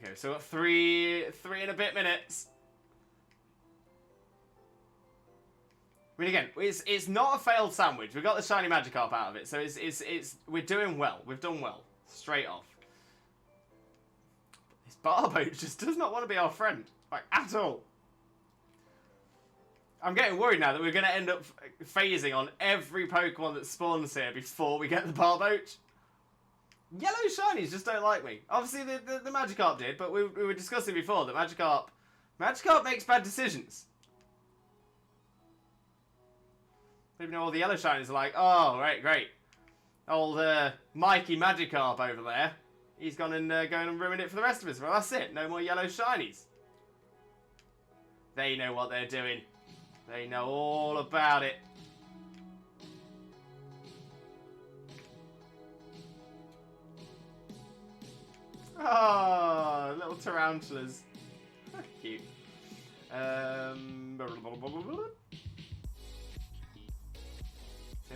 Okay, so we've got three and a bit minutes. I mean, again, it's not a failed sandwich. We got the shiny Magikarp out of it, so we're doing well. We've done well, straight off. This Barboach just does not want to be our friend, like at all. I'm getting worried now that we're going to end up phasing on every Pokemon that spawns here before we get the Barboach. Yellow shinies just don't like me. Obviously, the Magikarp did, but we were discussing before that Magikarp makes bad decisions. Even though all the yellow shinies are like, oh, right, great. Old Mikey Magikarp over there, he's gone and ruined it for the rest of us. Well, that's it. No more yellow shinies. They know what they're doing. They know all about it. Oh, little tarantulas. Cute. I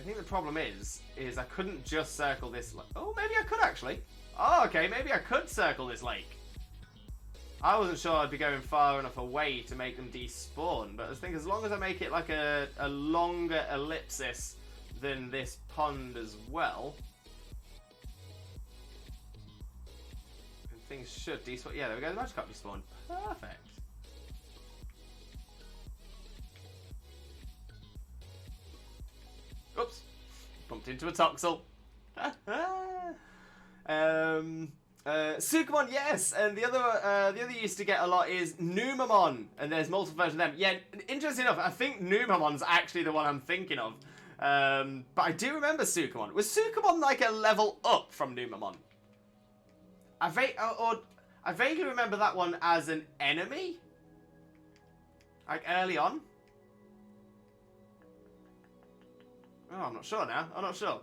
think the problem is I couldn't just circle this lake. Oh, maybe I could actually. Oh, okay, maybe I could circle this lake. I wasn't sure I'd be going far enough away to make them despawn, but I think as long as I make it like a longer ellipsis than this pond as well, things should despawn. Yeah, there we go, the Magikarp despawned. Perfect. Oops. Bumped into a Toxel. Sukamon, yes, and the other used to get a lot is Numamon, and there's multiple versions of them. Yeah, interesting enough, I think Numamon's actually the one I'm thinking of. But I do remember Sukamon. Was Sukamon like a level up from Numamon? I vaguely remember that one as an enemy, like early on. Oh, I'm not sure now. I'm not sure.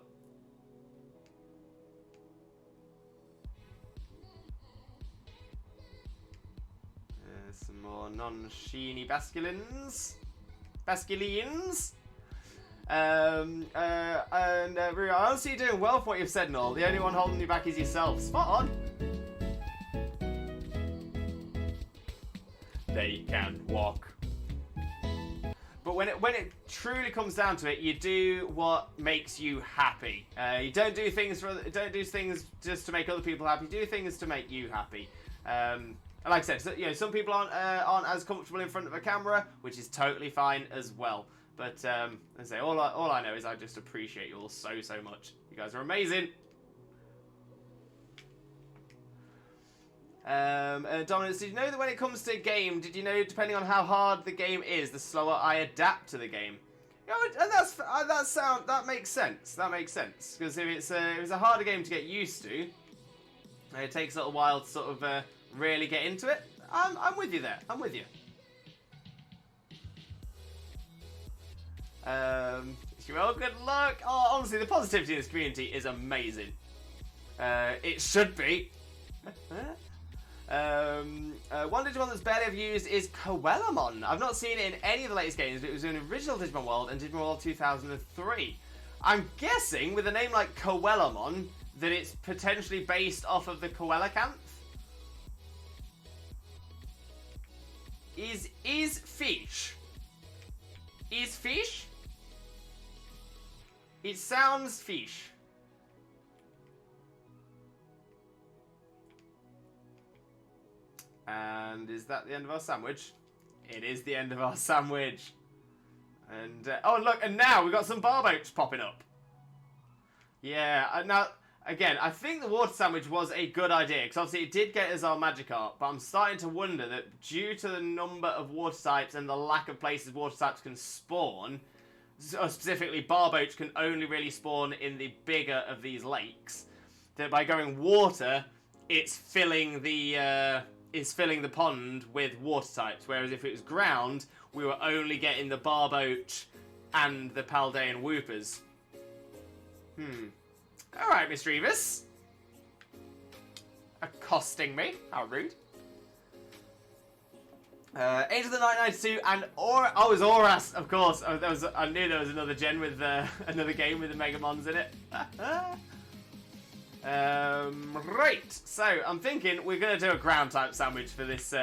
Some more non-sheeny Basculins. Basculines. And Rui, honestly, you're doing well for what you've said and all. The only one holding you back is yourself. Spot on. They can walk. But when it truly comes down to it, you do what makes you happy. You don't do things just to make other people happy. Do things to make you happy. And like I said, so, you know, some people aren't as comfortable in front of a camera, which is totally fine as well. But I say all I know is I just appreciate you all so much. You guys are amazing. Dominance, did you know that when it comes to a game, did you know depending on how hard the game is, the slower I adapt to the game? You know, and that makes sense. That makes sense because if it's a harder game to get used to, it takes a little while to sort of really get into it. I'm with you there. I'm with you. Well, good luck. Oh, honestly, the positivity in this community is amazing. It should be. One Digimon that's barely ever used is Coelamon. I've not seen it in any of the latest games, but it was in original Digimon World and Digimon World 2003. I'm guessing, with a name like Coelamon, that it's potentially based off of the Coelacanth. Is fish? Is fish? It sounds fish. And is that the end of our sandwich? It is the end of our sandwich. And, oh look, and now we've got some Barboach popping up. Yeah, now, again, I think the water sandwich was a good idea, because obviously it did get us our Magikarp, but I'm starting to wonder that due to the number of water types and the lack of places water types can spawn, specifically Barboach can only really spawn in the bigger of these lakes, that by going water, it's filling the pond with water types, whereas if it was ground, we were only getting the Barboach and the Paldean Whoopers. Alright, Mr. Evis. Accosting me. How rude. Age of the 992 and it was Auras, of course. I knew there was another gen with another game with the Megamons in it. Right, so I'm thinking we're gonna do a ground type sandwich for this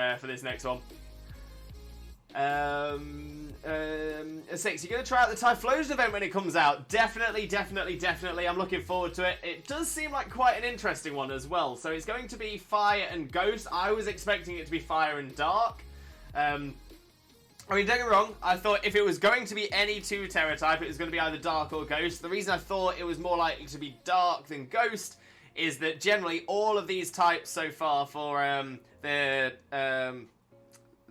next one. 6, you're gonna try out the Typhlosion event when it comes out. Definitely. I'm looking forward to it. It does seem like quite an interesting one as well. So it's going to be fire and ghost. I was expecting it to be fire and dark. I mean, don't get me wrong, I thought if it was going to be any two Terra type, it was going to be either dark or ghost. The reason I thought it was more likely to be dark than ghost is that generally all of these types so far for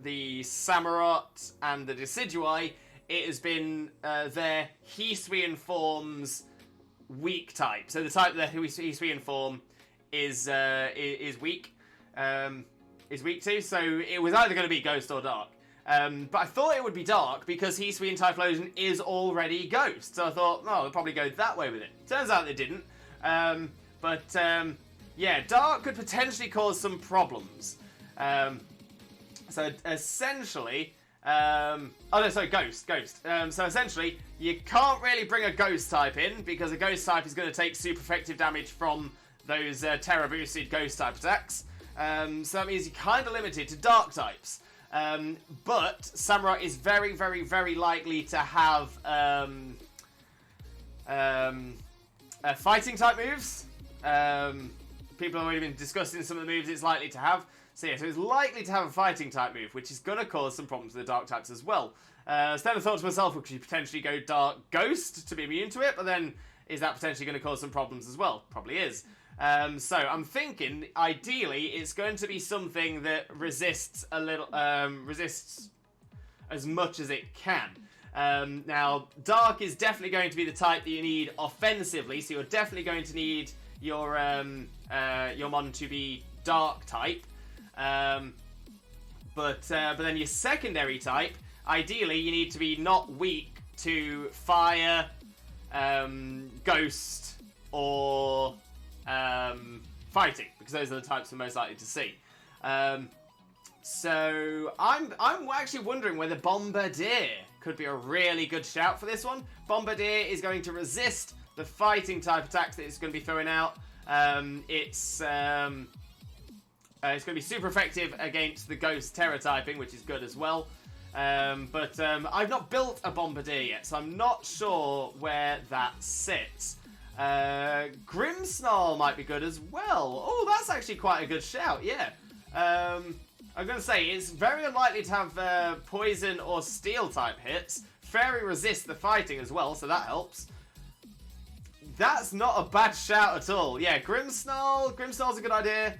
the Samurott and the Decidueye, it has been their Hisuian forms weak type. So the type that Hisuian form is weak. Is weak to, so it was either going to be ghost or dark. But I thought it would be dark because Hisuian Typhlosion is already ghost. So I thought, oh, they'll probably go that way with it. Turns out they didn't. Yeah, dark could potentially cause some problems. So essentially, ghost. So essentially, you can't really bring a ghost type in because a ghost type is going to take super effective damage from those Terra boosted ghost type attacks. So that means you're kind of limited to dark types. But Samurai is very, very, very likely to have fighting type moves. People have already been discussing some of the moves it's likely to have. So yeah, so it's likely to have a fighting type move, which is going to cause some problems with the dark types as well. So then I thought to myself, well, could you potentially go dark ghost to be immune to it? But then, is that potentially going to cause some problems as well? Probably is. So I'm thinking, ideally, it's going to be something that resists a little, resists as much as it can. Now, dark is definitely going to be the type that you need offensively, so you're definitely going to need your mon to be dark type. But then your secondary type, ideally, you need to be not weak to fire, ghost, or fighting, because those are the types we're most likely to see. So I'm actually wondering whether Bombardier could be a really good shout for this one. Bombardier is going to resist the fighting type attacks that it's going to be throwing out. It's going to be super effective against the ghost Terra typing, which is good as well. But I've not built a Bombardier yet, so I'm not sure where that sits. Grimmsnarl might be good as well. Oh, that's actually quite a good shout, yeah. I'm going to say, it's very unlikely to have poison or steel type hits. Fairy resists the fighting as well, so that helps. That's not a bad shout at all. Yeah, Grimmsnarl's a good idea.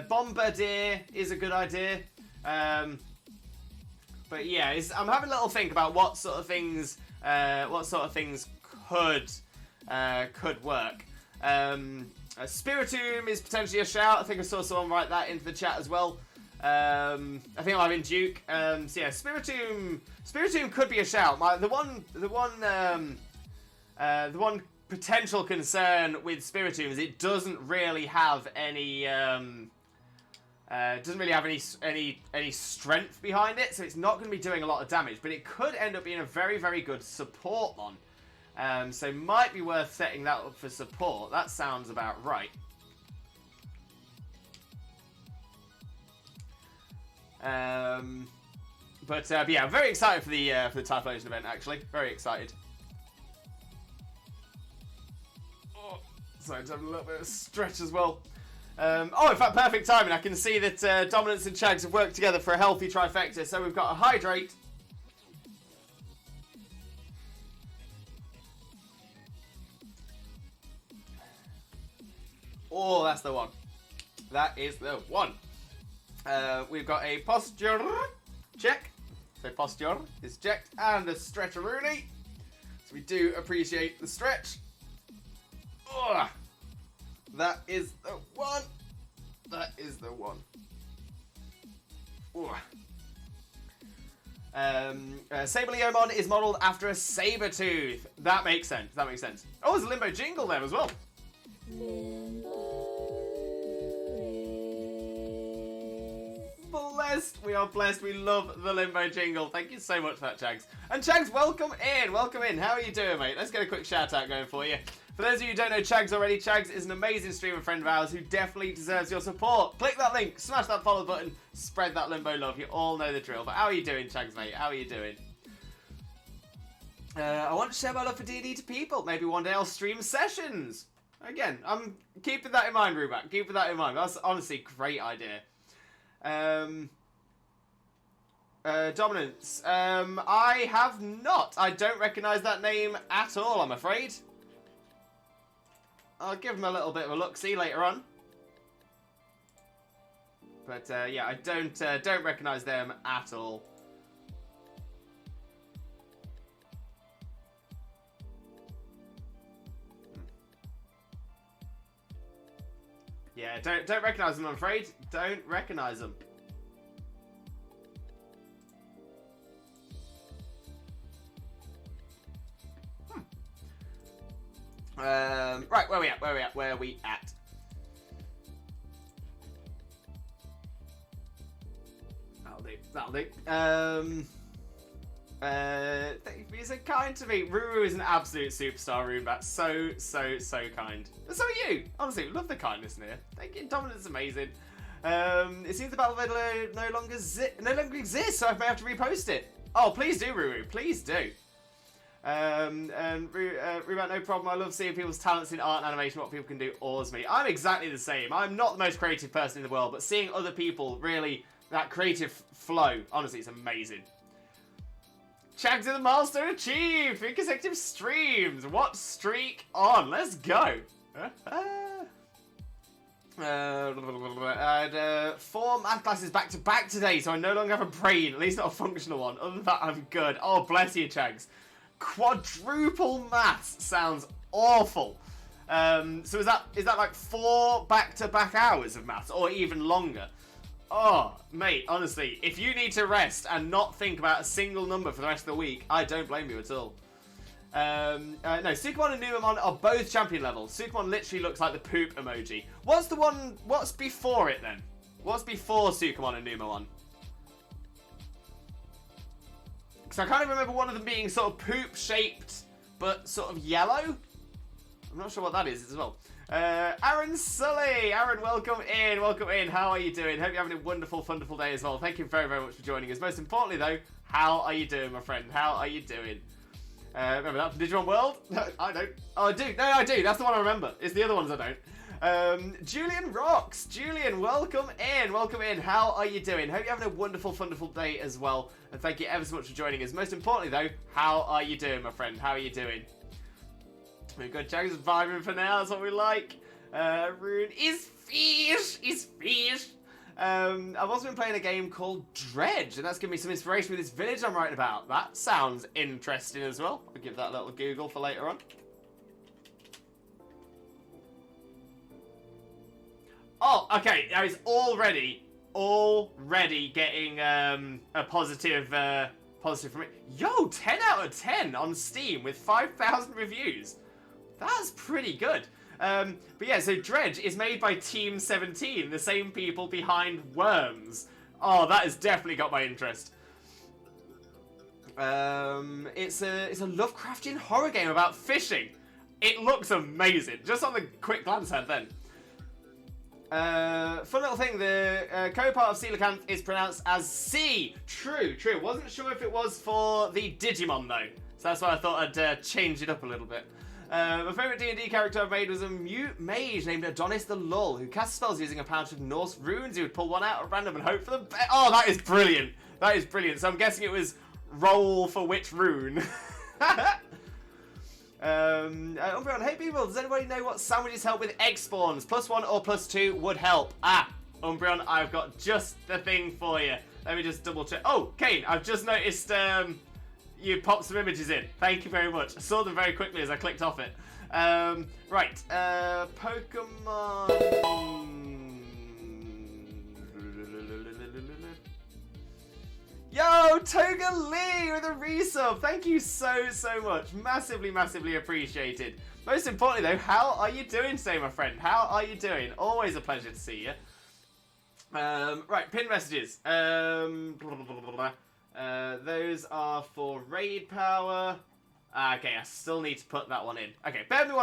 Bombardier is a good idea. But yeah, I'm having a little think about what sort of things could work. Spiritomb is potentially a shout. I think I saw someone write that into the chat as well. I think I'm in Duke. So yeah, Spiritomb could be a shout. The one potential concern with Spiritomb is it doesn't really have any Doesn't really have any strength behind it, so it's not going to be doing a lot of damage. But it could end up being a very, very good support mon. So might be worth setting that up for support. That sounds about right. But yeah, I'm very excited for the Typhlosion event. Actually, very excited. Oh, sorry, just having a little bit of stretch as well. Oh, in fact, perfect timing. I can see that Dominance and Chags have worked together for a healthy trifecta. So we've got a Hydrate. Oh, that's the one. That is the one. We've got a Posture check. So Posture is checked. And a Stretcheroonie. So we do appreciate the stretch. Oh, that is the one. That is the one. Saberleomon is modelled after a Sabertooth. That makes sense. That makes sense. Oh, there's a Limbo jingle there as well. Blessed. We are blessed. We love the Limbo jingle. Thank you so much for that, Chags. And Chags, welcome in. Welcome in. How are you doing, mate? Let's get a quick shout out going for you. For those of you who don't know Chags already, Chags is an amazing streamer friend of ours who definitely deserves your support. Click that link, smash that follow button, spread that Limbo love. You all know the drill. But how are you doing, Chags, mate? How are you doing? I want to share my love for D&D to people. Maybe one day I'll stream sessions. Again, I'm keeping that in mind, Ruback. Keeping that in mind. That's honestly a great idea. Dominance. I have not. I don't recognise that name at all, I'm afraid. I'll give him a little bit of a look-see later on. But yeah, I don't recognise them at all. Yeah, don't recognise them, I'm afraid. Don't recognise them. Right, where are we at? That'll do. Thank you for being so kind to me. Ruru is an absolute superstar, Rubat. So kind. But so are you. Honestly, love the kindness in here. Thank you. Dominance is amazing. It seems the battle video no longer exists, so I may have to repost it. Oh, please do, Ruru. Please do. Rubat, no problem. I love seeing people's talents in art and animation. What people can do awes me. I'm exactly the same. I'm not the most creative person in the world, but seeing other people really, that creative flow, honestly, it's amazing. Chags in the milestone achieved! 3 consecutive streams! What streak on? Let's go! I had 4 math classes back to back today, so I no longer have a brain, at least not a functional one. Other than that, I'm good. Oh, bless you, Chags. Quadruple maths sounds awful. So is that like 4 back-to-back hours of maths, or even longer? Oh, mate, honestly, if you need to rest and not think about a single number for the rest of the week, I don't blame you at all. No, Sukamon and Numamon are both champion levels. Sukamon literally looks like the poop emoji. What's before it then? What's before Sukamon and Numamon? Because I can't even remember one of them being sort of poop-shaped, but sort of yellow. I'm not sure what that is as well. Aaron Sully! Aaron, welcome in, welcome in. How are you doing? Hope you're having a wonderful, wonderful day as well. Thank you very, very much for joining us. Most importantly, though, how are you doing, my friend? How are you doing? Remember that from Digimon World? No, I don't. Oh, I do. No, I do. That's the one I remember. It's the other ones I don't. Julian Rocks. Julian, welcome in. Welcome in. How are you doing? Hope you're having a wonderful, wonderful day as well. And thank you ever so much for joining us. Most importantly, though, how are you doing, my friend? How are you doing? We've got Jags vibing for now. That's what we like. Rune is fish. Is fish. I've also been playing a game called Dredge, and that's given me some inspiration with this village I'm writing about. That sounds interesting as well. I'll give that a little Google for later on. Oh, okay. I was already getting a positive from it. Yo, 10 out of 10 on Steam with 5,000 reviews. That's pretty good. But yeah, so Dredge is made by Team 17, the same people behind Worms. Oh, that has definitely got my interest. It's a Lovecraftian horror game about fishing. It looks amazing, just on the quick glance at then. Fun little thing, the co-part of Coelacanth is pronounced as C. True. Wasn't sure if it was for the Digimon though, so that's why I thought I'd change it up a little bit. My favourite D&D character I've made was a mute mage named Adonis the Lull, who cast spells using a pouch of Norse runes. He would pull one out at random and hope for the best. Oh, that is brilliant. That is brilliant. So I'm guessing it was roll for which rune. Umbreon, hey people, does anybody know what sandwiches help with egg spawns? +1 or +2 would help. Umbreon, I've got just the thing for you. Let me just double check. Oh, Kane, I've just noticed you popped some images in. Thank you very much. I saw them very quickly as I clicked off it. Right, Pokemon... Yo, Toga Lee with a resub. Thank you so much. Massively appreciated. Most importantly though, how are you doing today, my friend? How are you doing? Always a pleasure to see you. Right, pinned messages. Those are for raid power. Okay, I still need to put that one in. Okay, bear with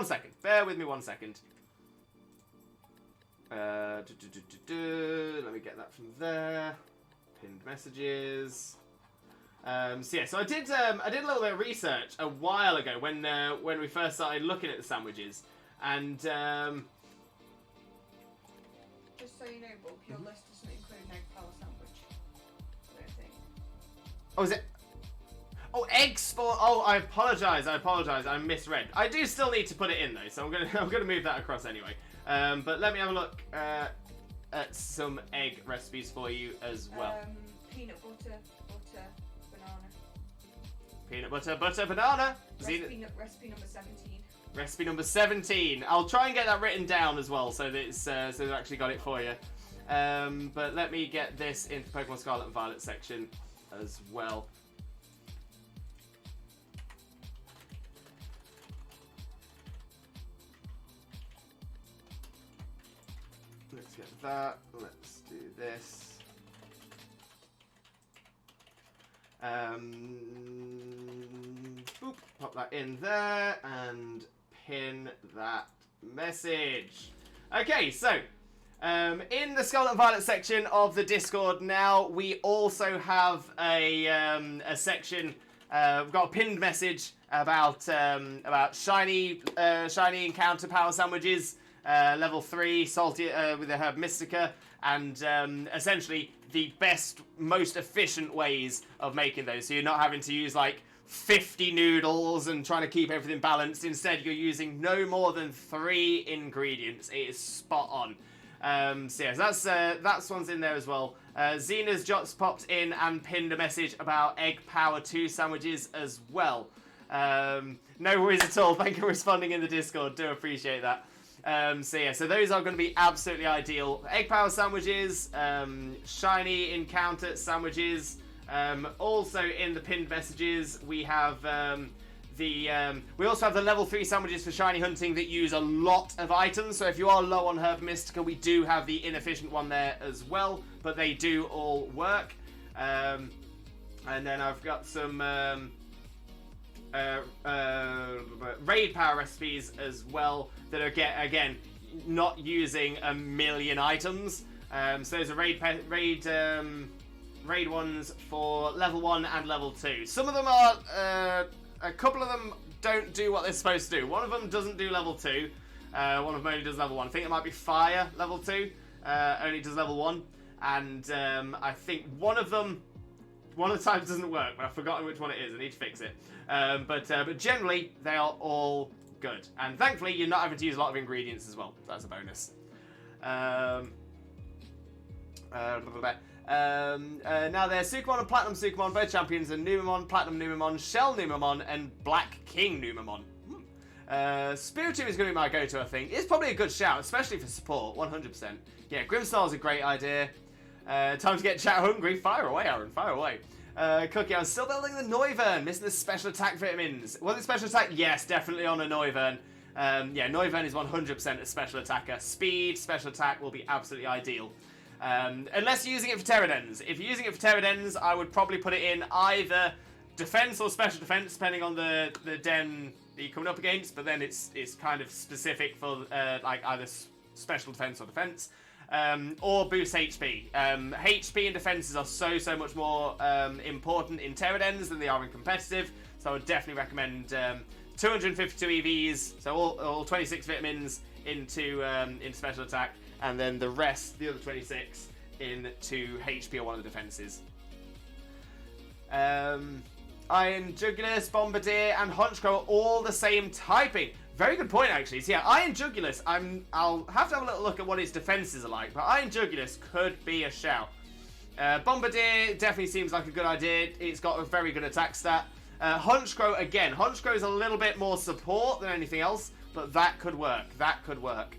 me 1 second. Let me get that from there. Pinned messages. So I did a little bit of research a while ago when we first started looking at the sandwiches, and Just so you know, Bob, your list doesn't include an egg power sandwich. I don't think. Oh, is it? Oh, egg spawn. Oh, I apologise. I misread. I do still need to put it in though, so I'm gonna move that across anyway. But let me have a look at some egg recipes for you as well. Peanut butter, banana. Peanut butter, banana. Recipe number 17. Recipe number 17. I'll try and get that written down as well, so that it's so they've actually got it for you. But let me get this into Pokemon Scarlet and Violet section as well. Let's get that. Let's do this. Boop, pop that in there and pin that message. Okay, so in the Scarlet and Violet section of the Discord now, we also have a section. We've got a pinned message about shiny encounter power sandwiches. Level 3, salty with the herb Mystica, and essentially the best, most efficient ways of making those. So you're not having to use like 50 noodles and trying to keep everything balanced. Instead, you're using no more than 3 ingredients. It is spot on. So yeah, that's one's in there as well. Xena's Jots popped in and pinned a message about Egg Power 2 sandwiches as well. No worries at all. Thank you for responding in the Discord. Do appreciate that. So those are going to be absolutely ideal. Egg power sandwiches, shiny encounter sandwiches. Also in the pinned messages, we have we also have the level 3 sandwiches for shiny hunting that use a lot of items. So if you are low on Herb Mystica, we do have the inefficient one there as well, but they do all work. And then I've got some raid power recipes as well that are again not using a million items. So those are raid ones for level 1 and level 2. Some of them are a couple of them don't do what they're supposed to do. One of them doesn't do level 2. One of them only does level 1. I think it might be fire level 2. Only does level 1. And I think one of the times doesn't work, but I've forgotten which one it is. I need to fix it. But generally, they are all good. And thankfully, you're not having to use a lot of ingredients as well. That's a bonus. Now there's Sukamon and Platinum Sukamon, both champions, and Numemon, Platinum Numemon, Shell Numemon, and Black King Numemon. Spiritomb is going to be my go-to, I think. It's probably a good shout, especially for support, 100%. Yeah, Grimstar's a great idea. Time to get chat hungry. Fire away, Aaron, fire away. Cookie, I was still building the Noivern, missing the special attack vitamins. Was it special attack? Yes, definitely on a Noivern. Yeah, Neuven is 100% a special attacker. Speed, special attack will be absolutely ideal. Unless you're using it for Pterodens. If you're using it for Pterodens, I would probably put it in either defense or special defense, depending on the den that you're coming up against. But then it's kind of specific for like either special defense or defense, or boost HP. HP and defenses are so much more important in Pterodens than they are in competitive. So I would definitely recommend 252 EVs, so all 26 vitamins into special attack, and then the rest, the other 26, into HP or one of the defenses. Iron Jugulus, Bombardier, and Honchkrow are all the same typing. Very good point, actually. So yeah, Iron Jugulus, I'll have to have a little look at what its defenses are like, but Iron Jugulus could be a shout. Bombardier definitely seems like a good idea. It's got a very good attack stat. Honchkrow, again, Honchkrow is a little bit more support than anything else, but that could work. That could work.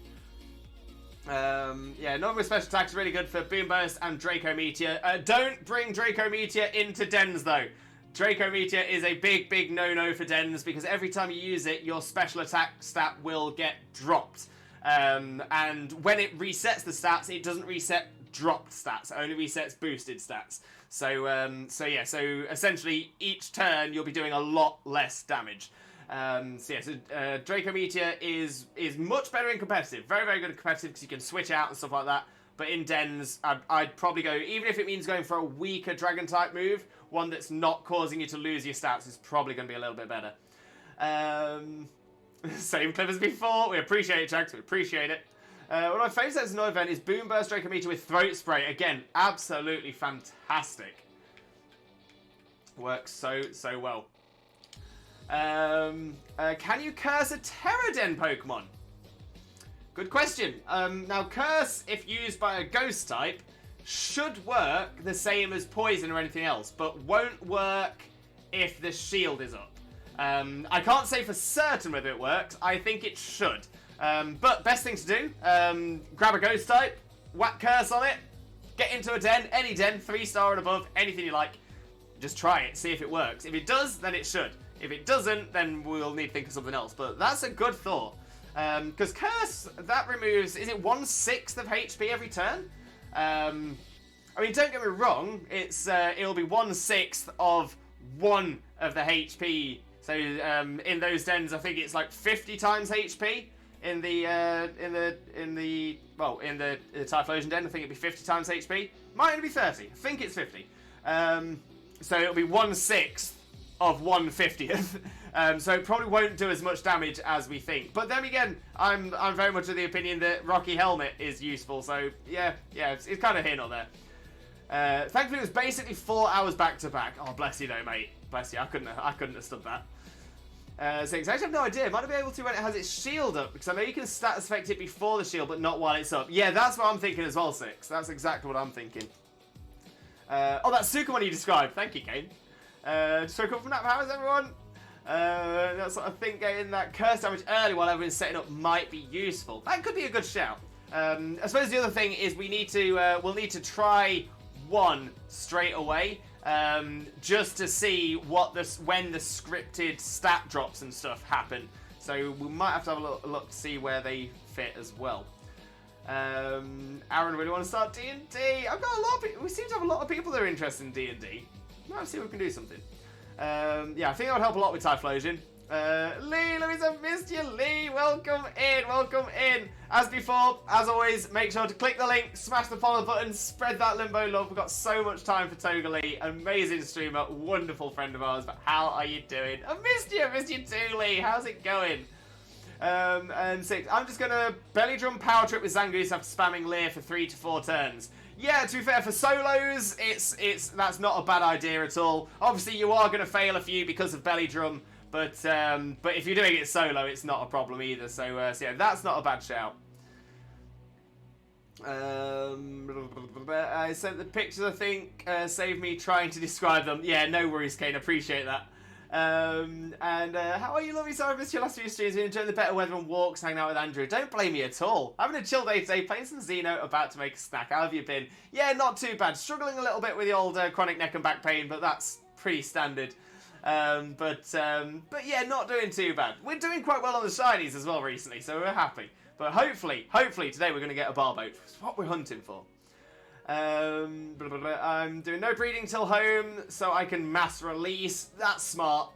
Yeah, normal special attack is really good for Boom Burst and Draco Meteor. Don't bring Draco Meteor into Dens, though. Draco Meteor is a big no-no for Dens, because every time you use it, your special attack stat will get dropped. And when it resets the stats, it doesn't reset dropped stats. It only resets boosted stats. So yeah, so essentially each turn you'll be doing a lot less damage. Draco Meteor is much better in competitive. Very good in competitive, because you can switch out and stuff like that. But in Dens, I'd probably go, even if it means going for a weaker Dragon type move, one that's not causing you to lose your stats, is probably going to be a little bit better. Same clip as before. We appreciate it, Jags. We appreciate it. One of my favourite sets of no event is Boom Burst Draco Meteor with Throat Spray. Again, absolutely fantastic. Works so well. Can you curse a Pteroden Pokemon? Good question. Now, Curse, if used by a Ghost type, should work the same as Poison or anything else, but won't work if the shield is up. I can't say for certain whether it works. I think it should. But best thing to do, grab a Ghost type, whack Curse on it, get into a den, any den, 3-star and above, anything you like. Just try it, see if it works. If it does, then it should. If it doesn't, then we'll need to think of something else. But that's a good thought. Because Curse, that removes, is it 1/6 of HP every turn? I mean, don't get me wrong, it'll be 1/6 of one of the HP. So in those dens, I think it's like 50 times HP. In the Typhlosion den, I think it'd be 50 times HP. Might only be 30. I think it's 50. So it'll be 1/6 of 1/50th. So it probably won't do as much damage as we think. But then again, I'm very much of the opinion that Rocky Helmet is useful. So yeah, it's kind of here not there. Thankfully, it was basically 4 hours back to back. Oh, bless you though, mate. Bless you. I couldn't have stood that. Six. I actually have no idea. Might I be able to when it has its shield up? Because I know you can status effect it before the shield, but not while it's up. Yeah, that's what I'm thinking as well, Six. That's exactly what I'm thinking. Oh, that's Sukumon you described. Thank you, Kane. Just woke up from nap. How is everyone? That's what I think, getting that curse damage early while everyone's setting up might be useful. That could be a good shout. I suppose the other thing is we'll need to try one straight away, just to see when the scripted stat drops and stuff happen. So we might have to have a look to see where they fit as well. Aaron, really want to start D&D? I've got a lot of people. We seem to have a lot of people that are interested in D&D. Might see if we can do something. Yeah, I think that would help a lot with Typhlosion. Lee, Louise, I've missed you. Lee, welcome in. As before, as always, make sure to click the link, smash the follow button, spread that Limbo love. We've got so much time for Toga Lee, amazing streamer, wonderful friend of ours. But how are you doing? I missed you too, Lee. How's it going? And 6, I'm just gonna belly drum power trip with Zangoose after spamming Leer for 3 to 4 turns. Yeah, to be fair, for solos, that's not a bad idea at all. Obviously, you are gonna fail a few because of belly drum. But if you're doing it solo, it's not a problem either. So yeah, that's not a bad shout. I sent the pictures, I think. Save me trying to describe them. Yeah, no worries, Kane. Appreciate that. How are you, lovely? Sorry I missed your last few streams. Been enjoying the better weather and walks, hanging out with Andrew. Don't blame me at all. Having a chill day today, playing some Xeno, about to make a snack. How have you been? Yeah, not too bad. Struggling a little bit with the old chronic neck and back pain, but that's pretty standard. But yeah, not doing too bad. We're doing quite well on the shinies as well recently, so we're happy. But hopefully today we're going to get a Barboach. It's what we're hunting for. I'm doing no breeding till home, so I can mass release. That's smart.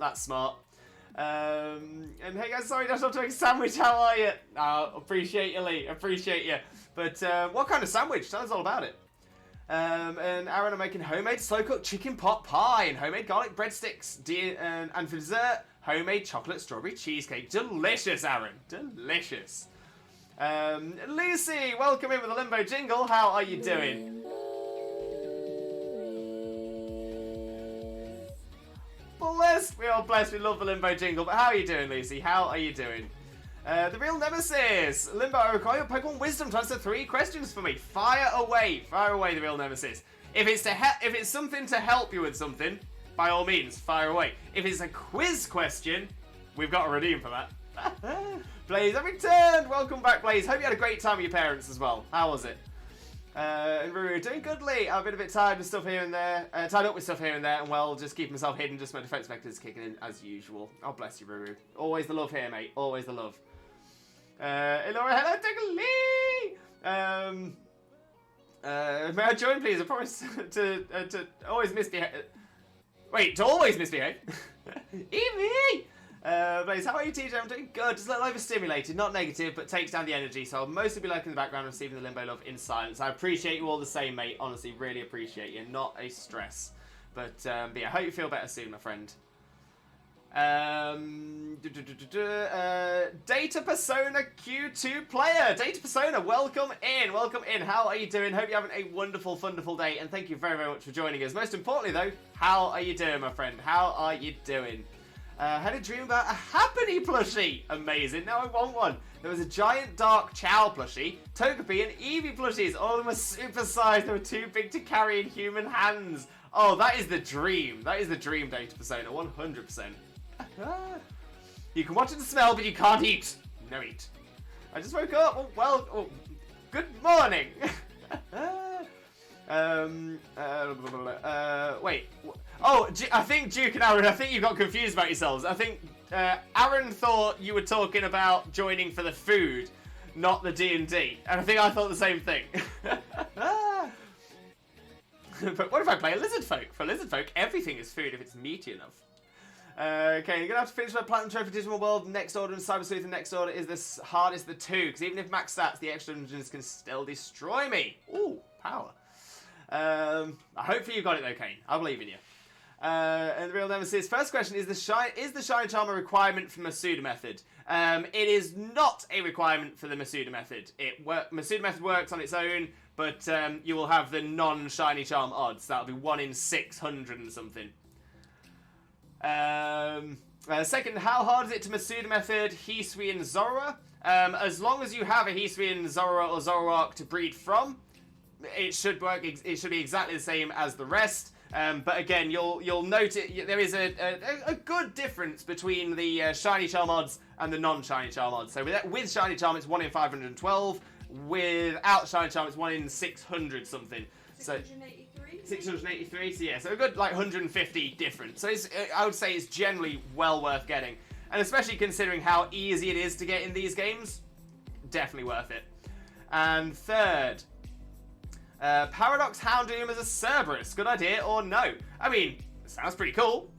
And hey guys, sorry, that's not doing a sandwich. How are you? Oh, appreciate you, Lee. Appreciate you. But what kind of sandwich? Tell us all about it. And Aaron are making homemade slow-cooked chicken pot pie and homemade garlic breadsticks. And for dessert, homemade chocolate strawberry cheesecake. Delicious, Aaron. Delicious. Lucy, welcome in with a Limbo jingle. How are you doing? Blessed. We are blessed. We love the Limbo jingle. But how are you doing, Lucy? How are you doing? The real nemesis. Limbo, I require your Pokemon wisdom to answer 3 questions for me. Fire away, the real nemesis. If it's something to help you with something, by all means, fire away. If it's a quiz question, we've got a redeem for that. Blaze, I've returned. Welcome back, Blaze. Hope you had a great time with your parents as well. How was it? And Ruru, doing goodly. I've been a bit tired with stuff here and there. Tied up with stuff here and there, and well, just keeping myself hidden. Just my defense vectors kicking in as usual. Oh, bless you, Ruru. Always the love here, mate. Always the love. Elora, hello, Tickly! May I join, please? I promise to always misbehave. Wait, to always misbehave? Evie! Blaze, how are you, TJ? I'm doing good. Just a little overstimulated, not negative, but takes down the energy, so I'll mostly be lurking in the background and receiving the Limbo love in silence. I appreciate you all the same, mate. Honestly, really appreciate you. Not a stress. But yeah, I hope you feel better soon, my friend. Data Persona Q2 player. Data Persona, welcome in. Welcome in. How are you doing? Hope you're having a wonderful, wonderful day, and thank you very, very much for joining us. Most importantly, though, how are you doing, my friend? How are you doing? Had a dream about a Happiny plushie. Amazing. Now I want one. There was a giant dark Chow plushie, Togepi, and Eevee plushies. All of them were super sized. They were too big to carry in human hands. Oh, that is the dream. That is the dream, Data Persona. 100%. You can watch and smell, but you can't eat. No eat. I just woke up. Oh, well, good morning. Wait. Oh, I think Duke and Aaron, I think you got confused about yourselves. I think Aaron thought you were talking about joining for the food, not the D&D. And I think I thought the same thing. But what if I play a Lizard Folk? For Lizard Folk, everything is food if it's meaty enough. Okay, you're going to have to finish my Platinum Trophy Digital World next order, and Cyber Sleuth next order is the hardest of the 2, because even if max stats, the extra dungeons can still destroy me. Ooh, power. I hope you got it though, Kane. I believe in you. And the real nemesis. First question: is the Shine Charm a requirement for Masuda method? It is not a requirement for the Masuda method. Masuda method works on its own, but you will have the non-Shiny Charm odds. That'll be 1 in 600 and something. Second, how hard is it to Masuda method Hisui and Zorua? As long as you have a Hisui and Zorua or Zoroark to breed from, it should work. It should be exactly the same as the rest. But again, you'll note there is a good difference between the Shiny Charm odds and the non-Shiny Charm odds. So with Shiny Charm, it's 1 in 512. Without Shiny Charm, it's 1 in 600 something. 683? 683, so yeah, so a good like 150 difference. So I would say it's generally well worth getting. And especially considering how easy it is to get in these games, definitely worth it. And third, Paradox Houndoom as a Cerberus, good idea or no? I mean, sounds pretty cool.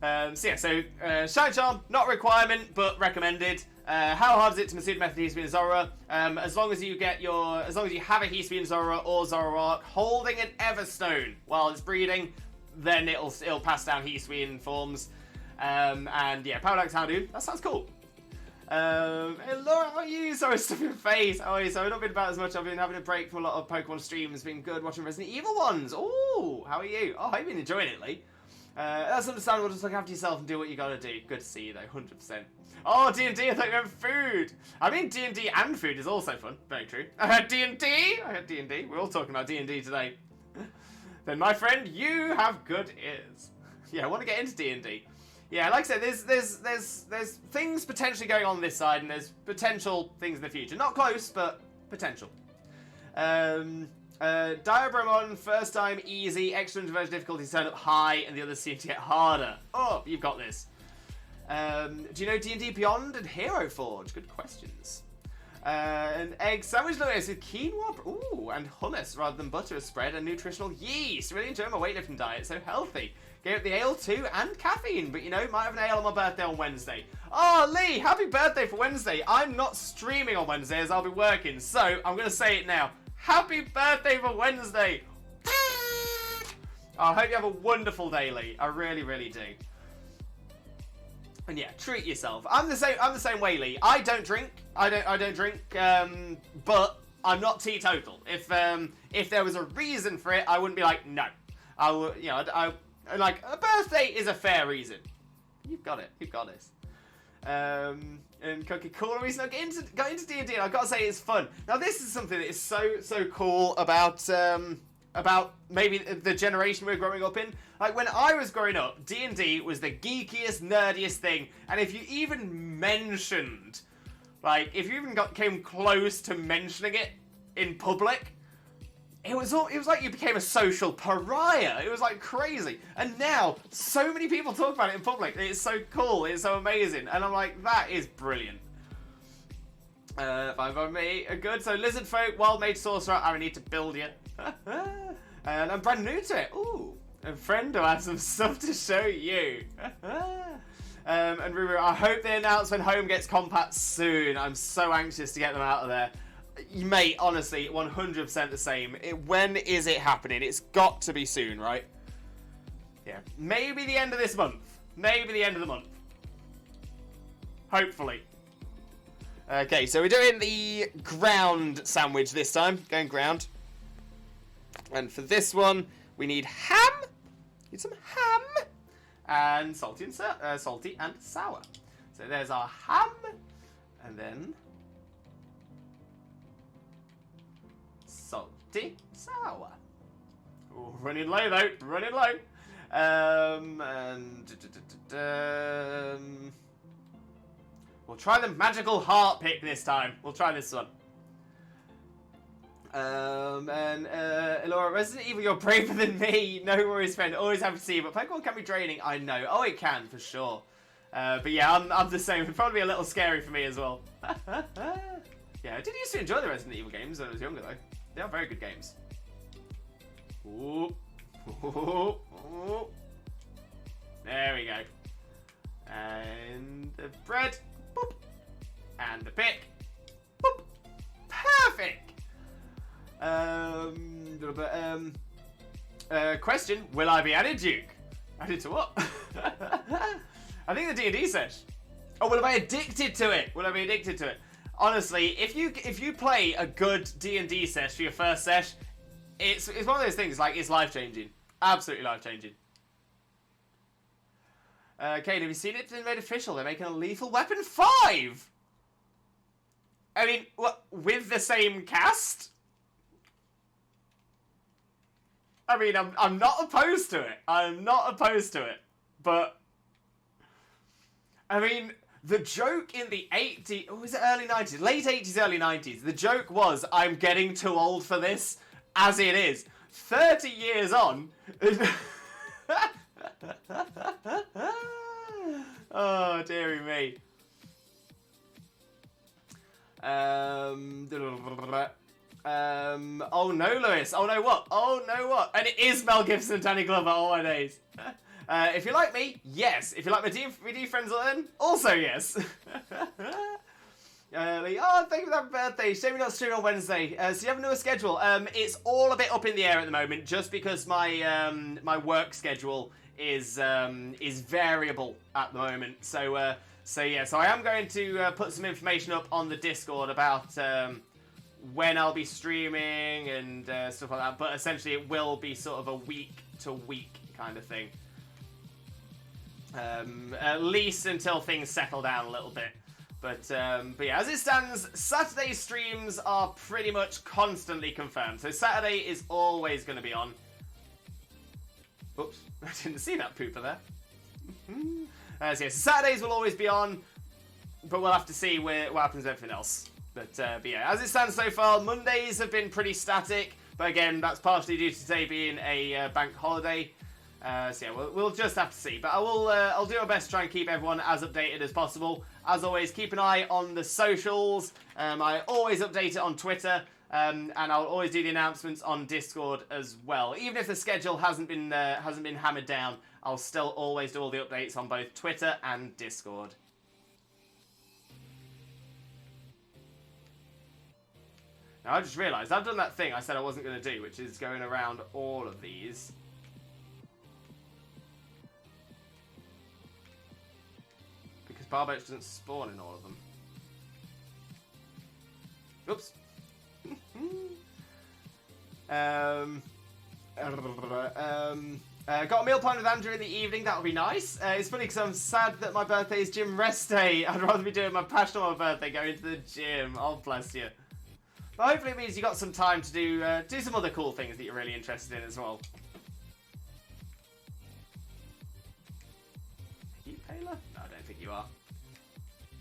Shine Charm, not a requirement, but recommended. How hard is it to Masuda method Hisui and Zorua? As long as you have a Hisui and Zorua or Zoroark holding an Everstone while it's breeding, then it'll pass down Hisui in forms. And yeah, Paradox Houndoom, that sounds cool. Hey Laura, how are you? Sorry, stuff in your face. Oh, so I've not been about as much. I've been having a break from a lot of Pokemon streams. It's been good watching Resident Evil ones. Ooh, how are you? Oh, I hope you've been enjoying it, Lee. That's understandable. Just look after yourself and do what you gotta do. Good to see you, though. 100%. Oh, D&D, I thought you meant food. I mean, D&D and food is also fun. Very true. I had D&D. We're all talking about D&D today. Then, my friend, you have good ears. Yeah, I want to get into D&D. Yeah, like I said, there's things potentially going on this side, and there's potential things in the future. Not close, but potential. Diabramon, first time easy, extra introversion difficulty turn up high, and the others seem to get harder. Oh, you've got this. Do you know D&D Beyond and Hero Forge? Good questions. An egg sandwich Lewis with quinoa, ooh, and hummus rather than butter as spread, and nutritional yeast. Really enjoy my weightlifting diet, so healthy. Gave up the ale too, and caffeine, but you know, might have an ale on my birthday on Wednesday. Oh, Lee, happy birthday for Wednesday. I'm not streaming on Wednesday as I'll be working, so I'm going to say it now. Happy birthday for Wednesday. I hope you have a wonderful day, Lee. I really, really do. And yeah, treat yourself. I'm the same way, Lee. I don't drink. I don't drink. But I'm not teetotal. If there was a reason for it, I wouldn't be like no. I would, you know, I like a birthday is a fair reason. You've got it. You've got this. And Cookie Cooler reason I got into D&D, and I've got to say it's fun. Now this is something that is so cool about maybe the generation we're growing up in. Like, when I was growing up, D&D was the geekiest, nerdiest thing, and if you even mentioned, like, if you even came close to mentioning it in public, it was like you became a social pariah. It was, like, crazy. And now, so many people talk about it in public. It's so cool. It's so amazing. And I'm like, that is brilliant. Fine by me. Good. So, Lizard Folk, Wild Mage Sorcerer, I need to build you. And I'm brand new to it. Ooh. A friend who has some stuff to show you. And Ruru, I hope they announce when Home gets compats soon. I'm so anxious to get them out of there. Mate, honestly, 100% the same. When is it happening? It's got to be soon, right? Yeah. Maybe the end of this month. Maybe the end of the month. Hopefully. Okay, so we're doing the ground sandwich this time. Going ground. And for this one, we need ham. Need some ham. And salty and sour. So there's our ham. And then salty sour. Ooh, running low though. Running low. We'll try the magical heart pick this time. We'll try this one. Elora, Resident Evil, you're braver than me. No worries, friend. Always happy to see you, but Pokemon can be draining. I know. Oh, it can, for sure. But yeah, I'm the same. It'd probably be a little scary for me as well. Yeah, I did used to enjoy the Resident Evil games when I was younger, though. They are very good games. Ooh. Ooh. Ooh. There we go. And the bread. Boop. And the pick. Boop. Perfect. Question, will I be added, Duke? Added to what? I think the D&D sesh. Oh, will I be addicted to it? Will I be addicted to it? Honestly, if you play a good D&D sesh for your first sesh, it's one of those things, like, it's life-changing. Absolutely life-changing. Kate, have you seen it? It's been made official. They're making a Lethal Weapon 5! I mean, what, with the same cast? I mean, I'm not opposed to it. I'm not opposed to it. But, I mean, the joke in the 80s... Oh, was it early 90s? Late 80s, early 90s. The joke was, I'm getting too old for this, as it is. 30 years on... Oh, dearie me. Oh no, Lewis. Oh no, what? Oh no, what? And it is Mel Gibson and Danny Glover all my days. If you like me, yes. If you like my DVD friends, then also yes. Oh, thank you for that birthday. Shame you're not streaming on Wednesday. So you have a newer schedule. It's all a bit up in the air at the moment, just because my my work schedule is variable at the moment. So yeah. So I am going to put some information up on the Discord about when I'll be streaming and stuff like that. But essentially, it will be sort of a week-to-week kind of thing. At least until things settle down a little bit. But yeah, as it stands, Saturday streams are pretty much constantly confirmed. So Saturday is always going to be on. Oops, I didn't see that pooper there. So yeah, Saturdays will always be on, but we'll have to see what happens with everything else. But yeah, as it stands so far, Mondays have been pretty static. But again, that's partially due to today being a bank holiday. So yeah, we'll just have to see. But I'll do my best to try and keep everyone as updated as possible. As always, keep an eye on the socials. I always update it on Twitter. And I'll always do the announcements on Discord as well. Even if the schedule hasn't been hammered down, I'll still always do all the updates on both Twitter and Discord. Now I just realised I've done that thing I said I wasn't going to do, which is going around all of these. Because Barboach doesn't spawn in all of them. Oops. Got a meal plan with Andrew in the evening. That'll be nice. It's funny because I'm sad that my birthday is gym rest day. I'd rather be doing my passion on my birthday, going to the gym. Oh, bless you. But hopefully it means you got some time to do some other cool things that you're really interested in as well. Are you Paler? No, I don't think you are.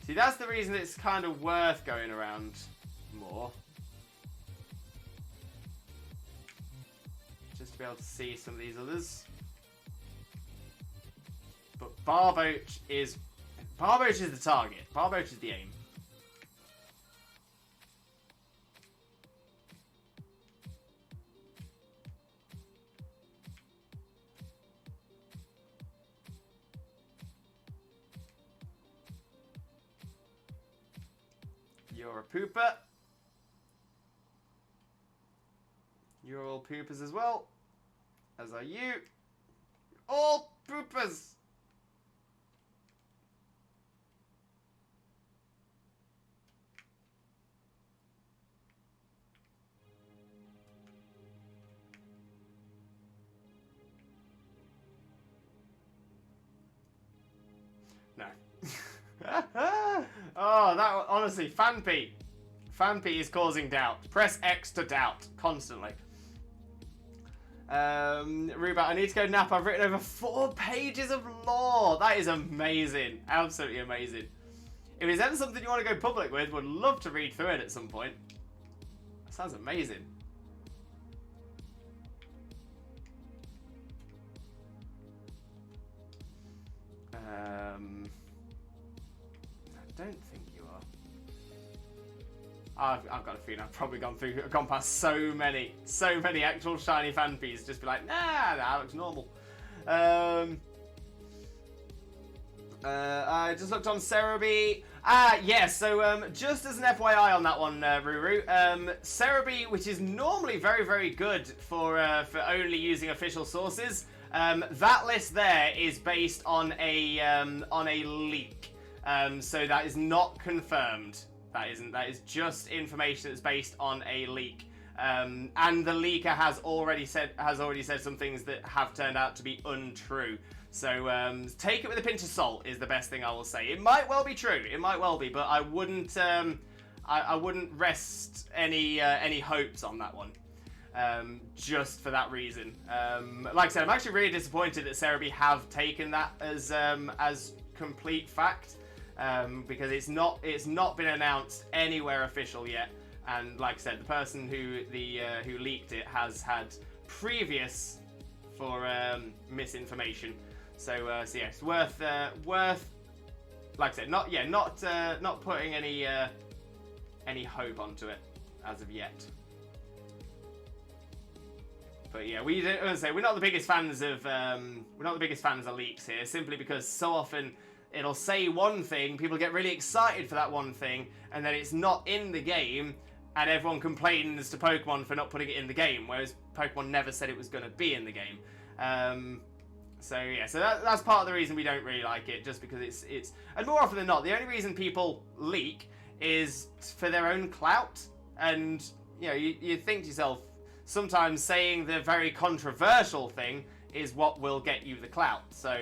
See, that's the reason it's kind of worth going around more. Just to be able to see some of these others. But Barboach is the target. Barboach is the aim. You're a pooper. You're all poopers as well. As are you. All poopers! No. Oh, that honestly, Fanpy is causing doubt. Press X to doubt constantly. Rubat, I need to go nap. I've written over 4 pages of lore. That is amazing. Absolutely amazing. If it's ever something you want to go public with, would love to read through it at some point. That sounds amazing. I don't think you are. I've got a feeling I've probably gone past so many actual shiny fanpies. Just be like, nah, that looks normal. I just looked on Cerebi. Yes. So just as an FYI on that one, Ruru, Cerebi, which is normally very, very good for only using official sources, that list there is based on a leak. So that is not confirmed. That is just information that's based on a leak. And the leaker has already said some things that have turned out to be untrue. So take it with a pinch of salt is the best thing I will say. It might well be true. It might well be, but I wouldn't rest any hopes on that one. Just for that reason. Like I said, I'm actually really disappointed that Cerebi have taken that as complete fact. Because it's not been announced anywhere official yet, and like I said, the person who leaked it has had previous for misinformation. So yeah, it's worth like I said, not putting any hope onto it as of yet. But yeah, we're not the biggest fans of leaks here, simply because so often it'll say one thing, people get really excited for that one thing, and then it's not in the game, and everyone complains to Pokemon for not putting it in the game, whereas Pokemon never said it was going to be in the game. So yeah, so that's part of the reason we don't really like it, just because it's and more often than not, the only reason people leak is for their own clout, and you know, you think to yourself, sometimes saying the very controversial thing is what will get you the clout. So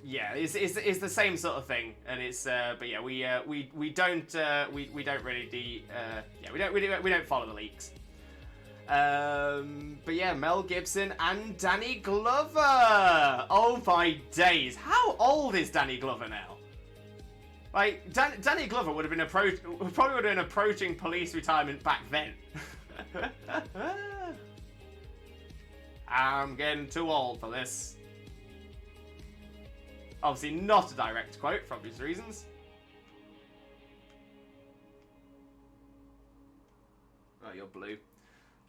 yeah, it's the same sort of thing, and it's but yeah, we don't really we don't follow the leaks. But yeah, Mel Gibson and Danny Glover. Oh my days, how old is Danny Glover now? Like Danny Glover would have been approaching police retirement back then. I'm getting too old for this. Obviously not a direct quote for obvious reasons. Oh, you're blue.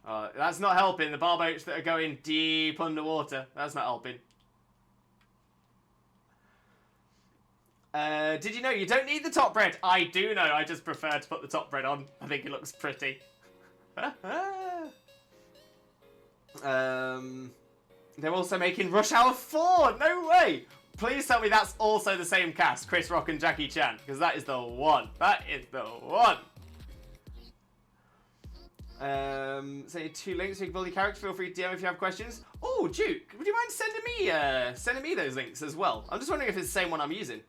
That's not helping. The barboats that are going deep underwater. That's not helping. Did you know you don't need the top bread? I do know. I just prefer to put the top bread on. I think it looks pretty. They're also making Rush Hour 4. No way. Please tell me that's also the same cast. Chris Rock and Jackie Chan. Because that is the one. That is the one. Say 2 links so you can build your character. Feel free to DM if you have questions. Oh, Duke, would you mind sending me those links as well? I'm just wondering if it's the same one I'm using.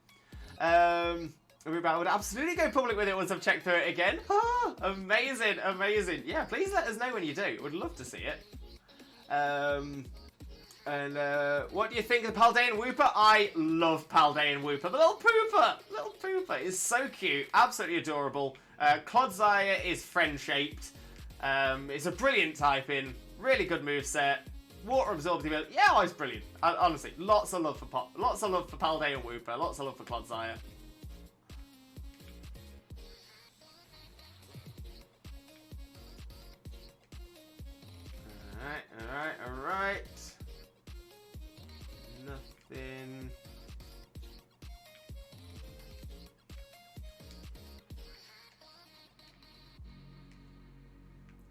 I would absolutely go public with it once I've checked through it again. Ah, amazing, amazing. Yeah, please let us know when you do. Would love to see it. What do you think of the Paldean Whooper? I love Paldean Whooper. The little pooper is so cute, absolutely adorable. Clodsire is friend-shaped. It's a brilliant type-in, really good moveset. Water absorbing ability. Yeah, oh, it's brilliant. Honestly, lots of love for Paldean Whooper, lots of love for Clodsire. Alright. Nothing.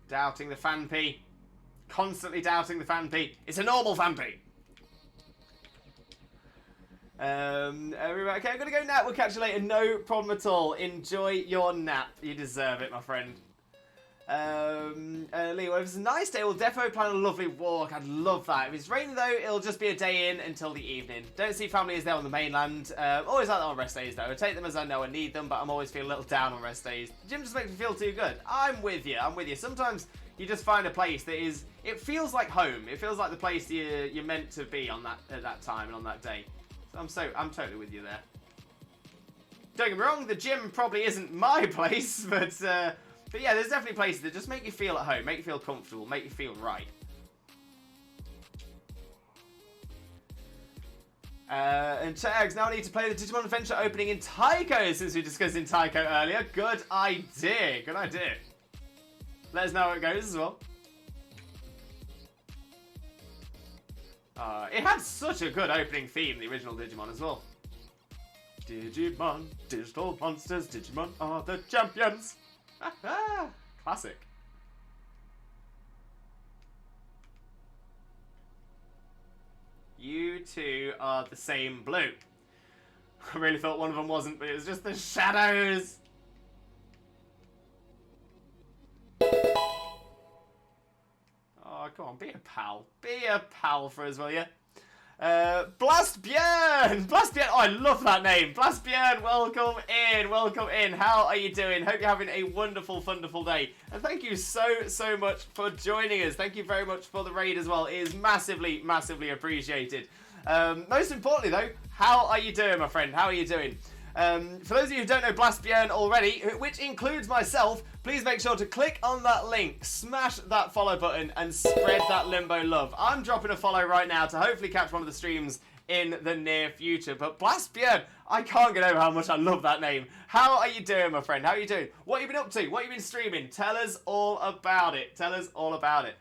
Doubting the Fanpy. Constantly doubting the Fanpy. It's a normal Fanpy. Okay, I'm gonna go nap. We'll catch you later. No problem at all. Enjoy your nap. You deserve it, my friend. Lee, well, if it's a nice day, we'll definitely plan a lovely walk. I'd love that. If it's raining, though, it'll just be a day in until the evening. Don't see family as there on the mainland. Always like that on rest days, though. I take them as I know I need them, but I'm always feeling a little down on rest days. The gym just makes me feel too good. I'm with you. Sometimes you just find a place that is... It feels like home. It feels like the place you're meant to be on at that time and on that day. So I'm totally with you there. Don't get me wrong, the gym probably isn't my place, but yeah, there's definitely places that just make you feel at home, make you feel comfortable, make you feel right. And Tags, now I need to play the Digimon Adventure opening in Taiko, since we discussed in Taiko earlier. Good idea, good idea. Let us know how it goes as well. It had such a good opening theme, the original Digimon as well. Digimon, digital monsters, Digimon are the champions. Classic. You two are the same blue. I really thought one of them wasn't, but it was just the shadows. Oh, come on, be a pal. Be a pal for us, will you? Blastbjörn! Blastbjörn! Oh, I love that name. Blastbjörn, welcome in. Welcome in. How are you doing? Hope you're having a wonderful, wonderful day. And thank you so much for joining us. Thank you very much for the raid as well. It is massively, massively appreciated. Most importantly, though, how are you doing, my friend? How are you doing? For those of you who don't know Blastbjörn already, which includes myself, please make sure to click on that link, smash that follow button, and spread that Limbo love. I'm dropping a follow right now to hopefully catch one of the streams in the near future. But Blastbjörn, I can't get over how much I love that name. How are you doing, my friend? How are you doing? What have you been up to? What have you been streaming? Tell us all about it. Tell us all about it.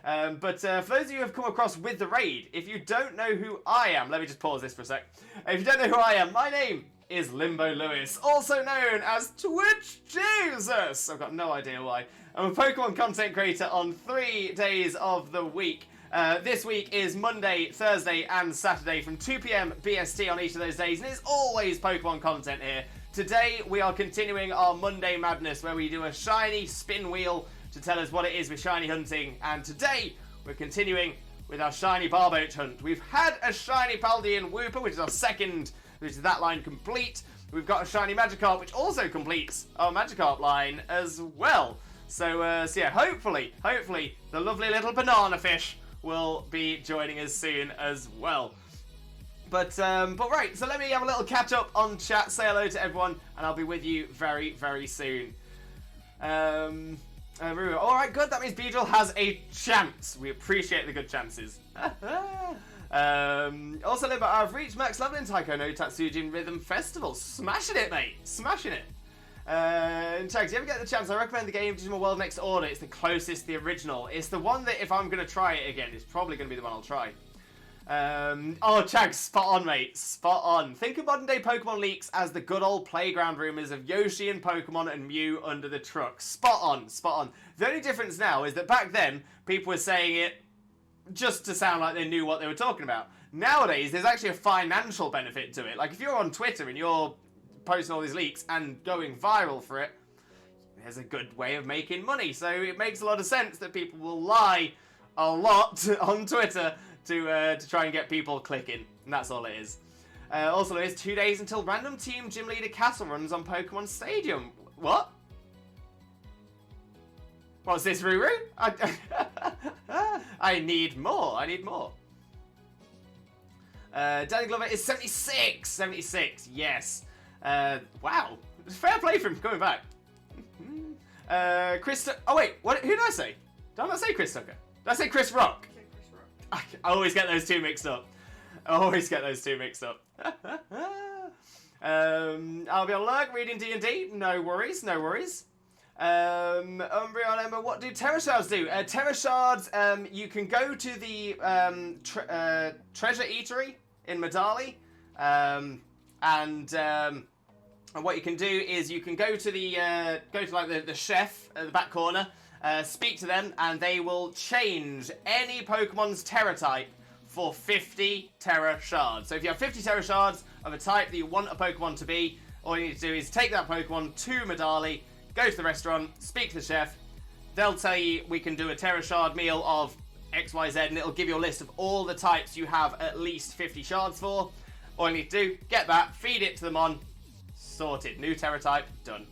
But for those of you who have come across with the raid, if you don't know who I am, let me just pause this for a sec. If you don't know who I am, my name is Limbo Lewis, also known as Twitch Jesus. I've got no idea why. I'm a Pokemon content creator on 3 days of the week. This week is Monday, Thursday, and Saturday from 2 PM BST on each of those days, and it's always Pokemon content here. Today, we are continuing our Monday Madness, where we do a shiny spin wheel to tell us what it is we're shiny hunting, and today, we're continuing with our shiny Barboach hunt. We've had a shiny Paldean Whooper, which is our second, which is that line complete. We've got a shiny Magikarp, which also completes our Magikarp line as well. So yeah, hopefully, the lovely little banana fish will be joining us soon as well. But right, so let me have a little catch up on chat, say hello to everyone, and I'll be with you very, very soon. Alright, good. That means Beedrill has a chance. We appreciate the good chances. Also, Limbo, I've reached max level in Taiko no Tatsujin Rhythm Festival. Smashing it, mate. Smashing it. Chags, you ever get the chance? I recommend the game Digimon World Next Order. It's the closest to the original. It's the one that if I'm going to try it again, it's probably going to be the one I'll try. Chags, spot on, mate. Spot on. Think of modern day Pokemon leaks as the good old playground rumours of Yoshi and Pokemon and Mew under the truck. Spot on, spot on. The only difference now is that back then, people were saying it just to sound like they knew what they were talking about. Nowadays, there's actually a financial benefit to it. Like, if you're on Twitter and you're posting all these leaks and going viral for it, there's a good way of making money. So it makes a lot of sense that people will lie a lot on Twitter to try and get people clicking. And that's all it is. Also, there's 2 days until random team gym leader castle runs on Pokemon Stadium. What? What's this, Ruru? I need more. I need more. Danny Glover is 76. 76, yes. Wow. Fair play for him coming back. Chris... Oh, wait. What? Who did I say? Did I not say Chris Tucker? Did I say Chris Rock? I always get those two mixed up. I'll be on lurk reading D&D. No worries, no worries. Umbreon Emma, what do Terra Shards do? Terra Shards, you can go to the Treasure Eatery in Medali, and what you can do is you can go to the the chef at the back corner, speak to them, and they will change any Pokemon's Terra type for 50 Terra Shards. So if you have 50 Terra Shards of a type that you want a Pokemon to be, all you need to do is take that Pokemon to Medali, go to the restaurant, speak to the chef, they'll tell you we can do a Terra Shard meal of XYZ, and it'll give you a list of all the types you have at least 50 shards for. All you need to do, get that, feed it to them on, sorted. New Terra type, done.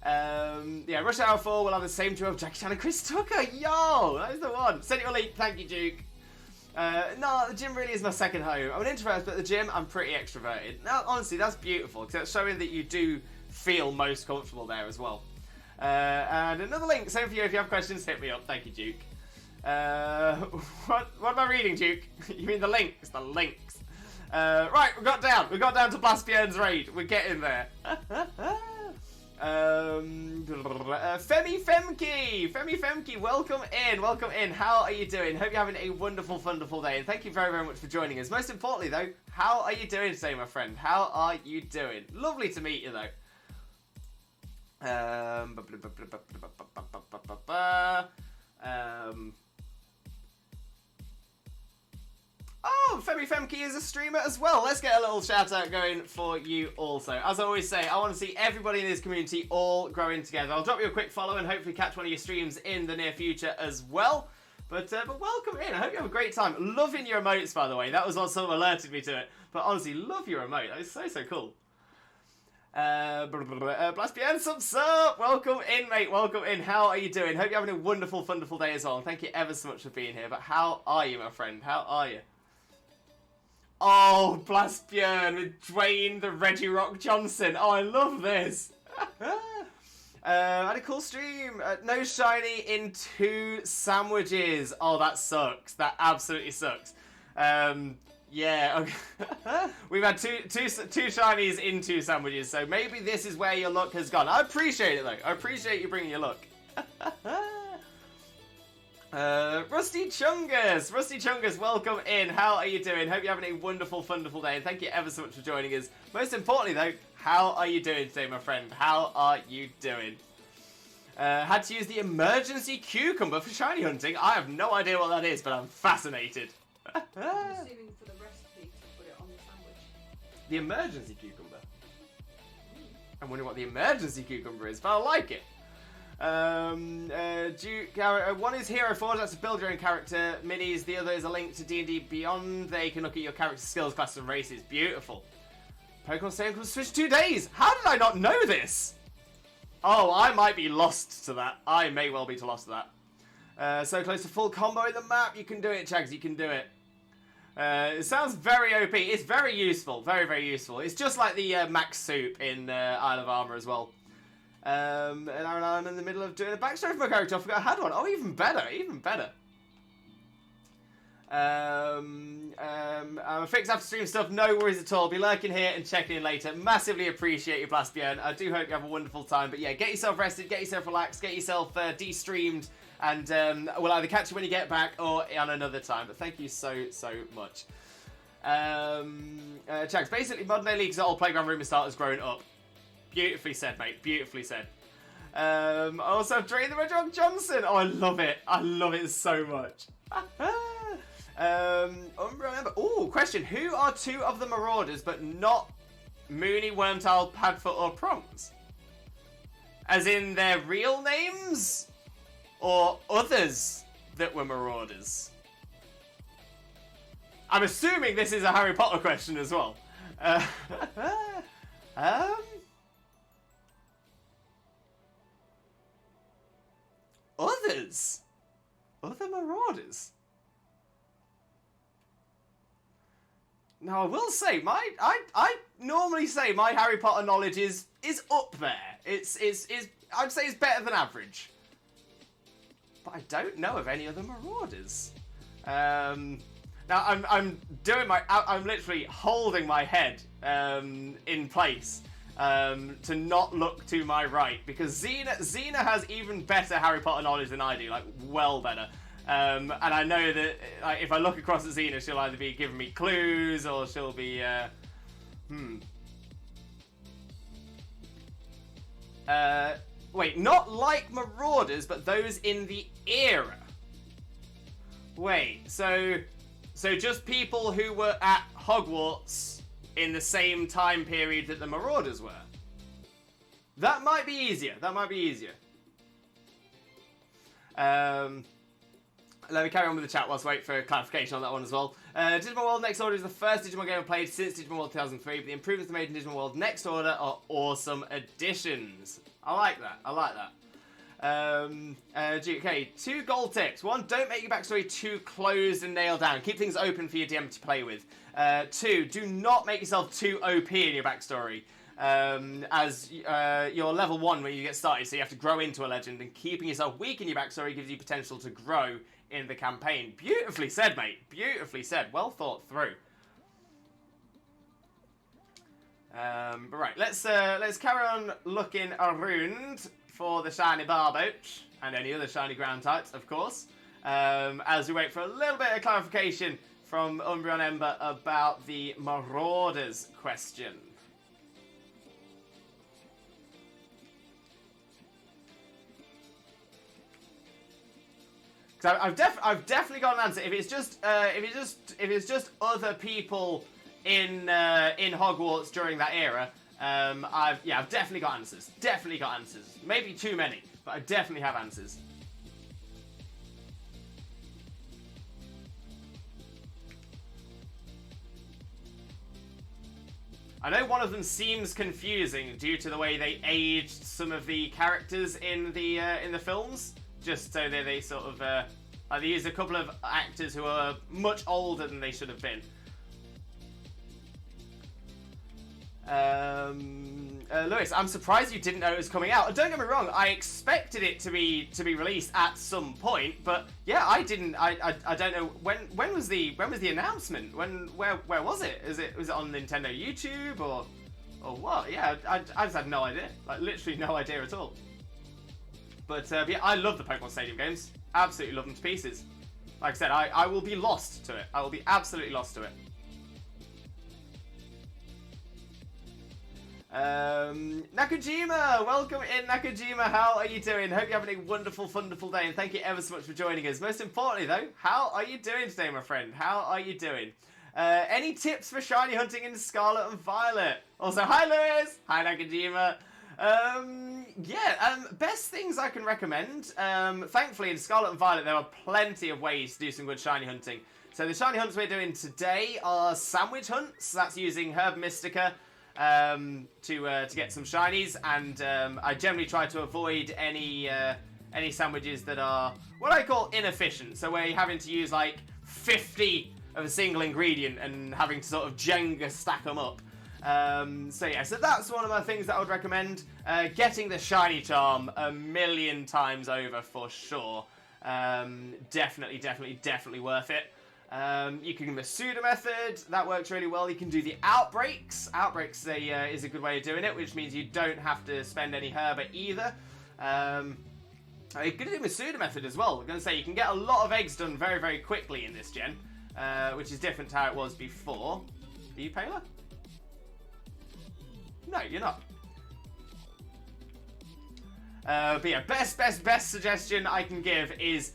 Yeah, Rush Hour 4 will have the same duo of Jackie Chan and Chris Tucker. Yo, that is the one. Send it a link. Thank you, Duke. No, the gym really is my second home. I'm an introvert, but at the gym, I'm pretty extroverted. Now, honestly, that's beautiful, because that's showing that you do feel most comfortable there as well. And another link, same for you. If you have questions, hit me up. Thank you, Duke. What am I reading, Duke? You mean the links? The links. Right, we got down to Blastbjörn's raid. We're getting there. Femi Femke, welcome in. How are you doing? Hope you're having a wonderful, wonderful day, and thank you very, very much for joining us. Most importantly, though, how are you doing today, my friend? How are you doing? Lovely to meet you, though. Oh, Femi Femke is a streamer as well. Let's get a little shout out going for you also. As I always say, I want to see everybody in this community all growing together. I'll drop you a quick follow and hopefully catch one of your streams in the near future as well. But welcome in. I hope you have a great time. Loving your emotes, by the way. That was what sort of alerted me to it. But honestly, love your emote. That is so, so cool. Blastbjörn, sup? Welcome in, mate. Welcome in. How are you doing? Hope you're having a wonderful, wonderful day as well. And thank you ever so much for being here. But how are you, my friend? How are you? Oh, Blastbjörn with Dwayne the Reggie Rock Johnson. Oh, I love this. Had a cool stream. No shiny in 2 sandwiches. Oh, that sucks. That absolutely sucks. Yeah, okay. We've had two shinies in 2 sandwiches, so maybe this is where your luck has gone. I appreciate it, though. I appreciate you bringing your luck. Rusty Chungus, welcome in. How are you doing? Hope you're having a wonderful, wonderful day, and thank you ever so much for joining us. Most importantly, though, how are you doing today, my friend? How are you doing? Had to use the emergency cucumber for shiny hunting. I have no idea what that is, but I'm fascinated. I'm assuming for the recipe to put it on the sandwich. The emergency cucumber? I'm wondering what the emergency cucumber is, but I like it. One is Hero Forge, that's to build your own character minis. The other is a link to D&D Beyond. There you can look at your character skills, classes, and races. Beautiful. Pokemon Stadium will switch 2 days. How did I not know this? Oh, I might be lost to that. I may well be lost to that. So close to full combo in the map. You can do it, Chags. You can do it. It sounds very OP. It's very useful. Very, very useful. It's just like the Max Soup in Isle of Armor as well. And now I'm in the middle of doing a backstory for my character. I forgot I had one. Oh, even better, even better. I'm fixed after stream stuff. No worries at all. Be lurking here and checking in later. Massively appreciate you, Blastbjörn. I do hope you have a wonderful time. But yeah, get yourself rested, get yourself relaxed, get yourself de-streamed, and we'll either catch you when you get back or on another time. But thank you so much. Chags, basically Modern Day League is an old playground room and starters growing up. Beautifully said, mate. Beautifully said. Also, Drain the Red Rock Johnson. Oh, I love it. I love it so much. Remember. Oh, question. Who are two of the Marauders but not Mooney, Wormtail, Padfoot, or Prongs? As in their real names? Or others that were Marauders? I'm assuming this is a Harry Potter question as well. Others? Other Marauders? Now I will say, I normally say my Harry Potter knowledge is up there. It's I'd say it's better than average. But I don't know of any other Marauders. Now I'm doing I'm literally holding my head in place to not look to my right, because Xena has even better Harry Potter knowledge than I do, like well better. And I know that if I look across at Xena, she'll either be giving me clues or she'll be wait, not like Marauders, but those in the era. Wait, so just people who were at Hogwarts in the same time period that the Marauders were. That might be easier. Let me carry on with the chat whilst I wait for clarification on that one as well. Digimon World Next Order is the first Digimon game I've played since Digimon World 2003, but the improvements made in Digimon World Next Order are awesome additions. I like that. Okay, 2 gold tips. 1, don't make your backstory too closed and nailed down. Keep things open for your DM to play with. 2, do not make yourself too OP in your backstory. As you're level 1 when you get started, so you have to grow into a legend, and keeping yourself weak in your backstory gives you potential to grow in the campaign. Beautifully said, mate. Beautifully said. Well thought through. But right, let's carry on looking around for the shiny Barboach and any other shiny ground types, of course, as we wait for a little bit of clarification from Umbreon Ember about the Marauders question. So I've definitely got an answer. If it's just other people in Hogwarts during that era, I've definitely got answers. Definitely got answers. Maybe too many, but I definitely have answers. I know one of them seems confusing due to the way they aged some of the characters in the films. Just so they sort of they used a couple of actors who are much older than they should have been. Lewis, I'm surprised you didn't know it was coming out. Don't get me wrong, I expected it to be released at some point, but yeah, I didn't. I don't know when was the announcement? Where was it? Was it on Nintendo YouTube or what? Yeah, I just had no idea. Like literally no idea at all. But yeah, I love the Pokemon Stadium games. Absolutely love them to pieces. Like I said, I will be lost to it. I will be absolutely lost to it. Nakajima! Welcome in, Nakajima. How are you doing? Hope you're having a wonderful, wonderful day, and thank you ever so much for joining us. Most importantly, though, how are you doing today, my friend? How are you doing? Any tips for shiny hunting in Scarlet and Violet? Also, hi, Lewis! Hi, Nakajima. Best things I can recommend. Thankfully, in Scarlet and Violet, there are plenty of ways to do some good shiny hunting. So the shiny hunts we're doing today are sandwich hunts. That's using Herb Mystica to get some shinies, and I generally try to avoid any sandwiches that are what I call inefficient. So where you're having to use like 50 of a single ingredient and having to sort of Jenga stack them up. So yeah, so that's one of my things that I would recommend. Getting the shiny charm 1,000,000 times over for sure. Definitely worth it. You can do the pseudo method, that works really well. You can do the outbreaks. Outbreaks is a good way of doing it, which means you don't have to spend any herba either. You can do the pseudo method as well. I'm going to say you can get a lot of eggs done very, very quickly in this gen, which is different to how it was before. Are you Paler? No, you're not. But yeah, best suggestion I can give is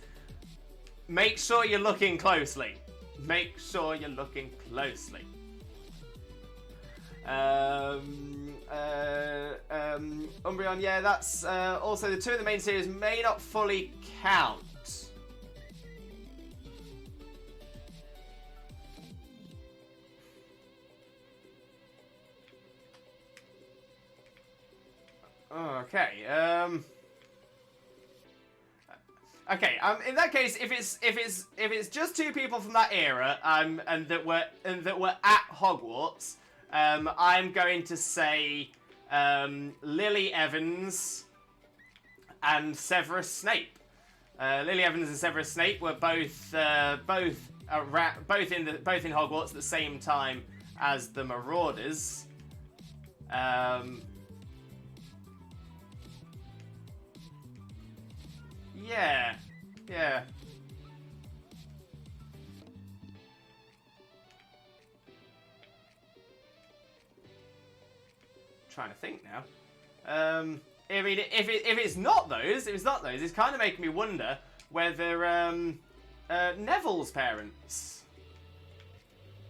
make sure you're looking closely. Make sure you're looking closely. Umbreon, yeah, that's also the two of the main series may not fully count. Okay. Okay. In that case, if it's just two people from that era, and that were at Hogwarts, I'm going to say Lily Evans and Severus Snape. Lily Evans and Severus Snape were both in Hogwarts at the same time as the Marauders. Yeah. Trying to think now. I mean, if it's not those, it's kind of making me wonder whether Neville's parents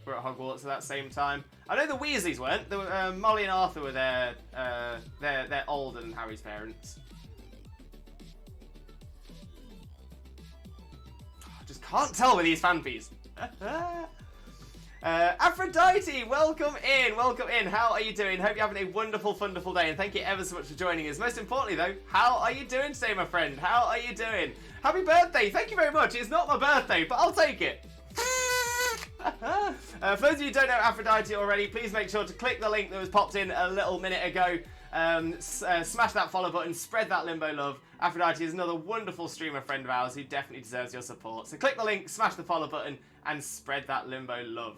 were at Hogwarts at that same time. I know the Weasleys weren't. Molly and Arthur were there. They're older than Harry's parents. Just can't tell with these fanfies. Aphrodite, welcome in. How are you doing? Hope you're having a wonderful day, and thank you ever so much for joining us. Most importantly, though, how are you doing today, my friend? How are you doing? Happy birthday! Thank you very much. It's not my birthday, but I'll take it. For those of you who don't know Aphrodite already, please make sure to click the link that was popped in a little minute ago. Smash that follow button, spread that limbo love. Aphrodite is another wonderful streamer friend of ours who definitely deserves your support. So click the link, smash the follow button, and spread that limbo love.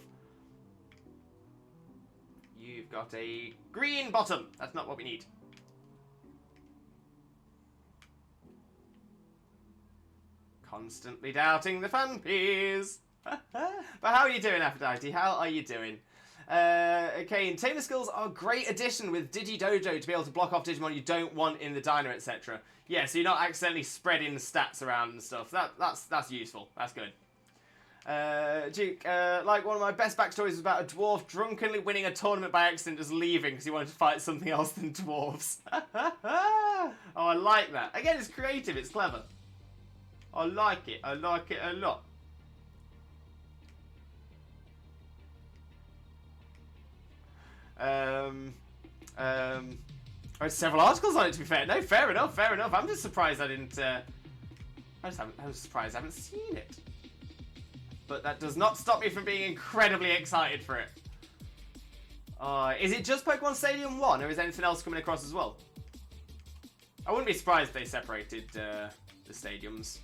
You've got a green bottom. That's not what we need. Constantly doubting the fanpies. But how are you doing, Aphrodite? How are you doing? Okay, and Tamer skills are a great addition with Digidojo to be able to block off Digimon you don't want in the diner, etc. Yeah, so you're not accidentally spreading stats around and stuff. That's useful. That's good. Duke, like one of my best backstories was about a dwarf drunkenly winning a tournament by accident, just leaving because he wanted to fight something else than dwarves. Oh, I like that. Again, it's creative. It's clever. I like it. I like it a lot. There's several articles on it, to be fair. No, fair enough. I'm just surprised I didn't. I'm surprised I haven't seen it. But that does not stop me from being incredibly excited for it. Is it just Pokemon Stadium 1, or is anything else coming across as well? I wouldn't be surprised if they separated the stadiums.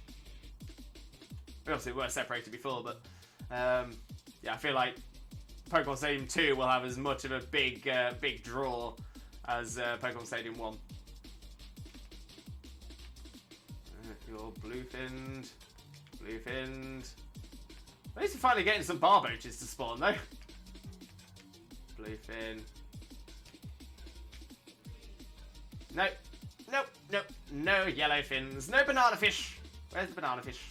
We obviously were separated before, but yeah, I feel like Pokemon Stadium 2 will have as much of a big draw as Pokemon Stadium 1. You're bluefinned. At least we're finally getting some Barboaches to spawn, though. Bluefin. Nope. No yellow fins. No banana fish. Where's the banana fish?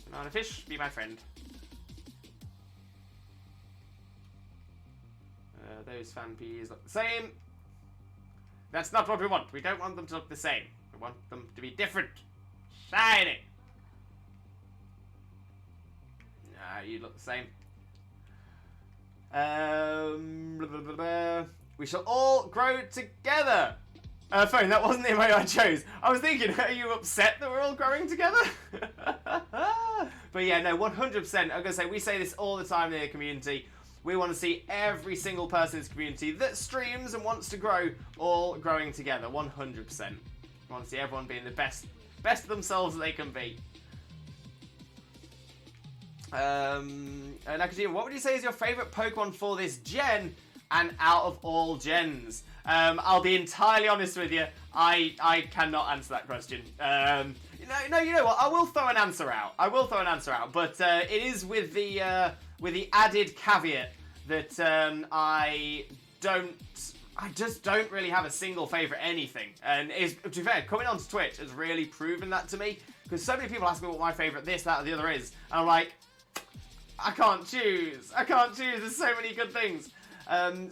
Banana fish, be my friend. Those fanpies look the same. That's not what we want. We don't want them to look the same. We want them to be different. Shiny. Nah, you look the same. Blah, blah, blah, blah. We shall all grow together. Phone, that wasn't the emoji I chose. I was thinking, are you upset that we're all growing together? But yeah, no, 100%. I'm going to say, we say this all the time in the community. We want to see every single person in this community that streams and wants to grow all growing together, 100%. We want to see everyone being the best of themselves that they can be. Nakajima, what would you say is your favourite Pokemon for this gen and out of all gens? I'll be entirely honest with you. I cannot answer that question. You know what? I will throw an answer out. But it is with the added caveat that I just don't really have a single favourite anything. And to be fair, coming onto Twitch has really proven that to me. Because so many people ask me what my favourite this, that, or the other is. And I'm like, I can't choose. There's so many good things.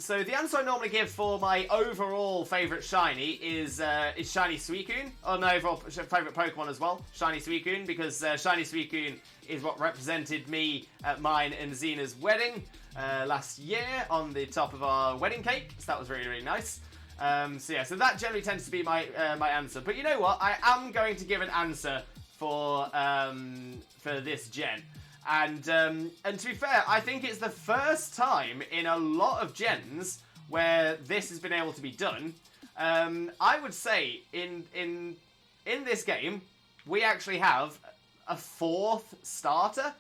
So the answer I normally give for my overall favourite shiny is Shiny Suicune. Or my overall favourite Pokemon as well, Shiny Suicune, because Shiny Suicune is what represented me at mine and Xena's wedding last year on the top of our wedding cake. So that was really, really nice. So that generally tends to be my answer. But you know what? I am going to give an answer for this gen. And to be fair, I think it's the first time in a lot of gens where this has been able to be done. I would say in this game, we actually have a fourth starter.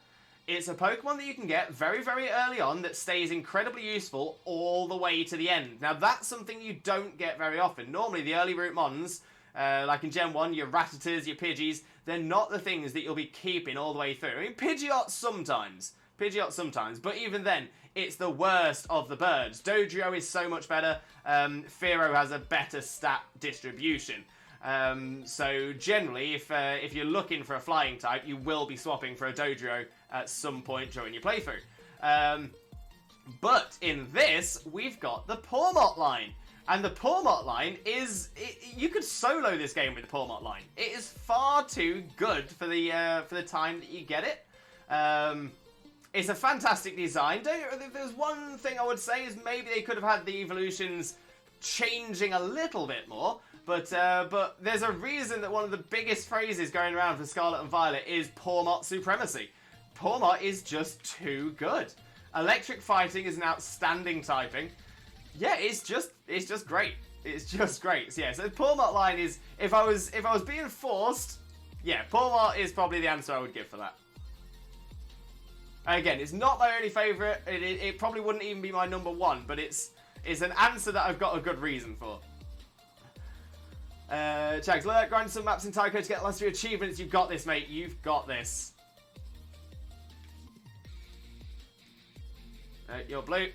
It's a Pokemon that you can get very, very early on that stays incredibly useful all the way to the end. Now, that's something you don't get very often. Normally, the early route Mons, like in Gen 1, your Rattatas, your Pidgeys, they're not the things that you'll be keeping all the way through. I mean, Pidgeot sometimes, but even then, it's the worst of the birds. Dodrio is so much better. Fearow has a better stat distribution. So generally, if you're looking for a flying type, you will be swapping for a Dodrio at some point during your playthrough. But in this, we've got the Pawmot line. And the Pawmot line is... you could solo this game with the Pawmot line. It is far too good for the time that you get it. It's a fantastic design. If there's one thing I would say is maybe they could have had the evolutions changing a little bit more. But there's a reason that one of the biggest phrases going around for Scarlet and Violet is Pawmot supremacy. Pawmot is just too good. Electric Fighting is an outstanding typing. Yeah, it's just great. It's just great. So yeah, so the Pawmot line is, if I was being forced, yeah, Pawmot is probably the answer I would give for that. Again, it's not my only favourite. It probably wouldn't even be my number one, but it's an answer that I've got a good reason for. Chags, grind some maps in Tycho to get last 3 achievements. You've got this, mate. You've got this. You're blue.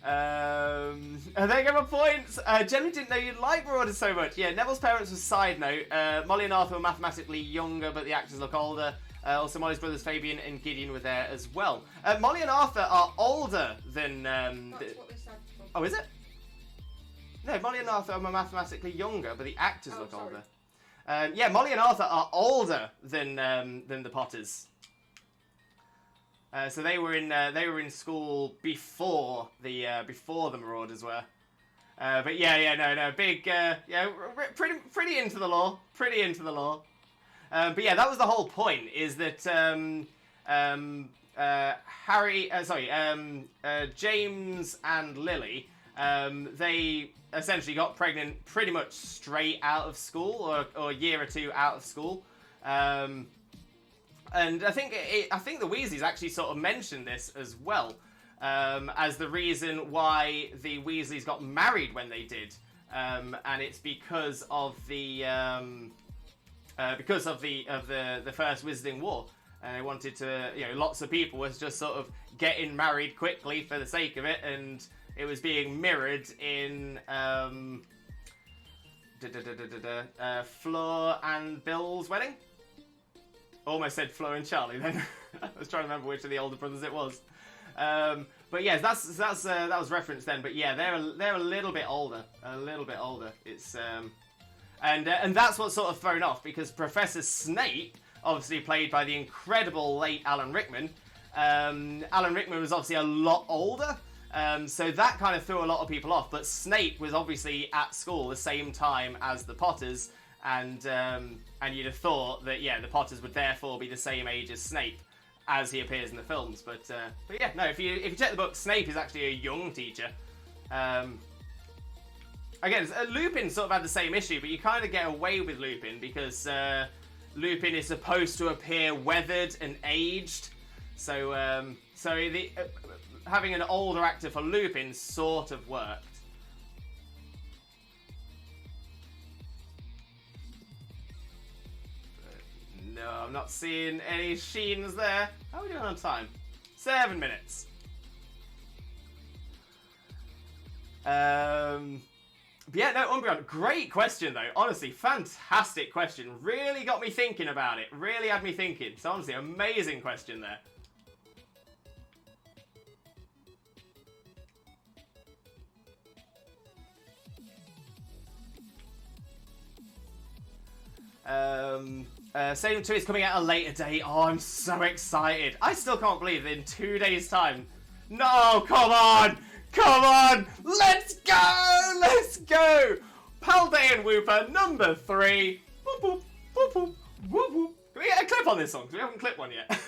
There go my points. Generally didn't know you liked Marauders so much. Yeah, Neville's parents was side note. Molly and Arthur were mathematically younger, but the actors look older. Also, Molly's brothers Fabian and Gideon were there as well. Molly and Arthur are older than... That's what they said. Oh, is it? No, Molly and Arthur are mathematically younger, but the actors look sorry. older. Yeah, Molly and Arthur are older than the Potters. So they were in school before the Marauders were. But big pretty into the law, but yeah, that was the whole point. Is that James and Lily, they essentially got pregnant pretty much straight out of school, or a year or two out of school. And I think the Weasleys actually sort of mentioned this as well, as the reason why the Weasleys got married when they did, and it's because of the First Wizarding War. And they wanted to, lots of people was just sort of getting married quickly for the sake of it, and it was being mirrored in Fleur and Bill's wedding. Almost said Flo and Charlie then. I was trying to remember which of the older brothers it was. But yeah, that was referenced then. But yeah, they're a little bit older. It's and that's what's sort of thrown off, because Professor Snape, obviously played by the incredible late Alan Rickman. Alan Rickman was obviously a lot older. So that kind of threw a lot of people off. But Snape was obviously at school the same time as the Potters. And you'd have thought that, yeah, the Potters would therefore be the same age as Snape. as he appears in the films. But yeah, no. If you check the book, Snape is actually a young teacher. Again, Lupin sort of had the same issue, but you kind of get away with Lupin because Lupin is supposed to appear weathered and aged. So having an older actor for Lupin sort of worked. No, I'm not seeing any sheens there. How are we doing on time? 7 minutes. But yeah, no, Umbreon, great question though. Honestly, fantastic question. Really got me thinking about it. Really had me thinking. So honestly, amazing question there. Stadium 2 is coming out a later date. Oh, I'm so excited. I still can't believe in 2 days' time. No, come on! Come on! Let's go! Let's go! Palday and Wooper, number 3. Boop, boop, boop, boop, boop, boop. Can we get a clip on this song? Because we haven't clipped one yet.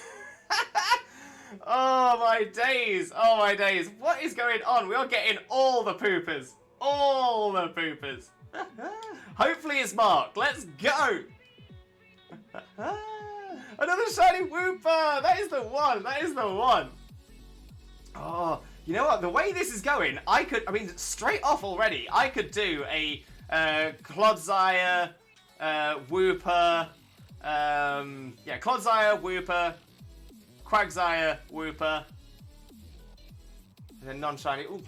Oh my days! Oh my days! What is going on? We are getting all the poopers. All the poopers. Hopefully it's Mark. Let's go! Another shiny Wooper! That is the one! That is the one! Oh, you know what? The way this is going, I mean, straight off already, I could do a Clodsire, Wooper, yeah, Clodsire, Wooper, Quagsire, Wooper, and then non-shiny. Ooh,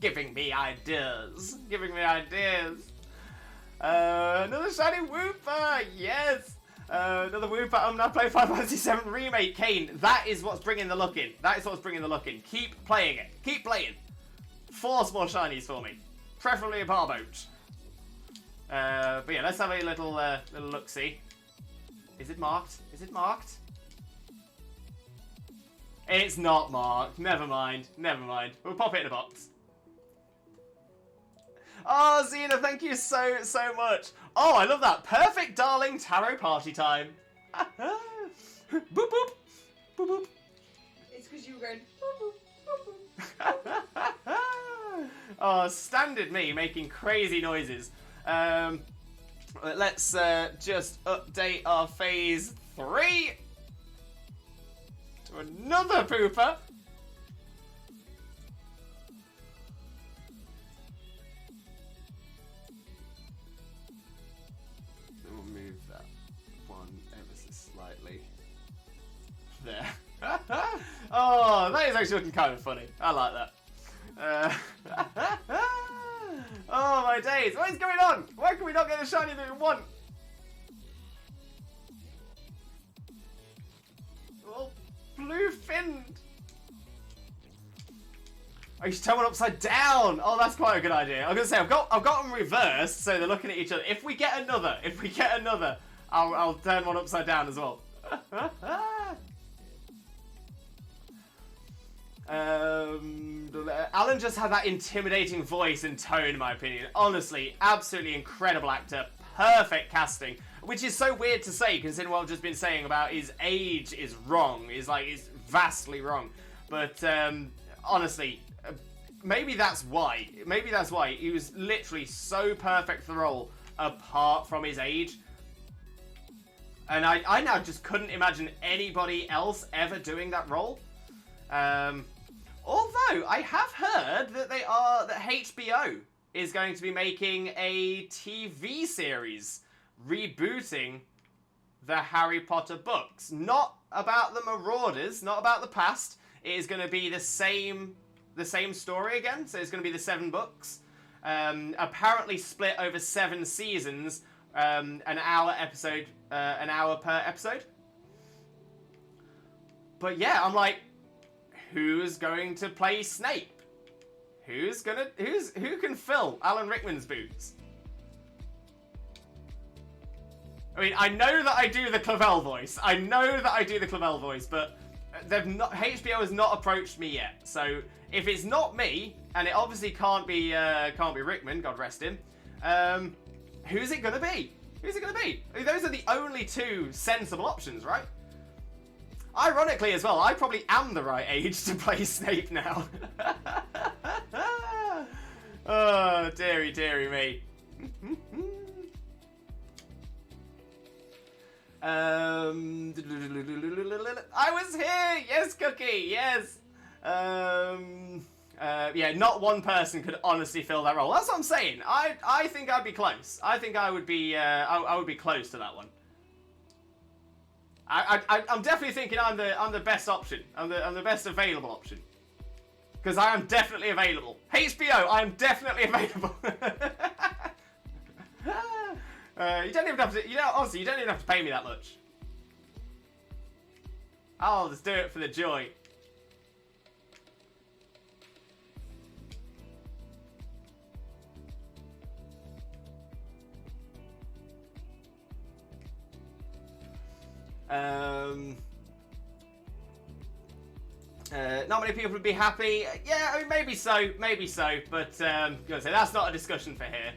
giving me ideas. Giving me ideas. Another shiny Wooper, yes! Another Wooper. I'm now playing Final Fantasy VII Remake. Kane, that is what's bringing the look in. That is what's bringing the look in. Keep playing it. Keep playing. 4 small shinies for me. Preferably a Barboach. But yeah, let's have a little look-see. Is it marked? Is it marked? It's not marked. Never mind. Never mind. We'll pop it in a box. Oh, Xena, thank you so much. Oh, I love that. Perfect, darling, tarot party time. Boop, boop. Boop, boop. It's because you were going boop, boop, boop, boop. Oh, standard me making crazy noises. Let's just update our phase 3 to another pooper. There. Oh, that is actually looking kind of funny. I like that. Oh my days, what is going on? Why can we not get the shiny that we want? Oh, blue finned. Oh, you should turn one upside down. Oh, that's quite a good idea. I was gonna say I've got them reversed, so they're looking at each other. If we get another, I'll turn one upside down as well. Alan just had that intimidating voice and tone, in my opinion. Honestly, absolutely incredible actor. Perfect casting. Which is so weird to say, considering what I've just been saying about his age is wrong. Is vastly wrong. But, honestly, maybe that's why. Maybe that's why. He was literally so perfect for the role, apart from his age. And I now just couldn't imagine anybody else ever doing that role. Although I have heard that that HBO is going to be making a TV series rebooting the Harry Potter books. Not about the Marauders, not about the past. It is going to be the same story again. So it's going to be the 7 books. Apparently split over 7 seasons. An hour per episode. But yeah, I'm like, who's going to play Snape? Who can fill Alan Rickman's boots? I mean, I know that I do the Clavel voice. But HBO has not approached me yet. So if it's not me, and it obviously can't be Rickman, God rest him. Who's it gonna be? Who's it gonna be? I mean, those are the only 2 sensible options, right? Ironically as well, I probably am the right age to play Snape now. Oh, dearie, dearie me. I was here! Yes, Cookie, yes! Yeah, not one person could honestly fill that role. That's what I'm saying. I think I'd be close. I think I would be close to that one. I'm definitely thinking I'm the best option. I'm the best available option. Because I am definitely available. HBO, I am definitely available. You don't even have to, honestly, you don't even have to pay me that much. I'll just do it for the joy. Not many people would be happy. Yeah, I mean, maybe so, but I'm gonna say that's not a discussion for here.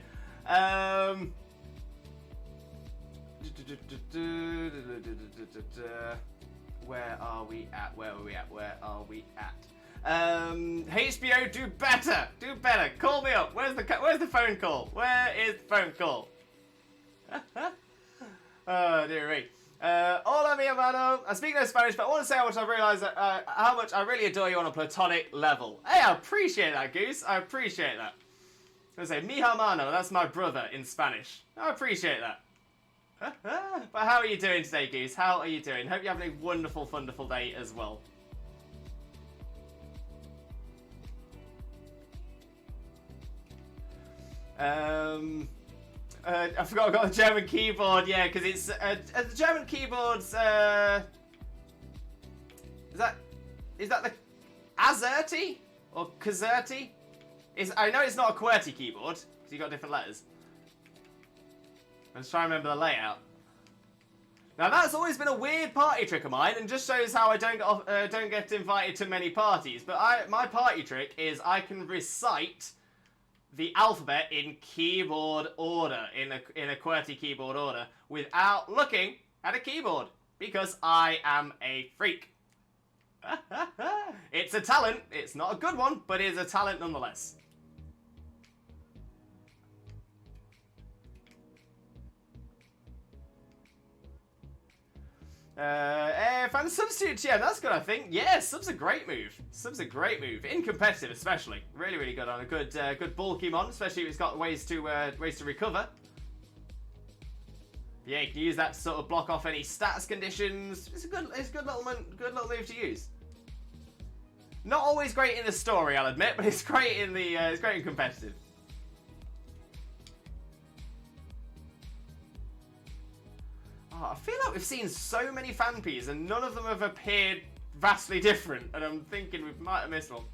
Where are we at? HBO, do better. Call me up. Where's the phone call? Where is the phone call? Oh dear me. Hola, mi hermano. I speak no Spanish, but I want to say how much I realise how much I really adore you on a platonic level. Hey, I appreciate that, Goose. I appreciate that. I say mi hermano. That's my brother in Spanish. I appreciate that. But how are you doing today, Goose? How are you doing? Hope you're having a wonderful, wonderful day as well. I forgot I've got the German keyboard, yeah, because it's the German keyboards. Is that the Azerty or Kazerty? I know it's not a QWERTY keyboard because you got different letters. I'm just trying to remember the layout. Now that's always been a weird party trick of mine, and just shows how I don't get invited to many parties. But my party trick is I can recite the alphabet in keyboard order, in a QWERTY keyboard order, without looking at a keyboard, because I am a freak. It's a talent. It's not a good one, but it is a talent nonetheless. Fan substitute, yeah, that's good, I think. Yeah, sub's a great move. In competitive, especially. Really, really good on a good bulky mon, especially if it's got ways to recover. Yeah, you can use that to sort of block off any stats conditions. It's a good little move to use. Not always great in the story, I'll admit, but it's great in it's great in competitive. I feel like we've seen so many fanpies and none of them have appeared vastly different, and I'm thinking we might have missed one.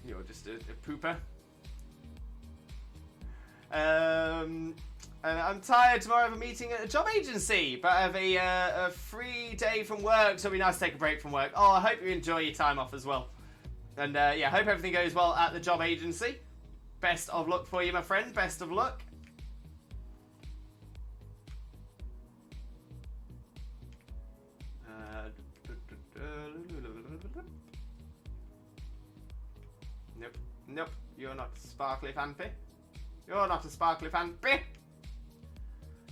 You're just a pooper. And I'm tired tomorrow. I have a meeting at a job agency, but I have a free day from work, so it'll be nice to take a break from work. Oh, I hope you enjoy your time off as well. And yeah, hope everything goes well at the job agency. Best of luck for you, my friend. Best of luck. Nope. You're not a sparkly fanpy. You're not a sparkly fanpy.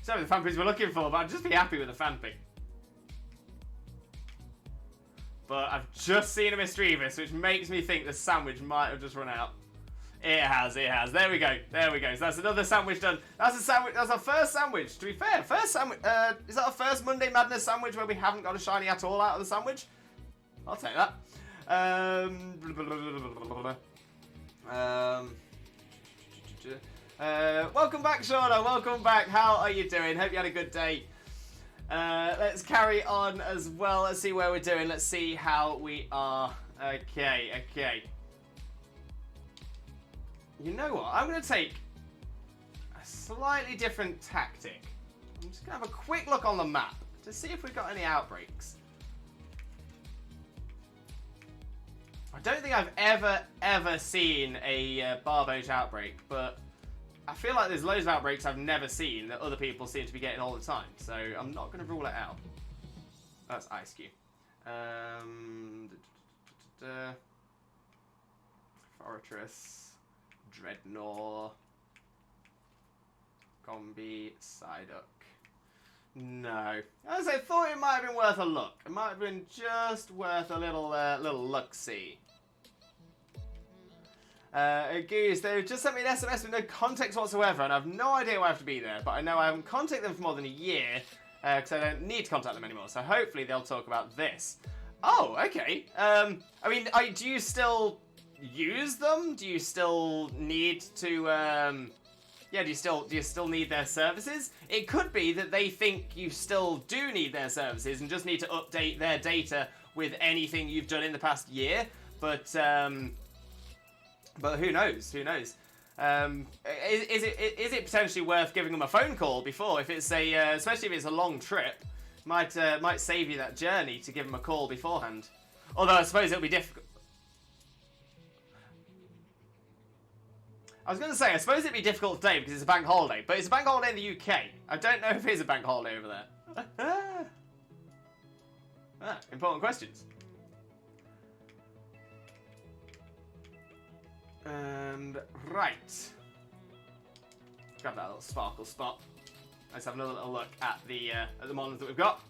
Some of the fanpies we're looking for, but I'd just be happy with a fanpy. But I've just seen a Mischievous, which makes me think the sandwich might have just run out. It has. There we go. So that's another sandwich done. That's a sandwich. That's our first sandwich. To be fair, first sandwich. Is that our first Monday Madness sandwich where we haven't got a shiny at all out of the sandwich? I'll take that. Welcome back, Shauna. Welcome back. How are you doing? Hope you had a good day. Let's carry on as well. Let's see where we're doing. Let's see how we are. Okay. You know what? I'm going to take a slightly different tactic. I'm just going to have a quick look on the map to see if we've got any outbreaks. I don't think I've ever seen a Barboach outbreak, but I feel like there's loads of outbreaks I've never seen that other people seem to be getting all the time. So I'm not going to rule it out. That's Ice Cube. Fortress, Dreadnought, Combi, Psyduck. No. As I thought, it might have been worth a look. It might have been just worth a little look-see. Goose, they just sent me an SMS with no context whatsoever, and I have no idea why I have to be there, but I know I haven't contacted them for more than a year, because I don't need to contact them anymore, so hopefully they'll talk about this. Oh, okay. I mean, do you still use them? Do you still need to, yeah, do you still need their services? It could be that they think you still do need their services and just need to update their data with anything you've done in the past year, but who knows? Who knows? Is it potentially worth giving them a phone call before, if it's a, especially if it's a long trip, might save you that journey to give them a call beforehand. Although I suppose it'll be difficult. I was going to say, I suppose it'd be difficult today because it's a bank holiday, but it's a bank holiday in the UK. I don't know if it is a bank holiday over there. Important questions. And right, grab that little sparkle spot. Let's have another little look at the models that we've got.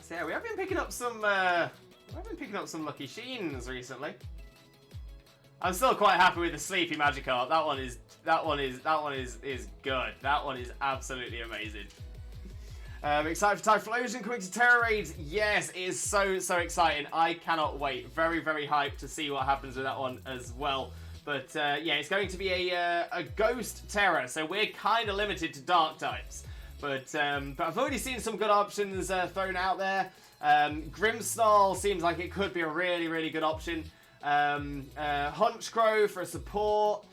So yeah, we have been picking up some lucky Sheens recently. I'm still quite happy with the Sleepy Magikarp. That one is good. That one is absolutely amazing. Excited for Typhlosion coming to Terra Raids? Yes, it is so exciting. I cannot wait. Very hyped to see what happens with that one as well. But yeah, it's going to be a Ghost Terra, so we're kind of limited to Dark types. But I've already seen some good options thrown out there. Grimmsnarl seems like it could be a really good option. Hunchcrow for support.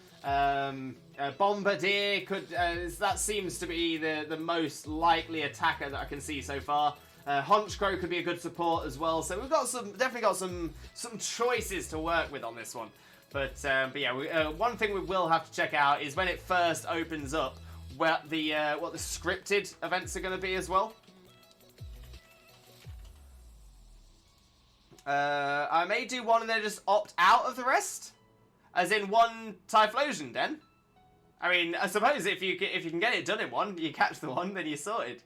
Bombardier could. That seems to be the most likely attacker that I can see so far. Hunchcrow could be a good support as well. So we've got definitely got some choices to work with on this one. But yeah, one thing we will have to check out is when it first opens up, what the scripted events are going to be as well. I may do one and then just opt out of the rest, as in one Typhlosion den. I mean, I suppose if you can get it done in one, you catch the one, then you're sorted.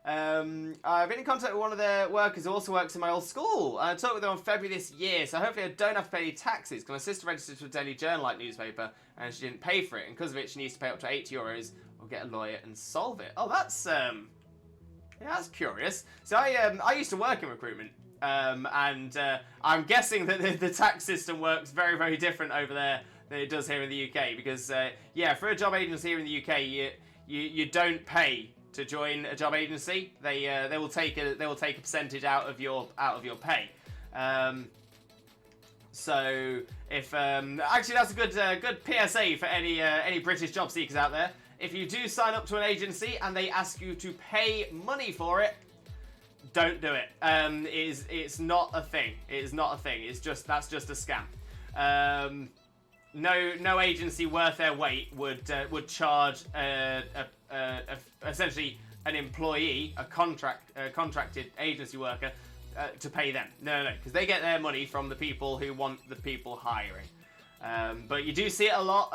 I've been in contact with one of their workers who also works in my old school. I talked with them on February this year, so hopefully I don't have to pay any taxes, because my sister registered to a Daily Journal-like newspaper, and she didn't pay for it, and because of it she needs to pay up to €80 or get a lawyer and solve it. Oh, that's, yeah, that's curious. So I used to work in recruitment, and I'm guessing that the tax system works very different over there than it does here in the UK, because, yeah, for a job agency here in the UK, you don't pay to join a job agency. They will take a percentage out of your pay. So if actually that's a good PSA for any British job seekers out there. If you do sign up to an agency and they ask you to pay money for it, don't do it. It's not a thing. It is not a thing. That's just a scam. No agency worth their weight would charge essentially an employee, a contracted agency worker, to pay them. No, because they get their money from the people who want the people hiring. But you do see it a lot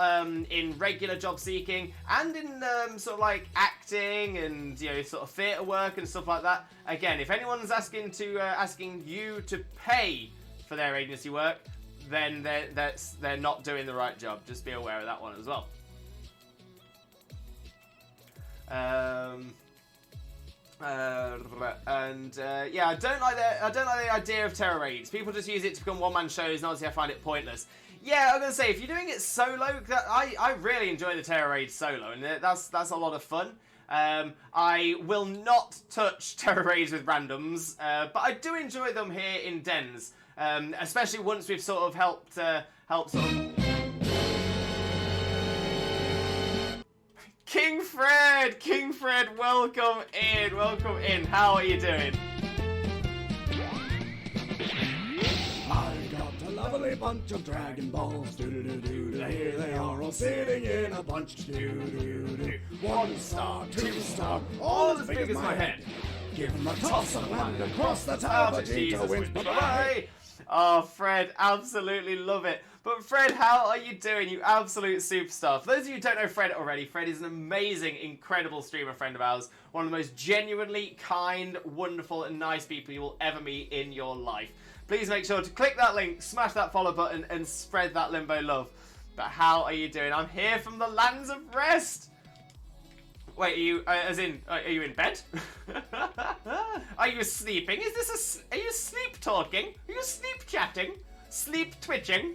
in regular job seeking and in sort of like acting and sort of theatre work and stuff like that. Again, if anyone's asking you to pay for their agency work, then they're not doing the right job. Just be aware of that one as well. Yeah, I don't like the idea of Terra Raids. People just use it to become one-man shows, and honestly I find it pointless. Yeah, I'm gonna say, if you're doing it solo, I really enjoy the Terra Raids solo, and that's a lot of fun. I will not touch Terra Raids with randoms, but I do enjoy them here in dens, especially once we've sort of helped sort of. King Fred, welcome in. How are you doing? I got a lovely bunch of Dragon Balls. Do-do-do-do-do. Here they are all sitting in a bunch. Do-do-do-do. 1 star, 2 star, all as big as my head. Give him a toss and land across the tower. Vegeta wins. Bye-bye. Oh, Fred, absolutely love it. But Fred, how are you doing, you absolute superstar? For those of you who don't know Fred already, Fred is an amazing, incredible streamer friend of ours. One of the most genuinely kind, wonderful, and nice people you will ever meet in your life. Please make sure to click that link, smash that follow button, and spread that Limbo love. But how are you doing? I'm here from the lands of rest. Wait, are you, are you in bed? Are you sleeping? Are you sleep talking? Are you sleep chatting? Sleep twitching?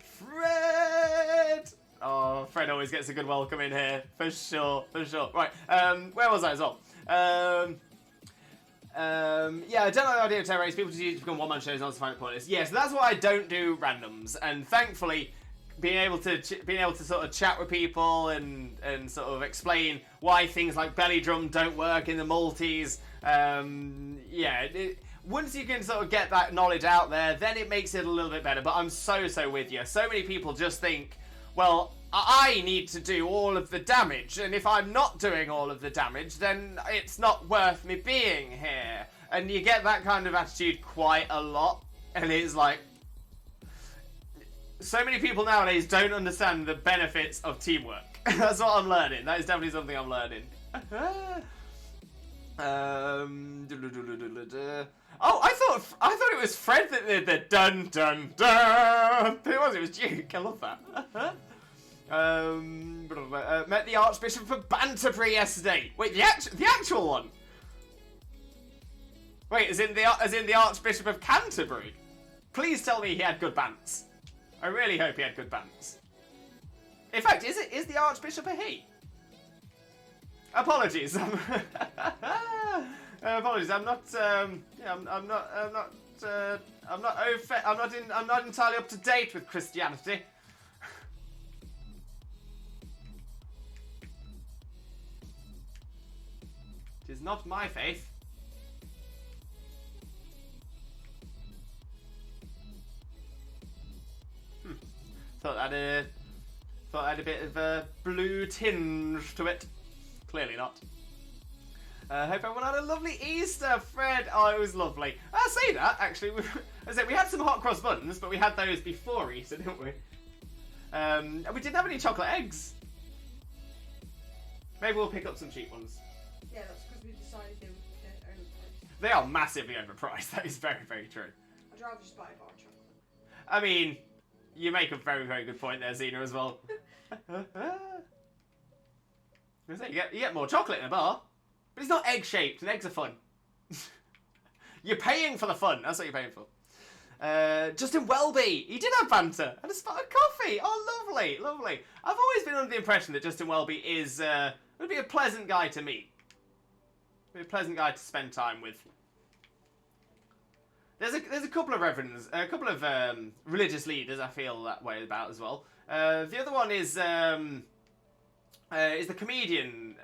Fred! Oh, Fred always gets a good welcome in here, for sure, for sure. Right, where was I as well? Yeah, I don't know the idea of terror race. People just use it to become one-man shows and also find it pointless. Yeah, so that's why I don't do randoms, and thankfully, being able to sort of chat with people and sort of explain why things like belly drum don't work in the multis. Once you can sort of get that knowledge out there, then it makes it a little bit better. But I'm so with you. So many people just think, well, I need to do all of the damage, and if I'm not doing all of the damage, then it's not worth me being here. And you get that kind of attitude quite a lot, and it's like, so many people nowadays don't understand the benefits of teamwork. That's what I'm learning. That is definitely something I'm learning. Oh, I thought it was Fred that did the dun dun dun. Who was it? It was Duke. I love that. Met the Archbishop of Banterbury yesterday. Wait, the actual one. Wait, as in the Archbishop of Canterbury. Please tell me he had good bants. I really hope he had good bants. In fact, is the Archbishop a he? Apologies. Apologies. I'm not entirely up to date with Christianity. It is not my faith. Thought that had a bit of a blue tinge to it. Clearly not. Hope everyone had a lovely Easter, Fred. Oh, it was lovely. I say that, actually. We had some hot cross buns, but we had those before Easter, didn't we? And we didn't have any chocolate eggs. Maybe we'll pick up some cheap ones. Yeah, that's because we decided they were overpriced. They are massively overpriced. That is very, very true. I'd rather just buy a bar of chocolate. I mean, you make a very, very good point there, Xena, as well. You get more chocolate in a bar, but it's not egg-shaped, and eggs are fun. You're paying for the fun. That's what you're paying for. Justin Welby, he did have banter and a spot of coffee. Oh, lovely, lovely. I've always been under the impression that Justin Welby would be a pleasant guy to meet. Be a pleasant guy to spend time with. There's a couple of reverends, a couple of religious leaders I feel that way about as well. The other one is the comedian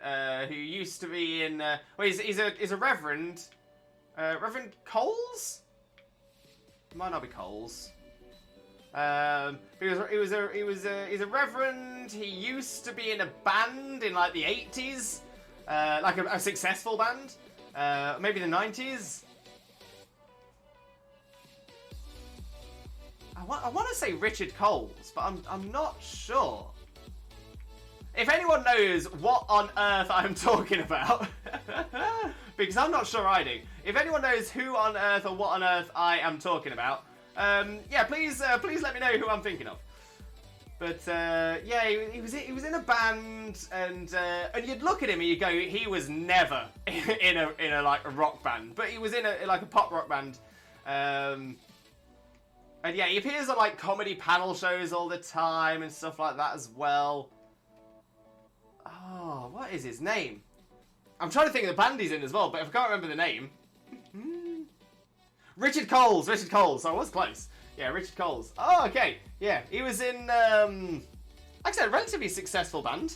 who used to be in. Well, he's a reverend. Reverend Coles. Might not be Coles. He's a reverend. He used to be in a band in like the 80s, like a successful band, maybe the 90s. I want to say Richard Coles, but I'm not sure. If anyone knows what on earth I'm talking about, because I'm not sure I do. If anyone knows who on earth or what on earth I am talking about, yeah, please let me know who I'm thinking of. But yeah, he was in a band, and you'd look at him and you go, he was never in a like a rock band, but he was in a pop rock band. And yeah, he appears on like comedy panel shows all the time and stuff like that as well. Oh, what is his name? I'm trying to think of the band he's in as well, but if I can't remember the name. Richard Coles. So I was close. Yeah, Richard Coles. Oh, okay. Yeah, he was in, like I said, a relatively successful band.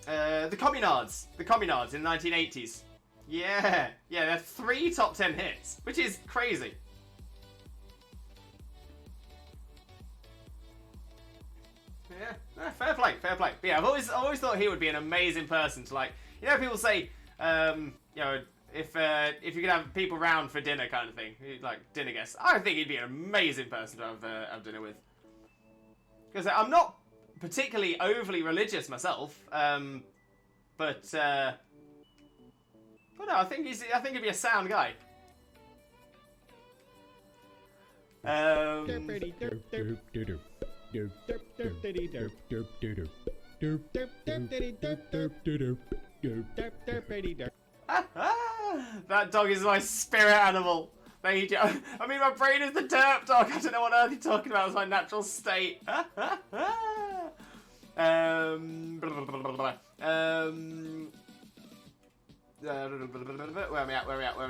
The Communards. The Communards in the 1980s. Yeah, they're 3 top 10 hits, which is crazy. Yeah, fair play. But yeah, I've always thought he would be an amazing person to, like, you know, people say, you know, if you could have people round for dinner kind of thing, like dinner guests, I think he'd be an amazing person to have dinner with. Because I'm not particularly overly religious myself, but no, I think he'd be a sound guy. That dog is my spirit animal. Thank you. I mean, my brain is the derp dog. I don't know what earth you're talking about. It's my natural state. Where are we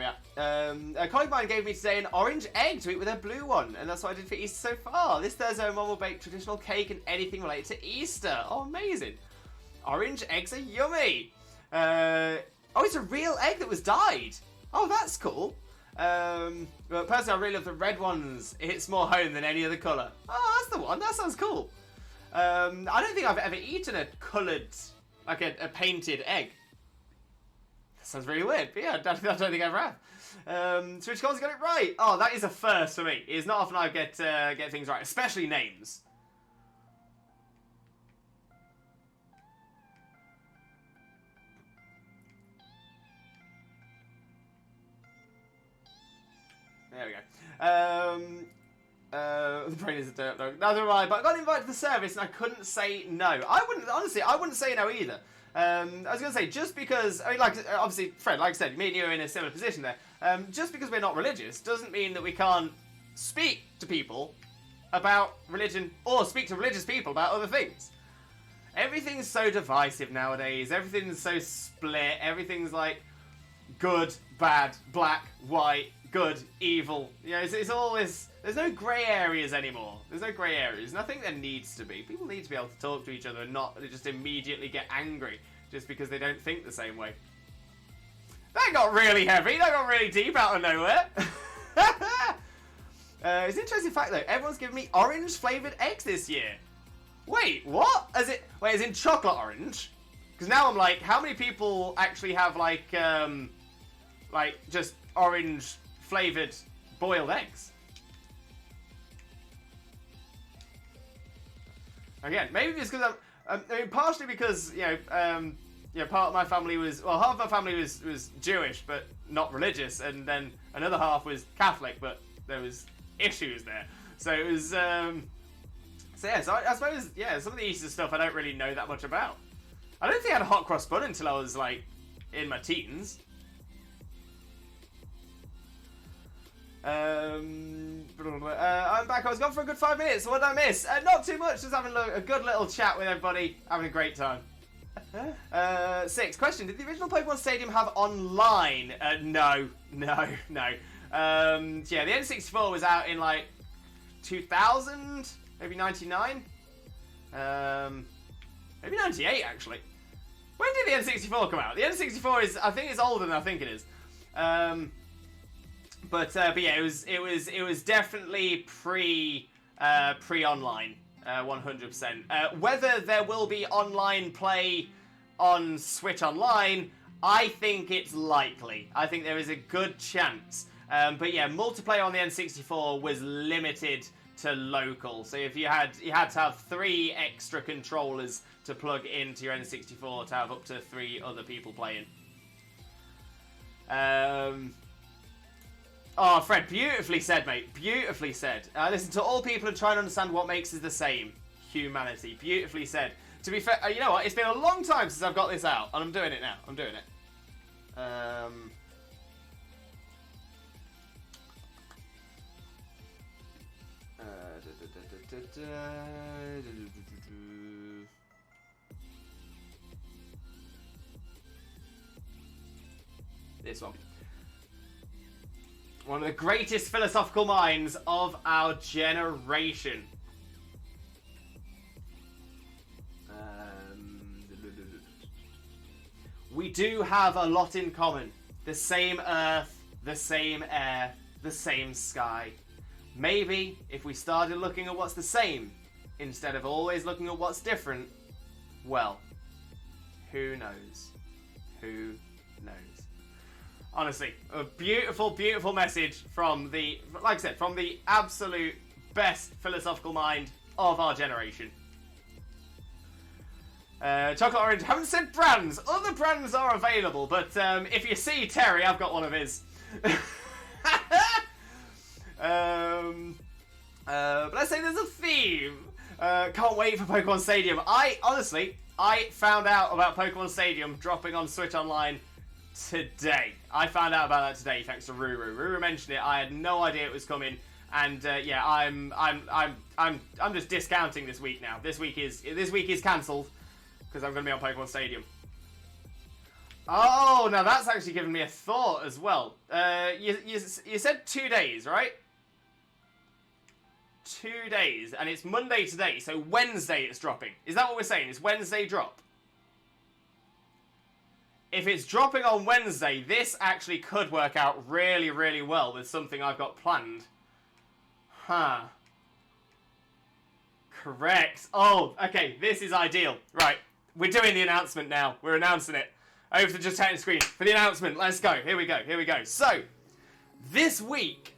at? A colleague of mine gave me today an orange egg to eat with a blue one, and that's what I did for Easter so far. This Thursday, Mum will bake traditional cake and anything related to Easter. Oh, amazing. Orange eggs are yummy. Oh, it's a real egg that was dyed. Oh, that's cool. But personally, I really love the red ones. It hits more home than any other colour. Oh, that's the one. That sounds cool. I don't think I've ever eaten a coloured, like a painted egg. That sounds really weird, but yeah, I don't think I ever have. Switch Collins got it right. Oh, that is a first for me. It's not often I get things right, especially names. There we go. The brain is a dirt dog. Neither am I, but I got invited to the service and I couldn't say no. I wouldn't say no either. I was going to say, just because, I mean, like, obviously, Fred, like I said, me and you are in a similar position there. Just because we're not religious doesn't mean that we can't speak to people about religion or speak to religious people about other things. Everything's so divisive nowadays. Everything's so split. Everything's like good, bad, black, white, good, evil. You know, it's always... There's no grey areas anymore. There's no grey areas. And I think there needs to be. People need to be able to talk to each other and not just immediately get angry just because they don't think the same way. That got really heavy. That got really deep out of nowhere. It's an interesting fact, though. Everyone's giving me orange-flavoured eggs this year. Wait, what? As in chocolate orange? Because now I'm like, how many people actually have, like just orange-flavoured boiled eggs? Again, maybe it's because I mean, partially because part of my family was, well, half of my family was Jewish but not religious, and then another half was Catholic, but there was issues there. So it was, I suppose, yeah, some of the Easter stuff I don't really know that much about. I don't think I had a hot cross bun until I was like in my teens. I'm back. I was gone for a good 5 minutes. What did I miss? Not too much. Just having a good little chat with everybody. Having a great time. 6. Question. Did the original Pokemon Stadium have online? No. Yeah, the N64 was out in like 2000, maybe 99. Maybe 98 actually. When did the N64 come out? The N64 is, I think it's older than I think it is. But yeah, it was definitely pre-online, 100%. Whether there will be online play on Switch Online, I think it's likely. I think there is a good chance. But yeah, multiplayer on the N64 was limited to local. So if you had to have 3 extra controllers to plug into your N64 to have up to 3 other people playing. Oh, Fred, beautifully said, mate. Beautifully said. Listen to all people and try and understand what makes us the same. Humanity. Beautifully said. To be fair, you know what? It's been a long time since I've got this out, and I'm doing it now. I'm doing it. This one. One of the greatest philosophical minds of our generation. we do have a lot in common. The same earth, the same air, the same sky. Maybe if we started looking at what's the same, instead of always looking at what's different, well, who knows? Who knows? Honestly, a beautiful, beautiful message from the, like I said, from the absolute best philosophical mind of our generation. Chocolate Orange, haven't said brands. Other brands are available, but if you see Terry, I've got one of his. But let's say there's a theme. Can't wait for Pokemon Stadium. I found out about Pokemon Stadium dropping on Switch Online today. I found out about that today thanks to Ruru. Ruru mentioned it. I had no idea it was coming, and yeah, I'm just discounting this week now. This week is cancelled because I'm going to be on Pokemon Stadium. Oh, now that's actually given me a thought as well. You said 2 days, right? 2 days, and it's Monday today, so Wednesday it's dropping. Is that what we're saying? It's Wednesday drop? If it's dropping on Wednesday, this actually could work out really, really well with something I've got planned. Huh. Correct. Oh, okay, this is ideal. Right, we're doing the announcement now. We're announcing it. Over to Just Chatting Screen for the announcement. Let's go. Here we go. Here we go. So, this week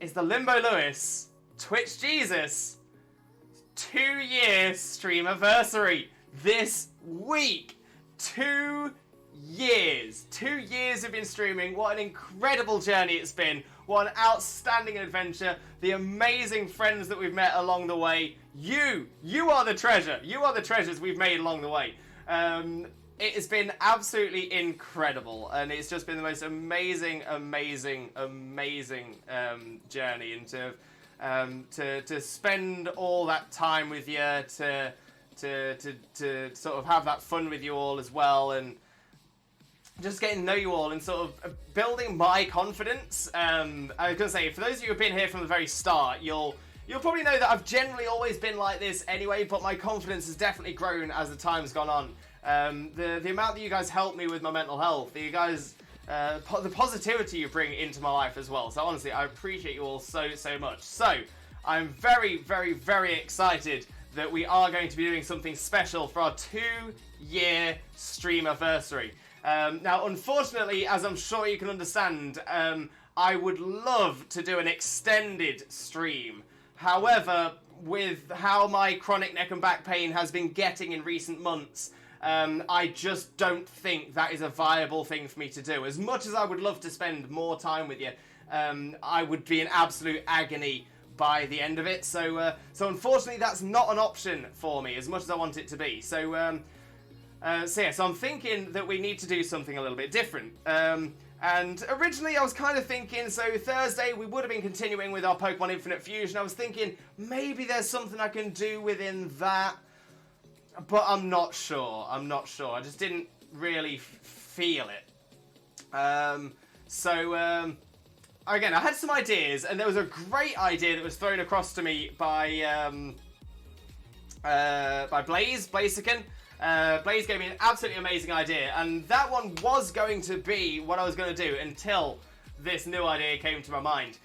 is the Limbo Lewis Twitch Jesus 2-year stream anniversary. This week. 2 years. 2 years we've been streaming. What an incredible journey it's been. What an outstanding adventure. The amazing friends that we've met along the way. You are the treasure. You are the treasures we've made along the way. It has been absolutely incredible, and it's just been the most amazing journey, and to spend all that time with you, to sort of have that fun with you all as well, and just getting to know you all and sort of building my confidence. I was gonna say, for those of you who've been here from the very start, you'll probably know that I've generally always been like this anyway, but my confidence has definitely grown as the time's gone on. The amount that you guys help me with my mental health, you guys, the positivity you bring into my life as well. So honestly, I appreciate you all so much. So I'm very, very, very excited that we are going to be doing something special for our 2-year stream anniversary. Now, unfortunately, as I'm sure you can understand, I would love to do an extended stream. However, with how my chronic neck and back pain has been getting in recent months, I just don't think that is a viable thing for me to do. As much as I would love to spend more time with you, I would be in absolute agony by the end of it. So unfortunately, that's not an option for me, as much as I want it to be. So I'm thinking that we need to do something a little bit different. And originally I was kind of thinking, so Thursday we would have been continuing with our Pokemon Infinite Fusion. I was thinking maybe there's something I can do within that, but I'm not sure. I just didn't really feel it. Again, I had some ideas, and there was a great idea that was thrown across to me by Blaziken. Blaze gave me an absolutely amazing idea, and that one was going to be what I was going to do until this new idea came to my mind.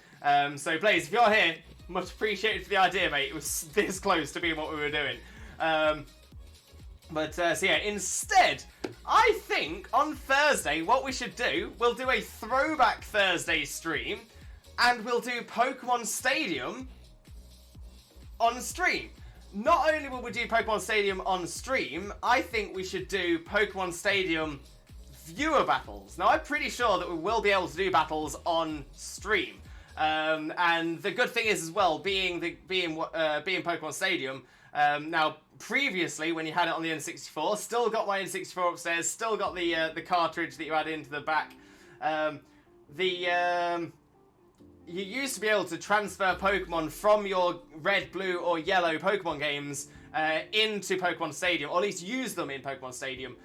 So Blaze, if you're here, much appreciated for the idea, mate. It was this close to being what we were doing. So yeah, instead, I think on Thursday, what we should do, we'll do a throwback Thursday stream, and we'll do Pokemon Stadium on stream. Not only will we do Pokemon Stadium on stream, I think we should do Pokemon Stadium viewer battles. Now, I'm pretty sure that we will be able to do battles on stream. And the good thing is as well, being Pokemon Stadium, now previously when you had it on the N64, still got my N64 upstairs, still got the cartridge that you add into the back. You used to be able to transfer Pokemon from your red, blue, or yellow Pokemon games into Pokemon Stadium, or at least use them in Pokemon Stadium,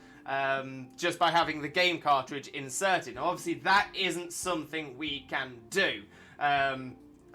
just by having the game cartridge inserted. Now, obviously, that isn't something we can do.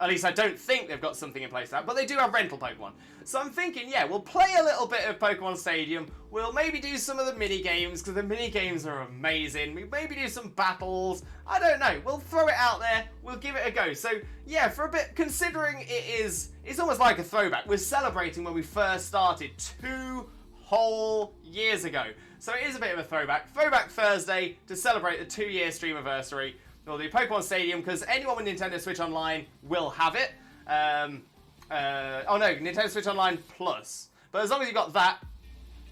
At least I don't think they've got something in place for that, but they do have rental Pokemon. So I'm thinking, yeah, we'll play a little bit of Pokemon Stadium. We'll maybe do some of the mini-games, because the mini-games are amazing. We maybe do some battles. I don't know. We'll throw it out there. We'll give it a go. So, yeah, for a bit, considering it's almost like a throwback. We're celebrating when we first started 2 whole years ago. So it is a bit of a throwback. Throwback Thursday to celebrate the 2-year stream anniversary. We'll do Pokemon Stadium, because anyone with Nintendo Switch Online will have it. Oh no, Nintendo Switch Online Plus. But as long as you've got that,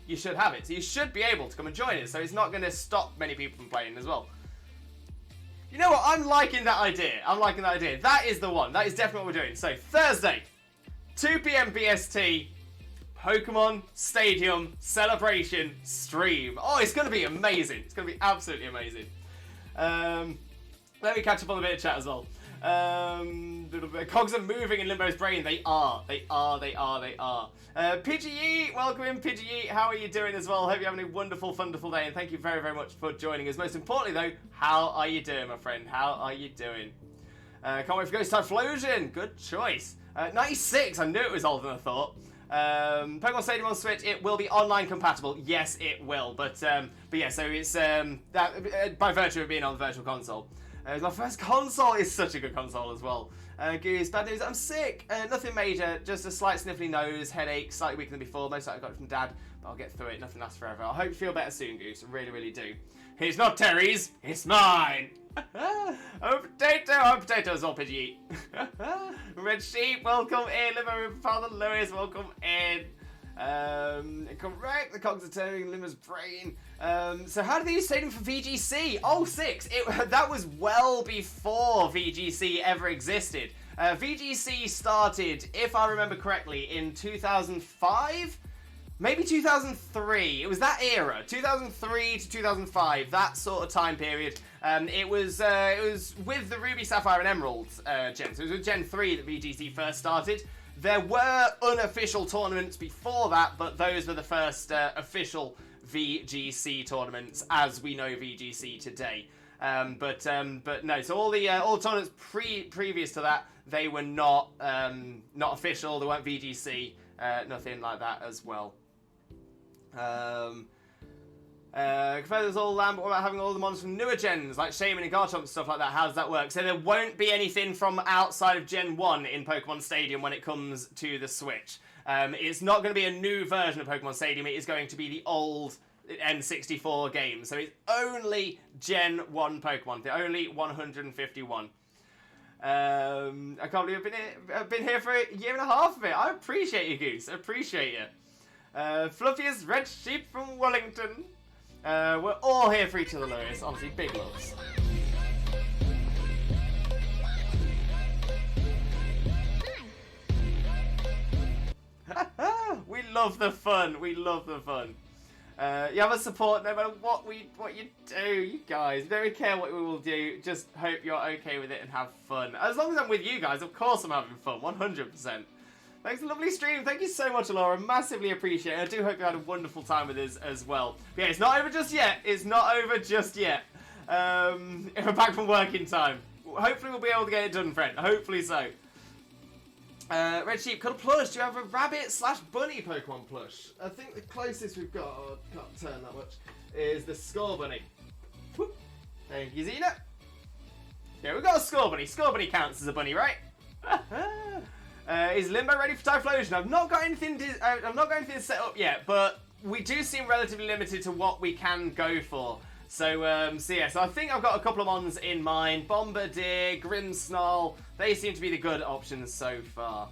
you should have it. So you should be able to come and join it. So it's not going to stop many people from playing as well. You know what? I'm liking that idea. That is the one. That is definitely what we're doing. So Thursday, 2 p.m. BST, Pokemon Stadium celebration stream. Oh, it's going to be amazing. It's going to be absolutely amazing. Let me catch up on a bit of chat as well. Cogs are moving in Limbo's brain. They are. PGE, welcome in, PGE. How are you doing as well? Hope you're having a wonderful, wonderful day, and thank you very, very much for joining us. Most importantly, though, how are you doing, my friend? How are you doing? Can't wait for Ghost Typhlosion. Good choice. 96. I knew it was older than I thought. Pokemon Stadium on Switch, it will be online compatible. Yes, it will. But yeah, so it's that by virtue of being on the Virtual Console. It's my first console. It's such a good console as well. Goose, bad news, I'm sick. Nothing major, just a slight sniffly nose, headache, slightly weaker than before. Most likely I got it from Dad, but I'll get through it. Nothing lasts forever. I hope you feel better soon, Goose. I really, really do. It's not Terry's, it's mine. I'm a potato as well, Pidgey. Red Sheep, welcome in. Limbo Father Lewis, welcome in. Correct, the cogs are turning Limbo's brain. So how did they use Stadium for VGC? Oh, 6. That was well before VGC ever existed. VGC started, if I remember correctly, in 2005? Maybe 2003. It was that era, 2003 to 2005, that sort of time period. It was with the Ruby, Sapphire, and Emerald gen. So it was with Gen 3 that VGC first started. There were unofficial tournaments before that, but those were the first official VGC tournaments as we know VGC today. But no, so all the tournaments previous to that, they were not official. They weren't VGC, nothing like that as well. Confederates all land, but what about having all the monsters from newer gens, like Shaman and Garchomp and stuff like that? How does that work? So there won't be anything from outside of Gen 1 in Pokemon Stadium when it comes to the Switch. It's not going to be a new version of Pokemon Stadium, it is going to be the old N64 game. So it's only Gen 1 Pokemon, the only 151. I can't believe I've been here for a year and a half of it. I appreciate you, Goose. I appreciest you. Fluffiest Red Sheep from Wellington. We're all here for each other, Lewis. Honestly, big loves. We love the fun. We love the fun. You have a support no matter what you do, you guys. We don't care what we will do. Just hope you're okay with it and have fun. As long as I'm with you guys, of course I'm having fun. 100%. Thanks for the lovely stream. Thank you so much, Laura. Massively appreciate it. I do hope you had a wonderful time with us as well. But yeah, it's not over just yet. It's not over just yet. If we're back from work in time. Hopefully we'll be able to get it done, friend. Hopefully so. Red Sheep, got a plush. Do you have a rabbit/bunny Pokemon plush? I think the closest we've got, oh, I can't turn that much, is the Scorbunny. Whoop. Thank you, Xena. Yeah, we've got a Scorbunny. Scorbunny counts as a bunny, right? Is Limbo ready for Typhlosion? I've not got anything set up yet, but we do seem relatively limited to what we can go for. So yeah, so I think I've got a couple of ones in mind. Bombardier, Grimmsnarl, they seem to be the good options so far.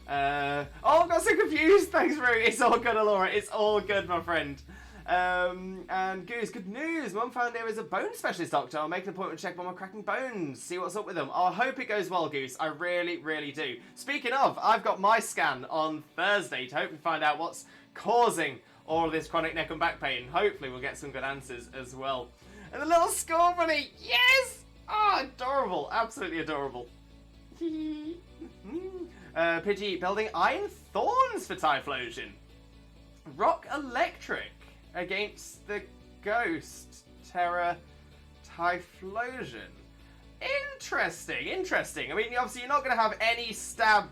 Oh, I got so confused. Thanks, Roo. It's all good, Alora. It's all good, my friend. And Goose, good news. Mum found there is a bone specialist doctor. I'll make an appointment to check on my cracking bones. See what's up with them. I hope it goes well, Goose. I really, really do. Speaking of, I've got my scan on Thursday to hopefully find out what's causing all of this chronic neck and back pain. Hopefully we'll get some good answers as well. And the little Scorbunny. Yes! Oh, adorable. Absolutely adorable. Pidgey building Iron Thorns for Typhlosion. Rock Electric against the Ghost Terra Typhlosion. Interesting, interesting. I mean, obviously you're not going to have any stab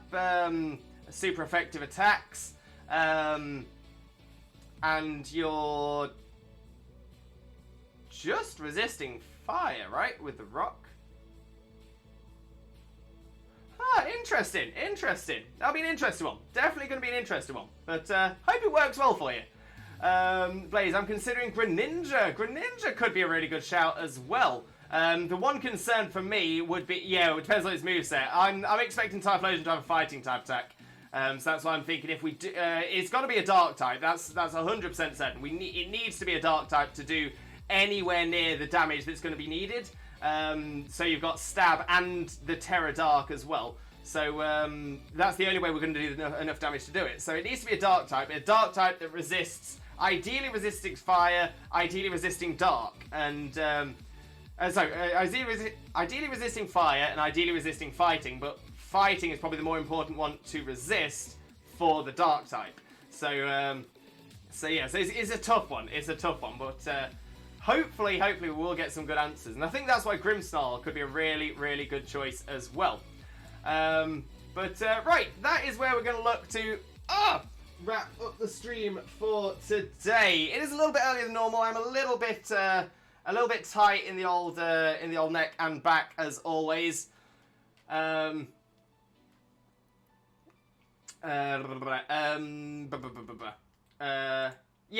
super effective attacks. And you're just resisting fire, right? With the rock. Ah, interesting, interesting. That'll be an interesting one. Definitely going to be an interesting one. But hope it works well for you. Blaze, I'm considering Greninja. Greninja could be a really good shout as well. The one concern for me would be, yeah, it depends on its moveset. I'm expecting Typhlosion to have a fighting type attack. So that's why I'm thinking if we do, it's got to be a dark type. That's 100% certain. It needs to be a dark type to do anywhere near the damage that's going to be needed. So you've got stab and the Terra Dark as well. So that's the only way we're going to do enough damage to do it. So it needs to be a dark type that resists, ideally resisting fire, ideally resisting dark, and ideally resisting fire and ideally resisting fighting. But fighting is probably the more important one to resist for the dark type. So yeah, so it's a tough one. It's a tough one, but hopefully we will get some good answers. And I think that's why Grimmsnarl could be a really, really good choice as well. Right, that is where we're going to look to wrap up the stream for today. It is a little bit earlier than normal. I'm a little bit tight in the old neck and back as always. Yeah,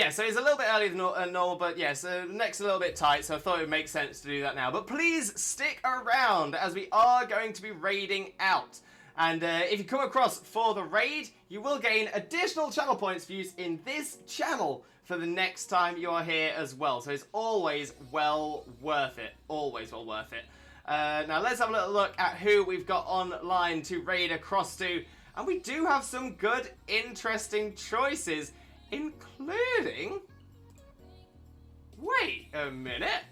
so it's a little bit earlier than normal, but yeah, so the neck's a little bit tight, so I thought it would make sense to do that now. But please stick around, as we are going to be raiding out. And if you come across for the raid, you will gain additional channel points for use in this channel for the next time you are here as well. So it's always well worth it. Always well worth it. Now let's have a little look at who we've got online to raid across to. And we do have some good, interesting choices, including... Wait a minute.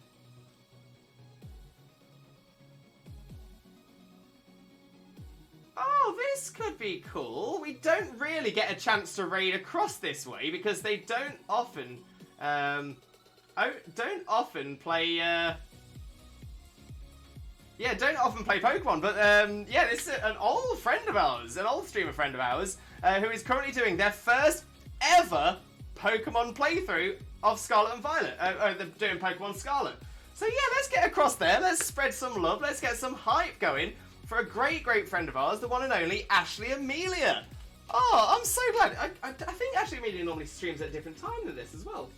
Oh, this could be cool. We don't really get a chance to raid across this way because they don't often play don't often play Pokemon, but yeah, this is an old friend of ours, an old streamer friend of ours, who is currently doing their first ever Pokemon playthrough of Scarlet and Violet. They're doing Pokemon Scarlet. So yeah, let's get across there, let's spread some love, let's get some hype going for a great, great friend of ours, the one and only Ashley Amelia. Oh, I'm so glad. I think Ashley Amelia normally streams at a different time than this as well.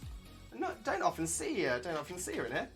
Don't often see her in here.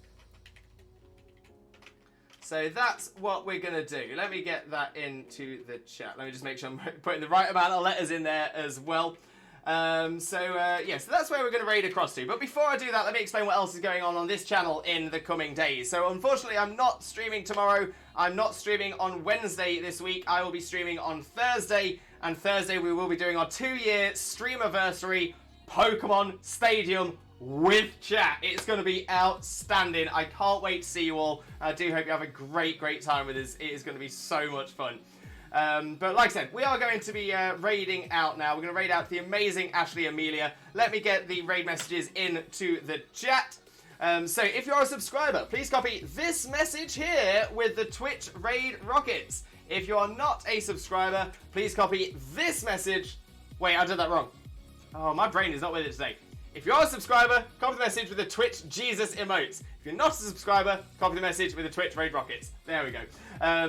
So that's what we're going to do. Let me get that into the chat. Let me just make sure I'm putting the right amount of letters in there as well. So that's where we're going to raid across to. But before I do that, let me explain what else is going on this channel in the coming days. So unfortunately, I'm not streaming tomorrow. I'm not streaming on Wednesday this week. I will be streaming on Thursday. And Thursday, we will be doing our 2-year streamiversary Pokemon Stadium with chat. It's going to be outstanding. I can't wait to see you all. I do hope you have a great, great time with us. It is going to be so much fun. But like I said, we are going to be raiding out now. We're going to raid out the amazing Ashley Amelia. Let me get the raid messages into the chat. So if you're a subscriber, please copy this message here with the Twitch raid rockets. If you are not a subscriber, please copy this message. Wait, I did that wrong. Oh, my brain is not with it today. If you are a subscriber, copy the message with the Twitch Jesus emotes. If you're not a subscriber, copy the message with the Twitch raid rockets. There we go.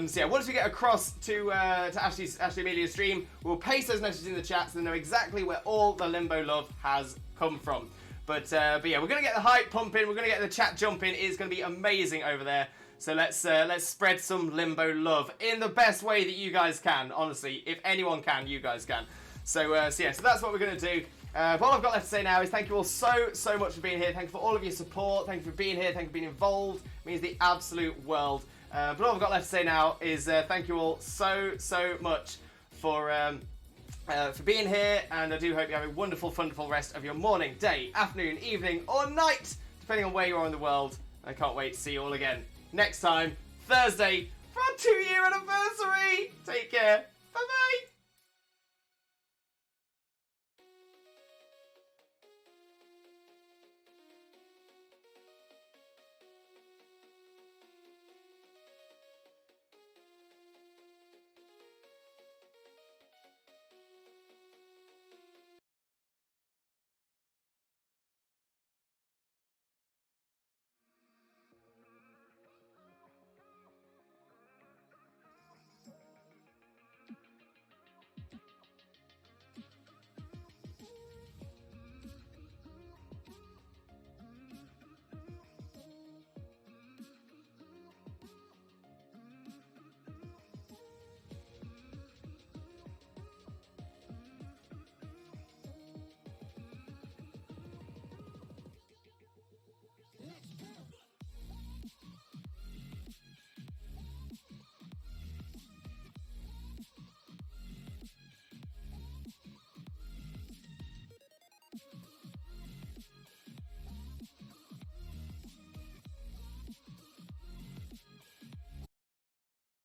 So yeah, once we get across to Ashley Amelia's stream, we'll paste those messages in the chat so they know exactly where all the Limbo love has come from. But yeah, we're gonna get the hype pumping. We're gonna get the chat jumping. It's gonna be amazing over there. So let's spread some Limbo love in the best way that you guys can. Honestly, if anyone can, you guys can. So yeah, so that's what we're gonna do. All I've got left to say now is thank you all so much for being here. Thank you for all of your support. Thank you for being here. Thank you for being involved. It means the absolute world. But all I've got left to say now is thank you all so much for being here. And I do hope you have a wonderful, wonderful rest of your morning, day, afternoon, evening, or night, depending on where you are in the world. I can't wait to see you all again next time, Thursday, for our 2-year anniversary. Take care. Bye-bye.